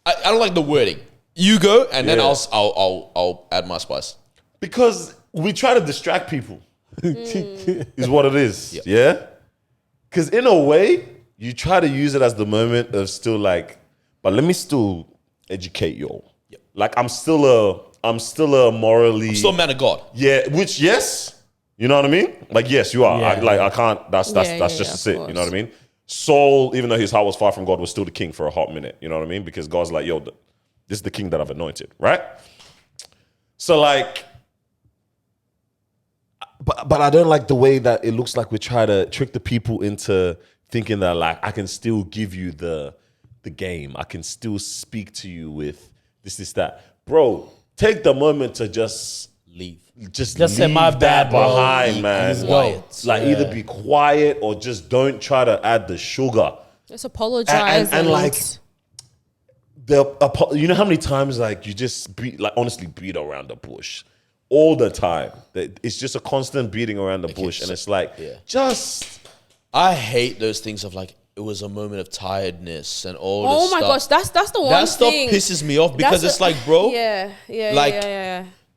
I don't like the wording. You go, and then Yeah. I'll add my spice. Because we try to distract people, is what it is. Yep. Yeah? Because in a way, you try to use it as the moment of still like, but let me still educate y'all. Yep. Like I'm still a morally, Still a man of God. yeah. Which yes, you know what I mean. Like yes, you are. Yeah. I can't. That's just of it. You know what I course. mean. Saul, even though his heart was far from God, was still the king for a hot minute. You know what I mean? Because God's like, yo, this is the king that I've anointed, right? So like. But I don't like the way that it looks like we try to trick the people into thinking that like I can still give you the game. I can still speak to you with this, that. Bro, take the moment to just leave. Just say leave my that bad, bro. behind, man. Just go. Like either be quiet or just don't try to add the sugar. Just apologize. And like, you know how many times like you just honestly beat around the bush all the time. It's just a constant beating around the bush, and it's like just. I hate those things of like it was a moment of tiredness and all. Oh my gosh, that's the one thing. That stuff pisses me off because it's like, bro,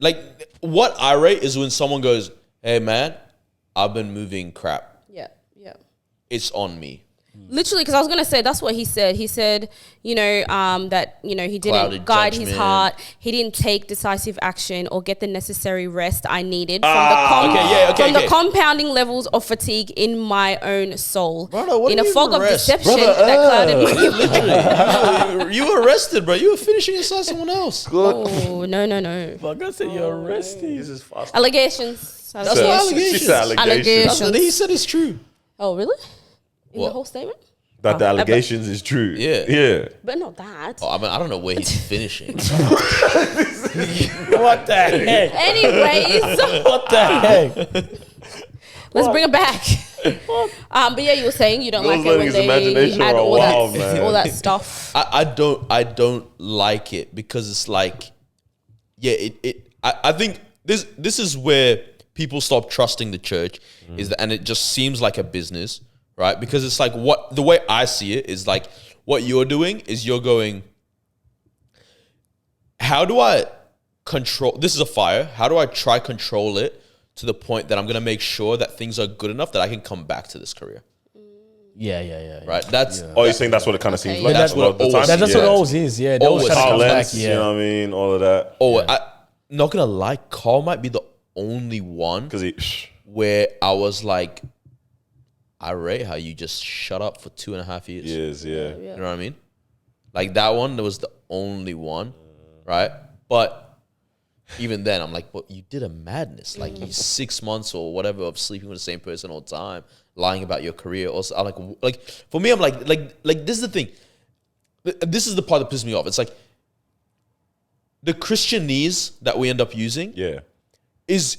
like what I rate is when someone goes, "Hey man, I've been moving crap. Yeah. It's on me." Literally, because I was gonna say that's what he said. He said, that he didn't Clouded guide his judgment. heart. He didn't take decisive action or get the necessary rest I needed from the compounding levels of fatigue in my own soul. Brother, what in do a you fog mean of rest? deception that clouded my Literally, you were arrested, bro. You were finishing inside someone else. Oh no! Fuck, I said you're arrested. This is fast. Allegations. That's what allegations. She said allegations. That's, he said it's true. Oh really? In What? the whole statement? That the allegations is true. Yeah. But not that. Oh, I mean, I don't know where he's finishing. What the heck? Anyways, What the heck? let's bring it back. But yeah, you were saying you don't Bill's like it letting when his they imagination add run all wild, that, man. all that stuff. I don't like it because it's like, I think this is where people stop trusting the church and it just seems like a business, right? Because it's like the way I see it is like what you're doing is you're going, how do I control, this is a fire, how do I try control it to the point that I'm going to make sure that things are good enough that I can come back to this career? Yeah. Right? That's Oh, you're saying that's what it kind of seems Okay. like? That's a lot of what the always- time? That's what it always is. Yeah, they always Always. try to come back. Lens, you know what I mean? All of that. I'm not going to lie, Carl might be the only one Because he... where I was like, I rate how you just shut up for 2.5 years. Yes, yeah. You know what I mean? Like that one, that was the only one, right? But even then, I'm like, but you did a madness. Like you 6 months or whatever of sleeping with the same person all the time, lying about your career. Also, I like for me, I'm like this is the thing. This is the part that pisses me off. It's like the Christianese that we end up using is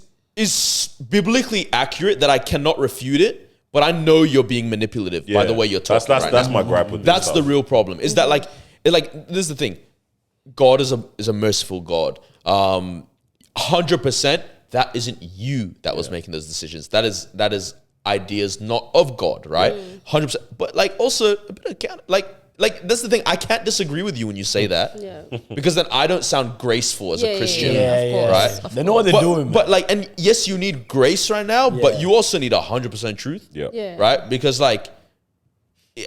biblically accurate that I cannot refute it, but I know you're being manipulative by the way you're talking. That's my gripe with this That's stuff. the real problem. Is that like this is the thing. God is a merciful God. 100%. That isn't you that was making those decisions. That is ideas not of God, right? 100%. But like also a bit of like that's the thing. I can't disagree with you when you say that. Yeah. Because then I don't sound graceful as a Christian. Yeah. Right? They know what they're doing. But like, and yes, you need grace right now, but you also need 100% truth. Yeah. Right? Because like,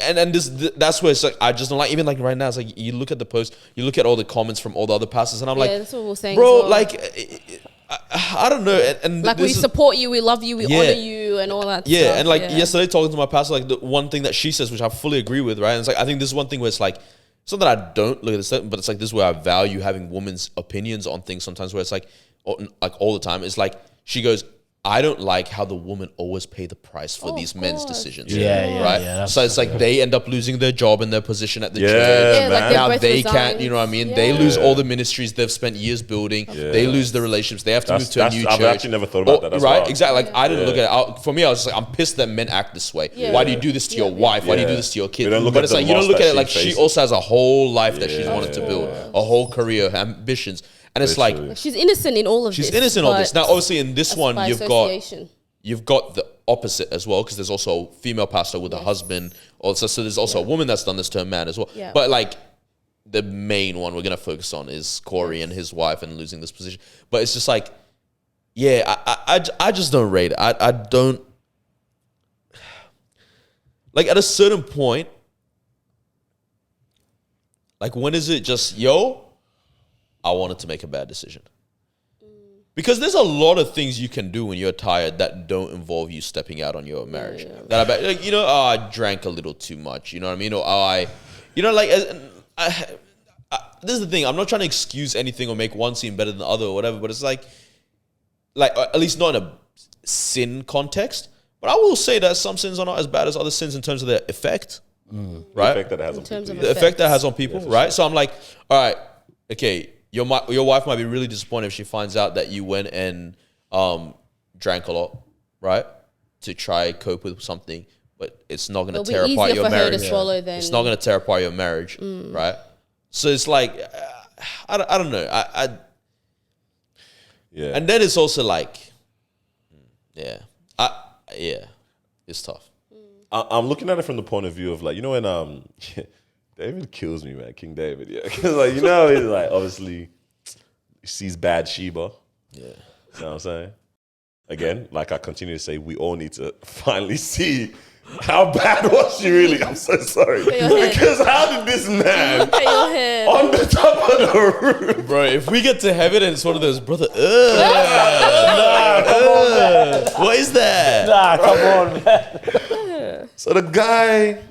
and that's where it's like, I just don't like, even like right now, it's like, you look at the post, you look at all the comments from all the other pastors, and I'm like, that's what we're saying. bro, as well. like, I don't know. And like we support you, we love you, we honor you, and all that. Yeah, stuff. and like yesterday talking to my pastor, like the one thing that she says, which I fully agree with, right? And it's like, I think this is one thing where it's like, it's not that I don't look at this, but it's like this is where I value having women's opinions on things sometimes, where it's like all the time. It's like, she goes, I don't like how the woman always pay the price for these men's decisions. Right? So it's like they end up losing their job and their position at the church. man. like Now both they resigned. can't, you know what I mean? They lose all the ministries they've spent years building. They lose the relationships. They have to move to a new church. I've actually never thought about that as right? well. Exactly. Like I didn't look at it. For me, I was just like, I'm pissed that men act this way. Why do you do this to your wife? Why do you do this to your kid? We don't look But at it's the like, you don't loss look that at it like she she faces. also has a whole life that she's wanted to build, a whole career, ambitions. And it's like, Literally. she's innocent in all of this. she's innocent in all this. but Now, obviously, in this one, by you've association. got the opposite as well, because there's also a female pastor with a husband. Also, so there's also a woman that's done this to a man as well. Yeah. But like the main one we're gonna focus on is Corey and his wife and losing this position. But it's just like, I just don't rate it. I don't like at a certain point. Like when is it just I wanted to make a bad decision. Because there's a lot of things you can do when you're tired that don't involve you stepping out on your marriage. That I bet, like, I drank a little too much. You know what I mean? Or this is the thing. I'm not trying to excuse anything or make one scene better than the other or whatever. But it's like at least not in a sin context. But I will say that some sins are not as bad as other sins in terms of their effect, right? The effect that it has on terms people. of The effect that has on people, right? So I'm like, all right, okay. your wife might be really disappointed if she finds out that you went and drank a lot, right? To try cope with something, but it's not going to tear apart your marriage. It's not going to tear apart your marriage, right? So it's like, I don't know. Yeah. And then it's also like, it's tough. I'm looking at it from the point of view of like, you know, when David kills me, man, King David, yeah. Because like, you know, he's like, obviously, he sees bad Sheba. Yeah. You know what I'm saying? Again, like I continue to say, we all need to finally see how bad was she really. I'm so sorry. Because how did this man on the top of the roof? Bro, if we get to heaven and it's one of those, brother, Nah, come on, man. what is that? Nah, come on, man. So the guy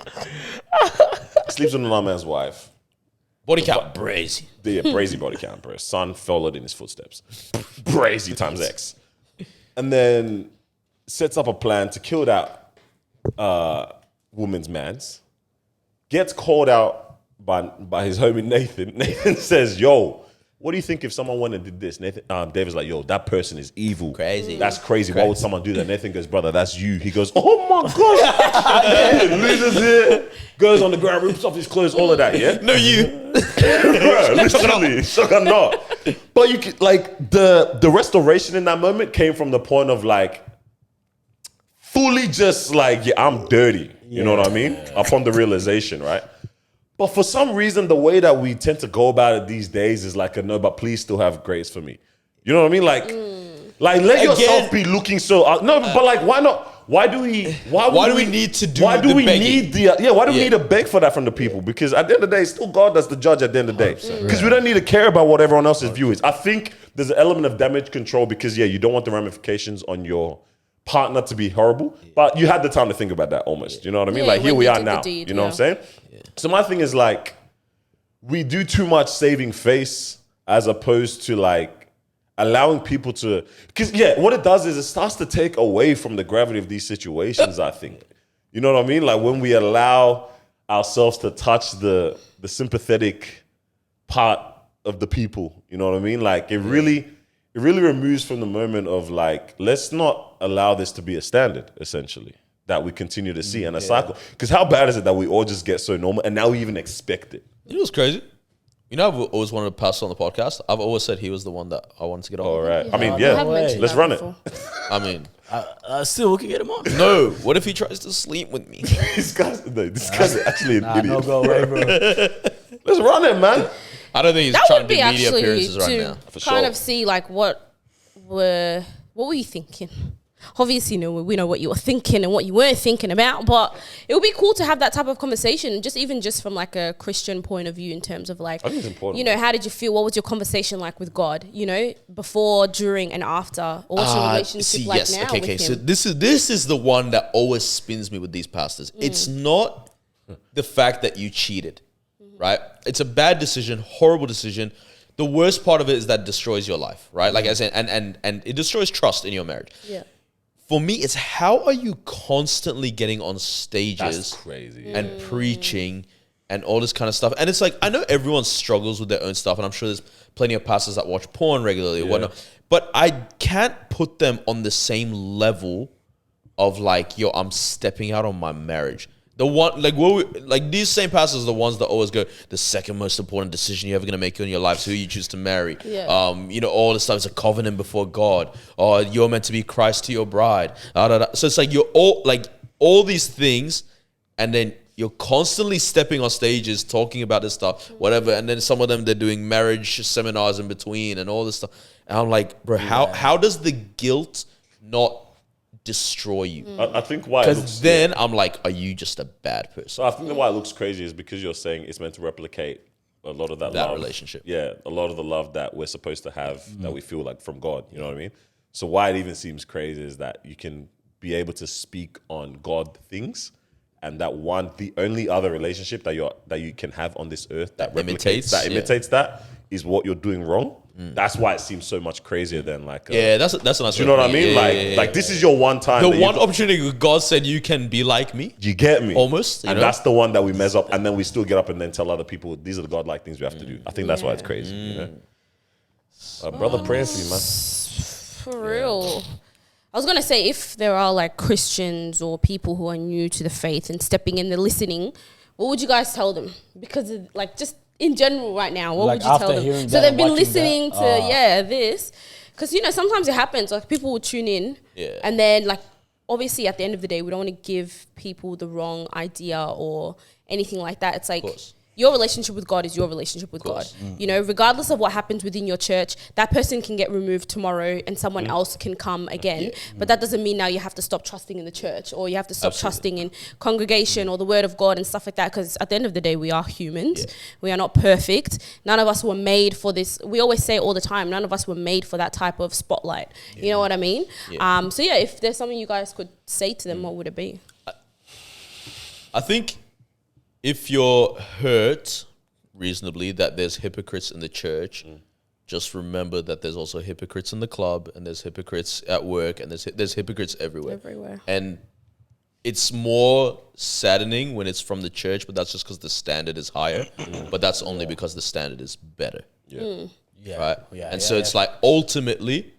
sleeps with another man's wife. Body count, brazy. Yeah, brazy body count, bro. Son followed in his footsteps. Brazy times X. And then sets up a plan to kill that woman's mans. Gets called out by his homie Nathan. Nathan says, yo, what do you think if someone went and did this? David's like, yo, that person is evil. Crazy. That's crazy. Why would someone do that? Nathan goes, brother, that's you. He goes, oh my God. Loses it. Goes on the ground, rips off his clothes, all of that, yeah? No, you. Bro, literally, shock or not. But you could, like, the restoration in that moment came from the point of like, fully just like, yeah, I'm dirty. You know what I mean? Upon the realization, right? But for some reason, the way that we tend to go about it these days is like, no, but please still have grace for me. You know what I mean? Like let yourself be looking so. No, but like, why not? Why do we need to do? Why do we need why do we need to beg for that from the people? Because at the end of the day, it's still God that's the judge. At the end of the day, because we don't need to care about what everyone else's view is. I think there's an element of damage control because you don't want the ramifications on your partner to be horrible, but you had the time to think about that almost. You know what I mean? Yeah, like here we are now. Deed, you know what I'm saying? Yeah. So my thing is like, we do too much saving face as opposed to like allowing people to, because what it does is it starts to take away from the gravity of these situations, I think. You know what I mean? Like when we allow ourselves to touch the sympathetic part of the people, you know what I mean? Like it really removes from the moment of like, let's not allow this to be a standard, essentially, that we continue to see and a cycle. Because how bad is it that we all just get so normal and now we even expect it? You know what's crazy? You know, I've always wanted to pass on the podcast. I've always said he was the one that I wanted to get on. All right. I mean, let's run it. I mean, still, we can get him on. No, what if he tries to sleep with me? This guy's actually an idiot. No, go away, bro. Let's run it, man. I don't think he's That trying would to be do media actually appearances right to now. For kind sure. of see like what were you thinking? Obviously, we know what you were thinking and what you weren't thinking about, but it would be cool to have that type of conversation, just from like a Christian point of view, in terms of like, I think it's important. how did you feel? What was your conversation like with God? Before, during, and after. Or what's your relationship like now with him? So this is the one that always spins me with these pastors. It's not the fact that you cheated, right? It's a bad decision, horrible decision. The worst part of it is that it destroys your life, right? Like as in, and it destroys trust in your marriage. Yeah. For me, it's how are you constantly getting on stages That's crazy. and preaching and all this kind of stuff. And it's like, I know everyone struggles with their own stuff, and I'm sure there's plenty of pastors that watch porn regularly or whatnot, but I can't put them on the same level of like, I'm stepping out on my marriage. The one, like these same pastors are the ones that always go, the second most important decision you're ever going to make in your life is who you choose to marry. Yeah. All this stuff is a covenant before God. Or you're meant to be Christ to your bride. So it's like you're all these things, and then you're constantly stepping on stages talking about this stuff, whatever. And then some of them, they're doing marriage seminars in between and all this stuff. And I'm like, bro, how does the guilt not destroy you? I think why, because then I'm like, are you just a bad person? So I think why it looks crazy is because you're saying it's meant to replicate a lot of that love. Relationship. Yeah, a lot of the love that we're supposed to have that we feel like from God. You know what I mean? So why it even seems crazy is that you can be able to speak on God things, and the only other relationship that you can have on this earth that imitates that is what you're doing wrong. That's why it seems so much crazier than like that's a nice. You know what I mean? Like this is your one time. The one opportunity God said you can be like me. You get me? Almost. And that's the one that we mess up, and then we still get up and then tell other people these are the godlike things we have to do. I think that's why it's crazy. Brother praying for you, man. For real. I was gonna say, if there are like Christians or people who are new to the faith and stepping in, they're listening, what would you guys tell them? Because like just in general right now, what Like would you tell after them? hearing So that they've been and watching listening that? to this, because sometimes it happens. Like people will tune in, Yeah. and then like obviously at the end of the day, we don't want to give people the wrong idea or anything like that. It's like course. your relationship with God is your relationship with God. Regardless of what happens within your church, that person can get removed tomorrow and someone else can come again. But that doesn't mean now you have to stop trusting in the church, or you have to stop trusting in congregation or the word of God and stuff like that. Because at the end of the day, we are humans. We are not perfect. None of us were made for this. We always say it all the time, none of us were made for that type of spotlight. You know what I mean? So if there's something you guys could say to them, what would it be? I think if you're hurt reasonably that there's hypocrites in the church, just remember that there's also hypocrites in the club, and there's hypocrites at work, and there's hypocrites everywhere. And it's more saddening when it's from the church, but that's just because the standard is higher. But that's only because the standard is better. Right? So it's like ultimately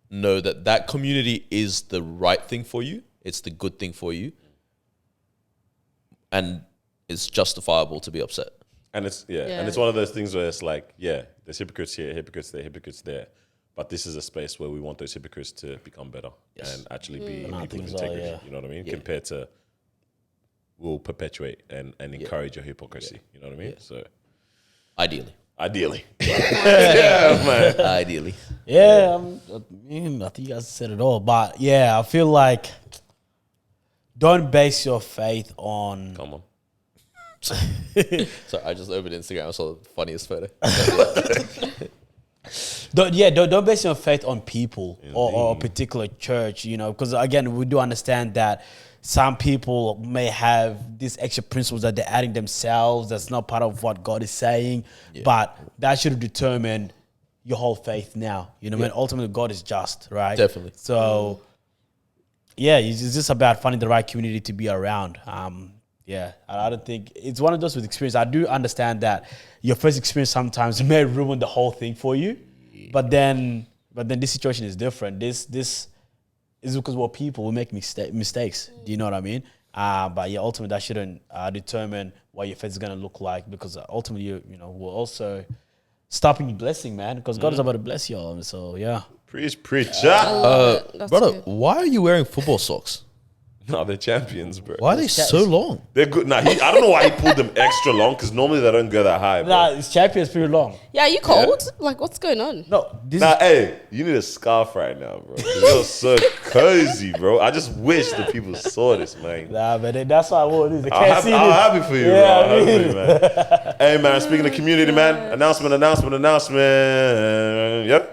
know that community is the right thing for you. It's the good thing for you. And it's justifiable to be upset. And it's and it's one of those things where it's like, there's hypocrites here, hypocrites there, hypocrites there. But this is a space where we want those hypocrites to become better and actually be people of integrity. You know what I mean? Compared to we'll perpetuate and encourage your hypocrisy. You know what I mean? So Ideally. Yeah, man. Ideally. Yeah, I think you guys said it all. But I feel like don't base your faith on. Come on. So I just opened Instagram. I saw the funniest photo. Don't base your faith on people or a particular church, because again, we do understand that some people may have these extra principles that they're adding themselves. That's not part of what God is saying, but that should determine your whole faith now. You know what I mean? Ultimately, God is just, right? Definitely. So, it's just about finding the right community to be around. I don't think it's one of those with experience. I do understand that your first experience sometimes may ruin the whole thing for you, but then this situation is different. This is because we're people, we make mistakes. Do you know what I mean? But ultimately that shouldn't determine what your faith is gonna look like, because ultimately we're also stopping blessing, man. Because God is about to bless y'all. So Preach. Brother, good. why are you wearing football socks? No, they're champions, bro. Why are they so long? They're good. Nah, I don't know why he pulled them extra long, because normally they don't go that high, bro. Nah, it's champions pretty long. Yeah, are you cold? Like, what's going on? No, this Nah, hey, you need a scarf right now, bro. You're so cozy, bro. I just wish the people saw this, man. but that's why I wore this. They can't see I'm this. happy for you, bro. Yeah, I'm happy for you, man. Hey, man, speaking of community, man, announcement.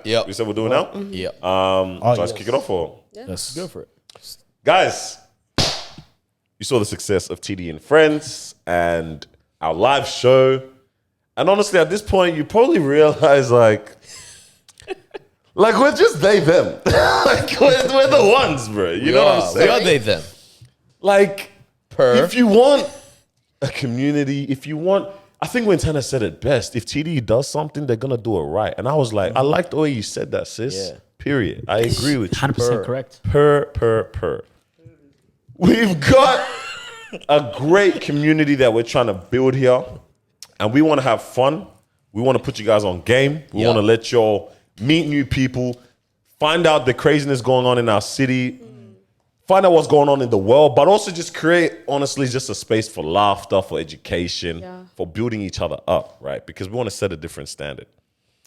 Yep. We said we're doing now? Yep. So let's yes. kick it off, or? Yes. Go for it. Guys, you saw the success of TD and Friends and our live show. And honestly, at this point, you probably realize, like we're just them. Like, we're the ones, bro. You know what I'm saying? We are they them. Like, if you want a community, I think Wintana said it best. If TD does something, they're going to do it right. And I was like, I liked the way you said that, sis. Yeah. Period. I agree with you. 100% correct. Per. We've got a great community that we're trying to build here, and we want to have fun. We want to put you guys on game. We want to let y'all meet new people, find out the craziness going on in our city, find out what's going on in the world, but also just create, honestly, just a space for laughter, for education, for building each other up, right? Because we want to set a different standard.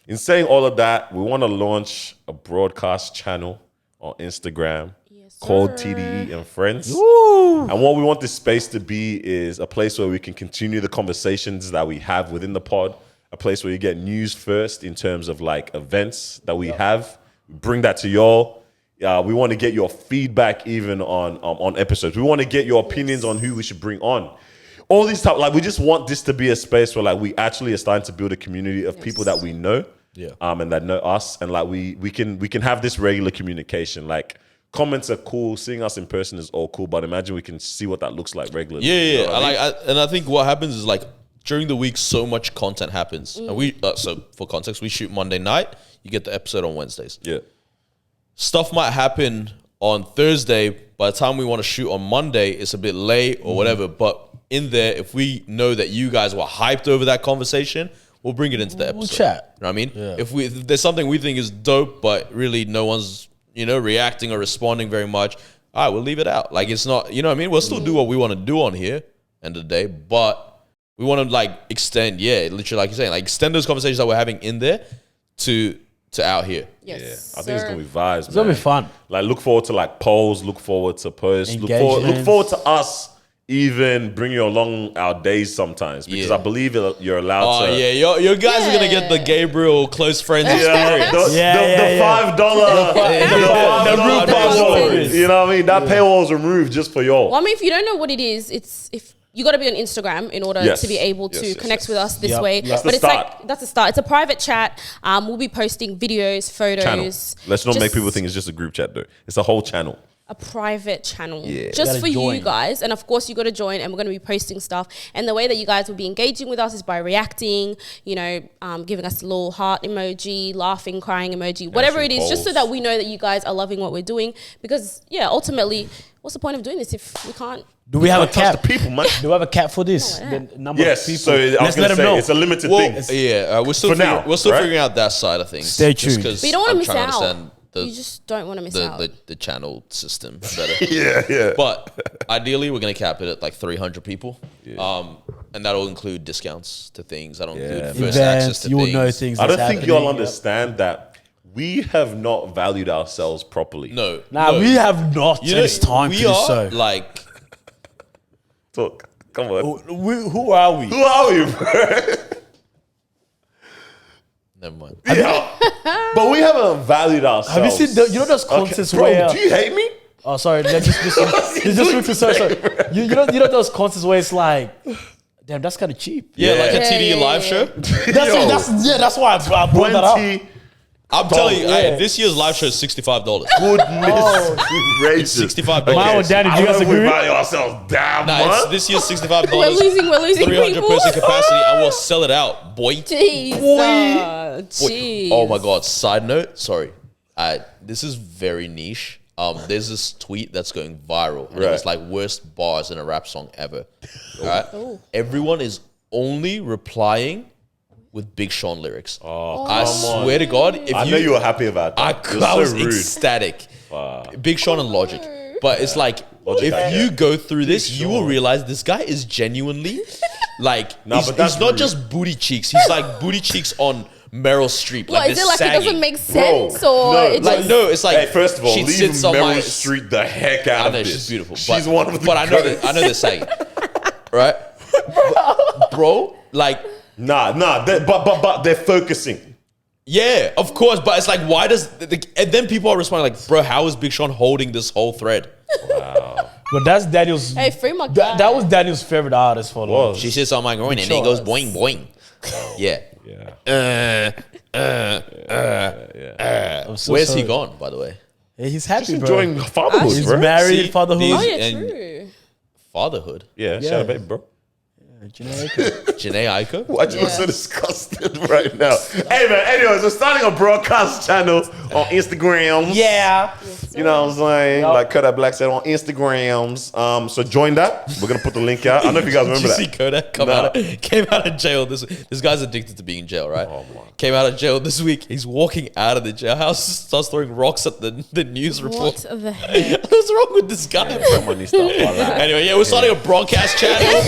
In saying all of that, we want to launch a broadcast channel on Instagram called TDE and Friends. Woo! And what we want this space to be is a place where we can continue the conversations that we have within the pod, a place where you get news first in terms of like events that we have. Bring that to y'all. We want to get your feedback even on episodes. We want to get your opinions on who we should bring on. All these stuff, like we just want this to be a space where like we actually are starting to build a community of people that we know, and that know us, and like we can have this regular communication. Like comments are cool, seeing us in person is all cool, but imagine we can see what that looks like regularly. Yeah. You know what I mean? I think what happens is like during the week, so much content happens. And we, so for context, we shoot Monday night. You get the episode on Wednesdays. Yeah. Stuff might happen on Thursday. By the time we want to shoot on Monday, it's a bit late or whatever. But in there, if we know that you guys were hyped over that conversation, we'll bring it into the episode. We'll chat. You know what I mean? Yeah. If there's something we think is dope, but really no one's, reacting or responding very much, all right, we'll leave it out. Like, it's not, you know what I mean? We'll still do what we want to do on here, end of the day, but we want to, like, extend, literally, like you're saying, like, extend those conversations that we're having in there to out here. Yes. I think it's gonna be vibes. It's gonna be fun. Like, look forward to like polls. Look forward to posts. Look Engagements. forward to us even bringing you along our days sometimes, because I believe you're allowed to. Oh yeah, your guys are gonna get the Gabriel close friends experience. The $5 the roof paywall. You know what I mean? That paywall is removed just for y'all. Well, I mean, if you don't know what it is, if you got to be on Instagram in order to be able to connect with us this way. That's but the it's start. like that's the start. It's a private chat. We'll be posting videos, photos. Channel. Let's not make people think it's just a group chat though. It's a whole channel. A private channel Yeah. just for you join. guys. And of course, you got to join, and we're going to be posting stuff. And the way that you guys will be engaging with us is by reacting, giving us a little heart emoji, laughing, crying emoji, whatever it is, just so that we know that you guys are loving what we're doing. Because, ultimately, what's the point of doing this if we can't? Do we have a Touch cap? the people, man. Do we have a cap for this? No, The number Yes. of people. So I was Let's let gonna them say know. it's a limited Well, thing. we're still For now, right? figuring out that side of things. Stay Just tuned. 'cause But you don't want to I'm miss trying out. understand You just don't want to miss out. the channel system better. Yeah. But ideally, we're gonna cap it at like 300 people, and that'll include discounts to things. That'll include first access Events, to you will things. know things. I don't that's think y'all happening. understand that we have not valued ourselves properly. No, Nah, no. we have not. You know, It's time to we do are so. like Talk. Come on. Who are we? Who are we, bro? never mind. Yeah. But we haven't valued ourselves. Have you seen those contests Bro, where? do you hate me? Oh, sorry. Sorry. You know those contests where it's like, damn, that's kind of cheap. Yeah, like a Yeah, TDE yeah, live yeah. show. That's why I brought that up. 20 I'm telling you, yeah. this year's live show is $65. goodness gracious. $65. Mine and Danny, do you guys I don't know if we agree? value ourselves damn Nah, much. it's this year's $65. We're losing 300 people. person capacity, and we'll sell it out, boy. Jeez. Jeez. Oh my god! Side note, sorry, this is very niche. There's this tweet that's going viral, and it's like worst bars in a rap song ever. All right, everyone is only replying with Big Sean lyrics. I swear to God, if I know you were happy about that. You're I so was rude. ecstatic. Big Sean and Logic. But it's like, Logic, if I you get. go through this, you will realize this guy is genuinely like, Nah, but that's he's not rude. just booty cheeks. He's like booty cheeks on Meryl Streep. What, Like is this it like sagging. it doesn't make Bro, sense or no, it Like, just, no, it's like, Hey, first of all, she leave sits on Meryl my Street the heck out I of know this. she's beautiful. She's one of the But I know they're saying, right? Bro, like, Nah, but they're focusing. yeah, of course. But it's like, why does, and then people are responding like, bro, how is Big Sean holding this whole thread? But that's Daniel's. hey, free my guy. That was Daniel's favorite artist for long. She sits on my groin and it goes boing, boing. Yeah. I'm so Where's sorry. he gone, by the way? Hey, he's happy, Just bro. enjoying fatherhood, He's bro. married, See, fatherhood. these- Oh yeah, and- true. Fatherhood. Yeah, shout out, baby, bro. Janae Aiko? Why do you look so disgusted right now? Hey, man, anyways, we're starting a broadcast channel on Instagram. Yeah. You know what I'm saying? Yep. Like Kodak Black said on Instagrams. So join that. We're going to put the link out. I don't know if you guys Did remember you see that. Kodak came out of jail? This guy's addicted to being in jail, right? Oh, my. Came out of jail this week. He's walking out of the jailhouse, starts throwing rocks at the news What report. the heck? What's wrong with this guy, bro? Someone needs to stop all that. Anyway, yeah, we're starting a broadcast channel.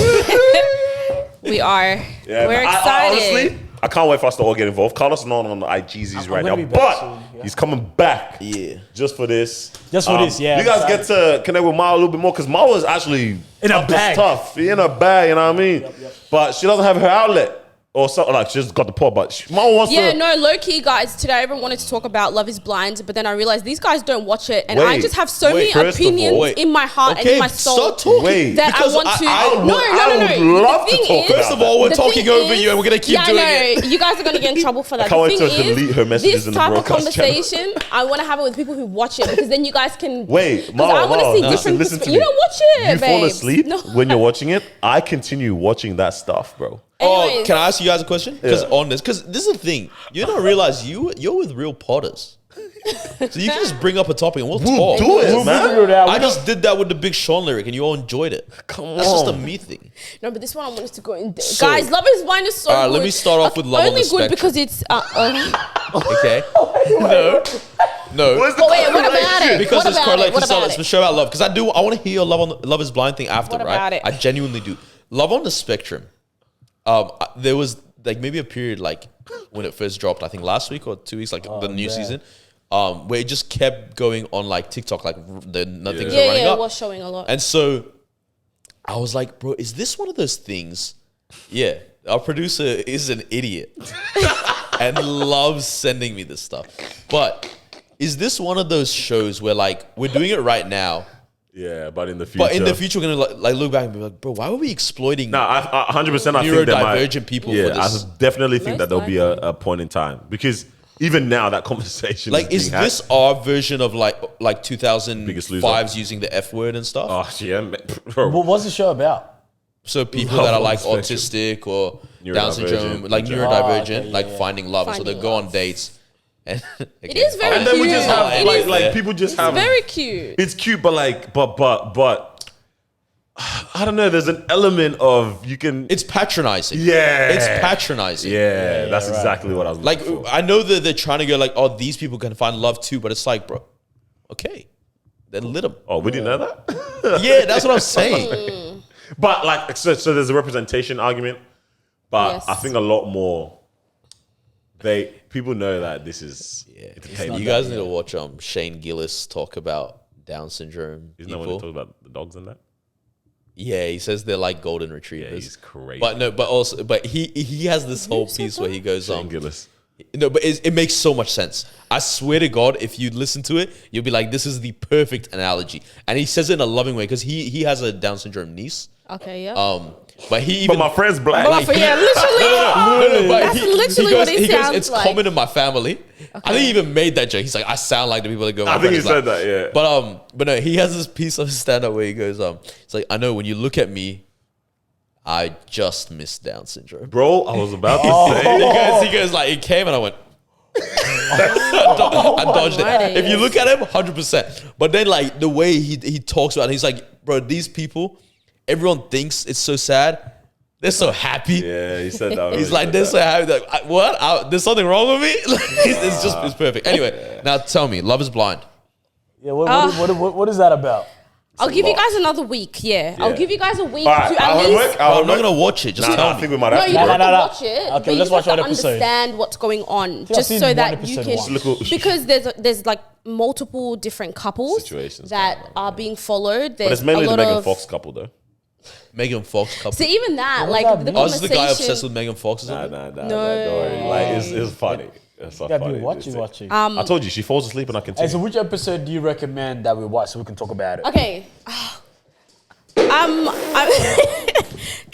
We are. Yeah, We're man. excited. Honestly, I can't wait for us to all get involved. Carlos is not on the IGZs right now, gonna be back but soon, yeah. he's coming back. Yeah. Just for this. Just for this, yeah. You guys get to connect with Marwa a little bit more because Marwa is actually In a up to bag. stuff. In a bag, you know what I mean? But she doesn't have her outlet. Or something like she just got the pot, but Marwa wants Yeah, to. no, low key, guys. Today, everyone wanted to talk about Love Is Blind, but then I realized these guys don't watch it, and I Wait, just have so wait, many first of all, opinions wait. in my heart and Okay, in my soul start talking. Wait. that Because I want to. I would no. love The to thing talk is- about First of all, we're the talking thing over is- you and we're going to keep yeah, doing I know. it. You guys are going to get in trouble for that. can't The wait thing till delete her is, messages this in the type of broadcast channel. conversation, I want to have it with people who watch it because then you guys can. Wait, 'cause I want to Marwa, see listen different. to me. You don't watch it, You fall babe. asleep No. when you're watching it. I continue watching that stuff, bro. Oh, Anyways. can I ask you guys a question? Because this is the thing. You don't realize you're with real potters. So you can just bring up a topic and we'll talk. Do it, man. I just did that with the Big Sean lyric and you all enjoyed it. That's just a me thing. No, but this one I want us to go in depth. So- Guys, Love is Blind is so Alright, good. let me start off with Love on Only the good Spectrum. because it's Okay. No. Where's the wait, what about it? Because What it's about correlated. it? What about It's the it? show about love. Because I want to hear your Love is Blind thing after, What right? about it? I genuinely do. Love on the Spectrum. There was like maybe a period like when it first dropped, I think last week or 2 weeks, like the new season, where it just kept going on like TikTok, like nothing's running Yeah, up. it was showing a lot. And so I was like, bro, is this one of those things? Yeah, our producer is an idiot and loves sending me this stuff. But is this one of those shows where like we're doing it right now, Yeah, but in the future. but in the future we're gonna like look back and be like, bro, why were we exploiting No, I 100% I think that neurodivergent people Yeah, for this? I definitely think that Most there'll be likely. a point in time because even now that conversation Like, is being had. this our version of like Biggest 2005's using the F word and stuff? Oh yeah, man. Bro. What was the show about? So people Love that are on like the spectrum. autistic or Down syndrome, Neurodivergent. like Oh, neurodivergent, okay, like yeah. finding love. And so they Finding go on love. dates. And It is very And then we cute. just have It like, is like people just have very cute. It's cute, but like but I don't know. There's an element of you can. it's patronizing. Yeah. It's patronizing. Yeah, that's right. exactly what I was Like, looking for. I know that they're trying to go like, oh, these people can find love too, but it's like, bro, okay, then lit them. Oh, we didn't know that. Yeah, that's what I'm saying. But like, so there's a representation argument, but Yes. I think a lot more. People know that this is entertainment. You guys need to watch Shane Gillis talk about Down syndrome Isn't that when they people. talk about the dogs and that? Yeah, he says they're like golden retrievers. Yeah, he's crazy. But no, but he has this whole piece where he goes Shane Gillis. no, but it makes so much sense. I swear to God, if you listen to it, you'll be like, this is the perfect analogy. And he says it in a loving way because he has a Down syndrome niece. Okay, yeah. But he But even my friend's black. But for, yeah, literally. but That's literally what it sounds it's like. common in my family. I think he even made that joke. He's like, I sound like the people that go. I my think he friend is said black. that. Yeah. But no, he has this piece of stand up where he goes, it's like, I know when you look at me, I just missed Down syndrome. Bro, I was about to say. He goes like, it came and I went. I dodged it. Alrighty. If you look at him, 100%. But then like the way he talks about it, he's like, bro, these people, everyone thinks it's so sad. They're so happy. Yeah, he said that. He's like, they're so happy. Like, what? There's something wrong with me? It's perfect. Anyway, now tell me, Love is Blind. Yeah, what is that about? I'll give you guys another week. Yeah, I'll give you guys a week Alright, to at our least. homework, our I'm not homework. gonna watch it. Just Nah, tell I me. think we might No, have you to. don't have no, to no. watch it. Okay, but you let's just watch have to one episode. understand what's going on, just seen so one that you episode can. once. Little- Because there's like multiple different couples Situations that going are being followed. But There's it's mainly a the lot Megan of. Fox couple, though. Megan Fox couple. So even that, What like does that the mean? Oh, this is the guy obsessed conversation. with Megan Fox or Nah, something? don't No. worry. Like, it's funny. It's so Yeah, funny. be watching. I told you, she falls asleep and I Hey, continue. so which episode do you recommend that we watch so we can talk about it? Okay.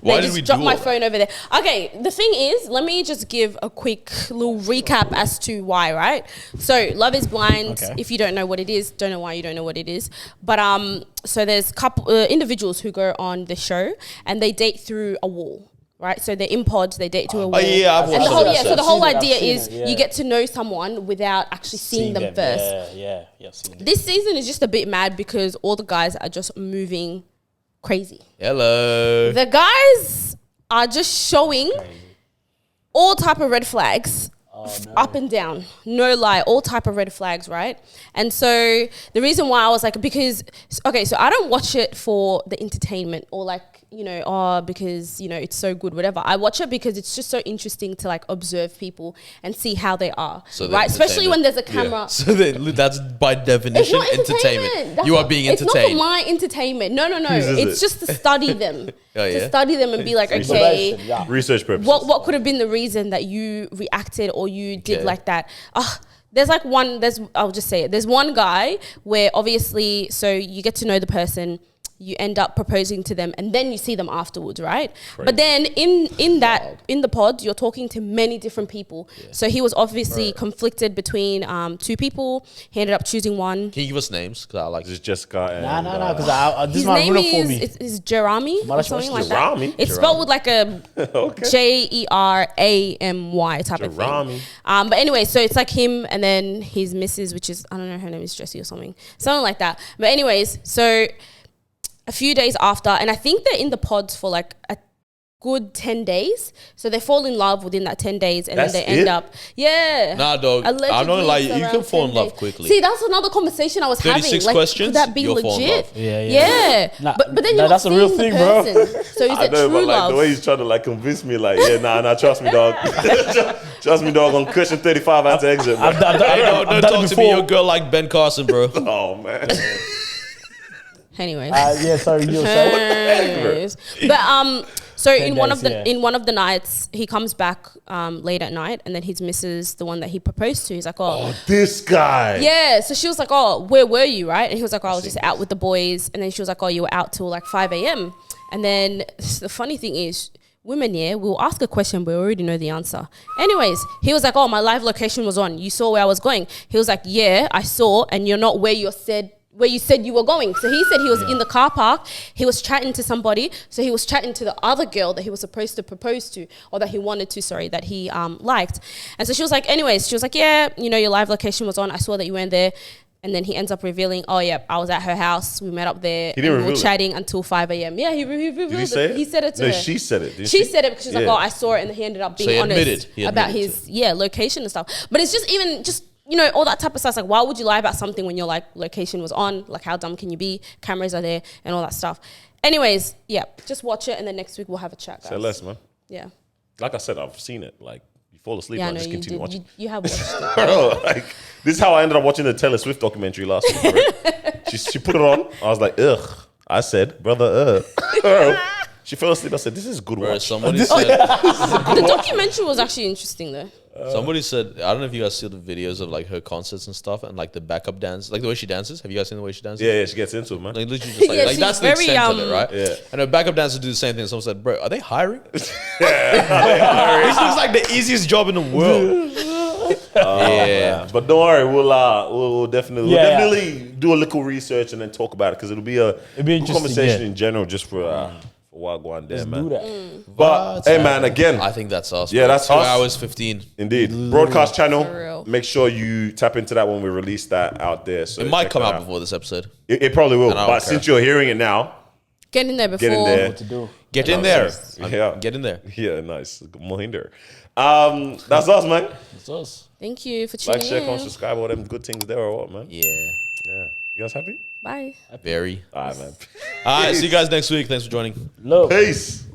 Why They did just we dropped do my all that? phone over there. Okay, the thing is, let me just give a quick little recap as to why, right? So, Love is Blind. Okay. If you don't know what it is, don't know why you don't know what it is. But so there's couple individuals who go on the show and they date through a wall. Right, so they're in pods. They date to a wall. yeah, I've and watched the whole that. so the I've whole seen it, I've idea seen is it, yeah. you get to know someone without actually seeing them first. Yeah, I've seen it. This season is just a bit mad because all the guys are just moving crazy. Hello. The guys are just showing all type of red flags up and down. No lie, all type of red flags, right? And so the reason why I was like, because, okay, so I don't watch it for the entertainment or like, you know, because, you know, it's so good, whatever. I watch it because it's just so interesting to like observe people and see how they are, So the right? Especially when there's a entertainment. camera. Yeah. So that's by It's definition not entertainment. That's You are not- being It's entertained. not for my entertainment. No. Whose is It's it? just to study them. Oh, yeah? To study them and be like, okay, Observation, yeah. Research purposes. what could have been the reason that you reacted or you did Okay. like that? I'll just say it. There's one guy where obviously, so you get to know the person you end up proposing to them and then you see them afterwards, right? But then in the pod, you're talking to many different people. Yeah. So he was obviously conflicted between 2 people. He ended up choosing one. Can you give us names? Because I like This is Jessica and... Nah, because this is my His name ruler for me. is Jeremy or something like that. Jeremy? It's spelled with like a Jeramy type of thing. But anyway, so it's like him and then his missus, which is, I don't know, her name is Jessie or something like that. But anyways, so a few days after, and I think they're in the pods for like a good 10 days. So they fall in love within that 10 days and then they end up, Nah, dog. I'm not gonna lie, you can fall in love quickly. See, that's another conversation I was having. 36 like, questions, could that be you'll fall in legit? love. Yeah. Nah, but then you're that's not a real seeing thing, the bro. person. So is I it know, true but like love? the way he's trying to like convince me, like, nah, trust me, dog. Trust me, dog. On cushion 35, I had to exit. Man. Hey, don't talk to me, your girl like Ben Carson, bro. Oh man. Anyways. Yeah, sorry, you were saying. Anyways. But so in one days, of the nights, he comes back late at night, and then his missus, the one that he proposed to, he's like, Oh, this guy. yeah. So she was like, oh, where were you, right? And he was like, oh, I was just out with the boys. And then she was like, oh, you were out till like 5 a.m. And then the funny thing is, women, we'll ask a question, but we already know the answer. Anyways, he was like, oh, my live location was on. You saw where I was going. He was like, yeah, I saw, and you're not where you said you were going. So he said he was in the car park. He was chatting to somebody. So he was chatting to the other girl that he was supposed to propose to, or that he wanted to, that he liked. And so she was like, anyways, she was like, yeah, your live location was on. I saw that you went there. And then he ends up revealing, oh, yeah, I was at her house. We met up there. He didn't and we were reveal it. chatting until 5 a.m. Yeah, he revealed Did he say it? He said it to no, her. she said it. Didn't She said it because she's like, Yeah. oh, I saw it. And he ended up being he honest admitted about to his location and stuff. But it's just all that type of stuff. Like, why would you lie about something when your like location was on? Like, how dumb can you be? Cameras are there and all that stuff. Anyways, just watch it, and then next week we'll have a chat, guys. Say less, man. Yeah. Like I said, I've seen it. Like, you fall asleep, Yeah, and no, just continue watching. you have watched it. Bro, like, this is how I ended up watching the Taylor Swift documentary last week, bro. She put it on. I was like, ugh. I said, brother, ugh. She fell asleep. I said, this is good Bro, watch. somebody said, The documentary was actually interesting, though. somebody said, I don't know if you guys see the videos of like her concerts and stuff and like the backup dance, like the way she dances. Have you guys seen the way she dances? Yeah, she gets into it, man. Like literally just like, Yeah, like she's that's the very, extent of it, right? Yeah. And her backup dancers do the same thing. Someone said, bro, are they hiring? This looks like the easiest job in the world. Man. But don't worry, we'll definitely do a little research and then talk about it because it'll be a good interesting, conversation in general just for Wagwan there, man. Do that. But hey, man, again, I think that's us. Yeah, bro. that's 2 us. hours 15. indeed, broadcast For channel. real. Make sure you tap into that when we release that out there. So It might check come that out before this episode. It probably will. And I don't But care. since you're hearing it now, Get in there before. get in there. To do. Get in there. Yeah. Get in there. Yeah, nice. Mohinder. That's us, man. It's us. Thank you for tuning Like, share, in. comment, subscribe, all them good things there or what, man? Yeah. Yeah. You guys happy? Bye. Very. All right, man. All right. See you guys next week. Thanks for joining. Love. Peace.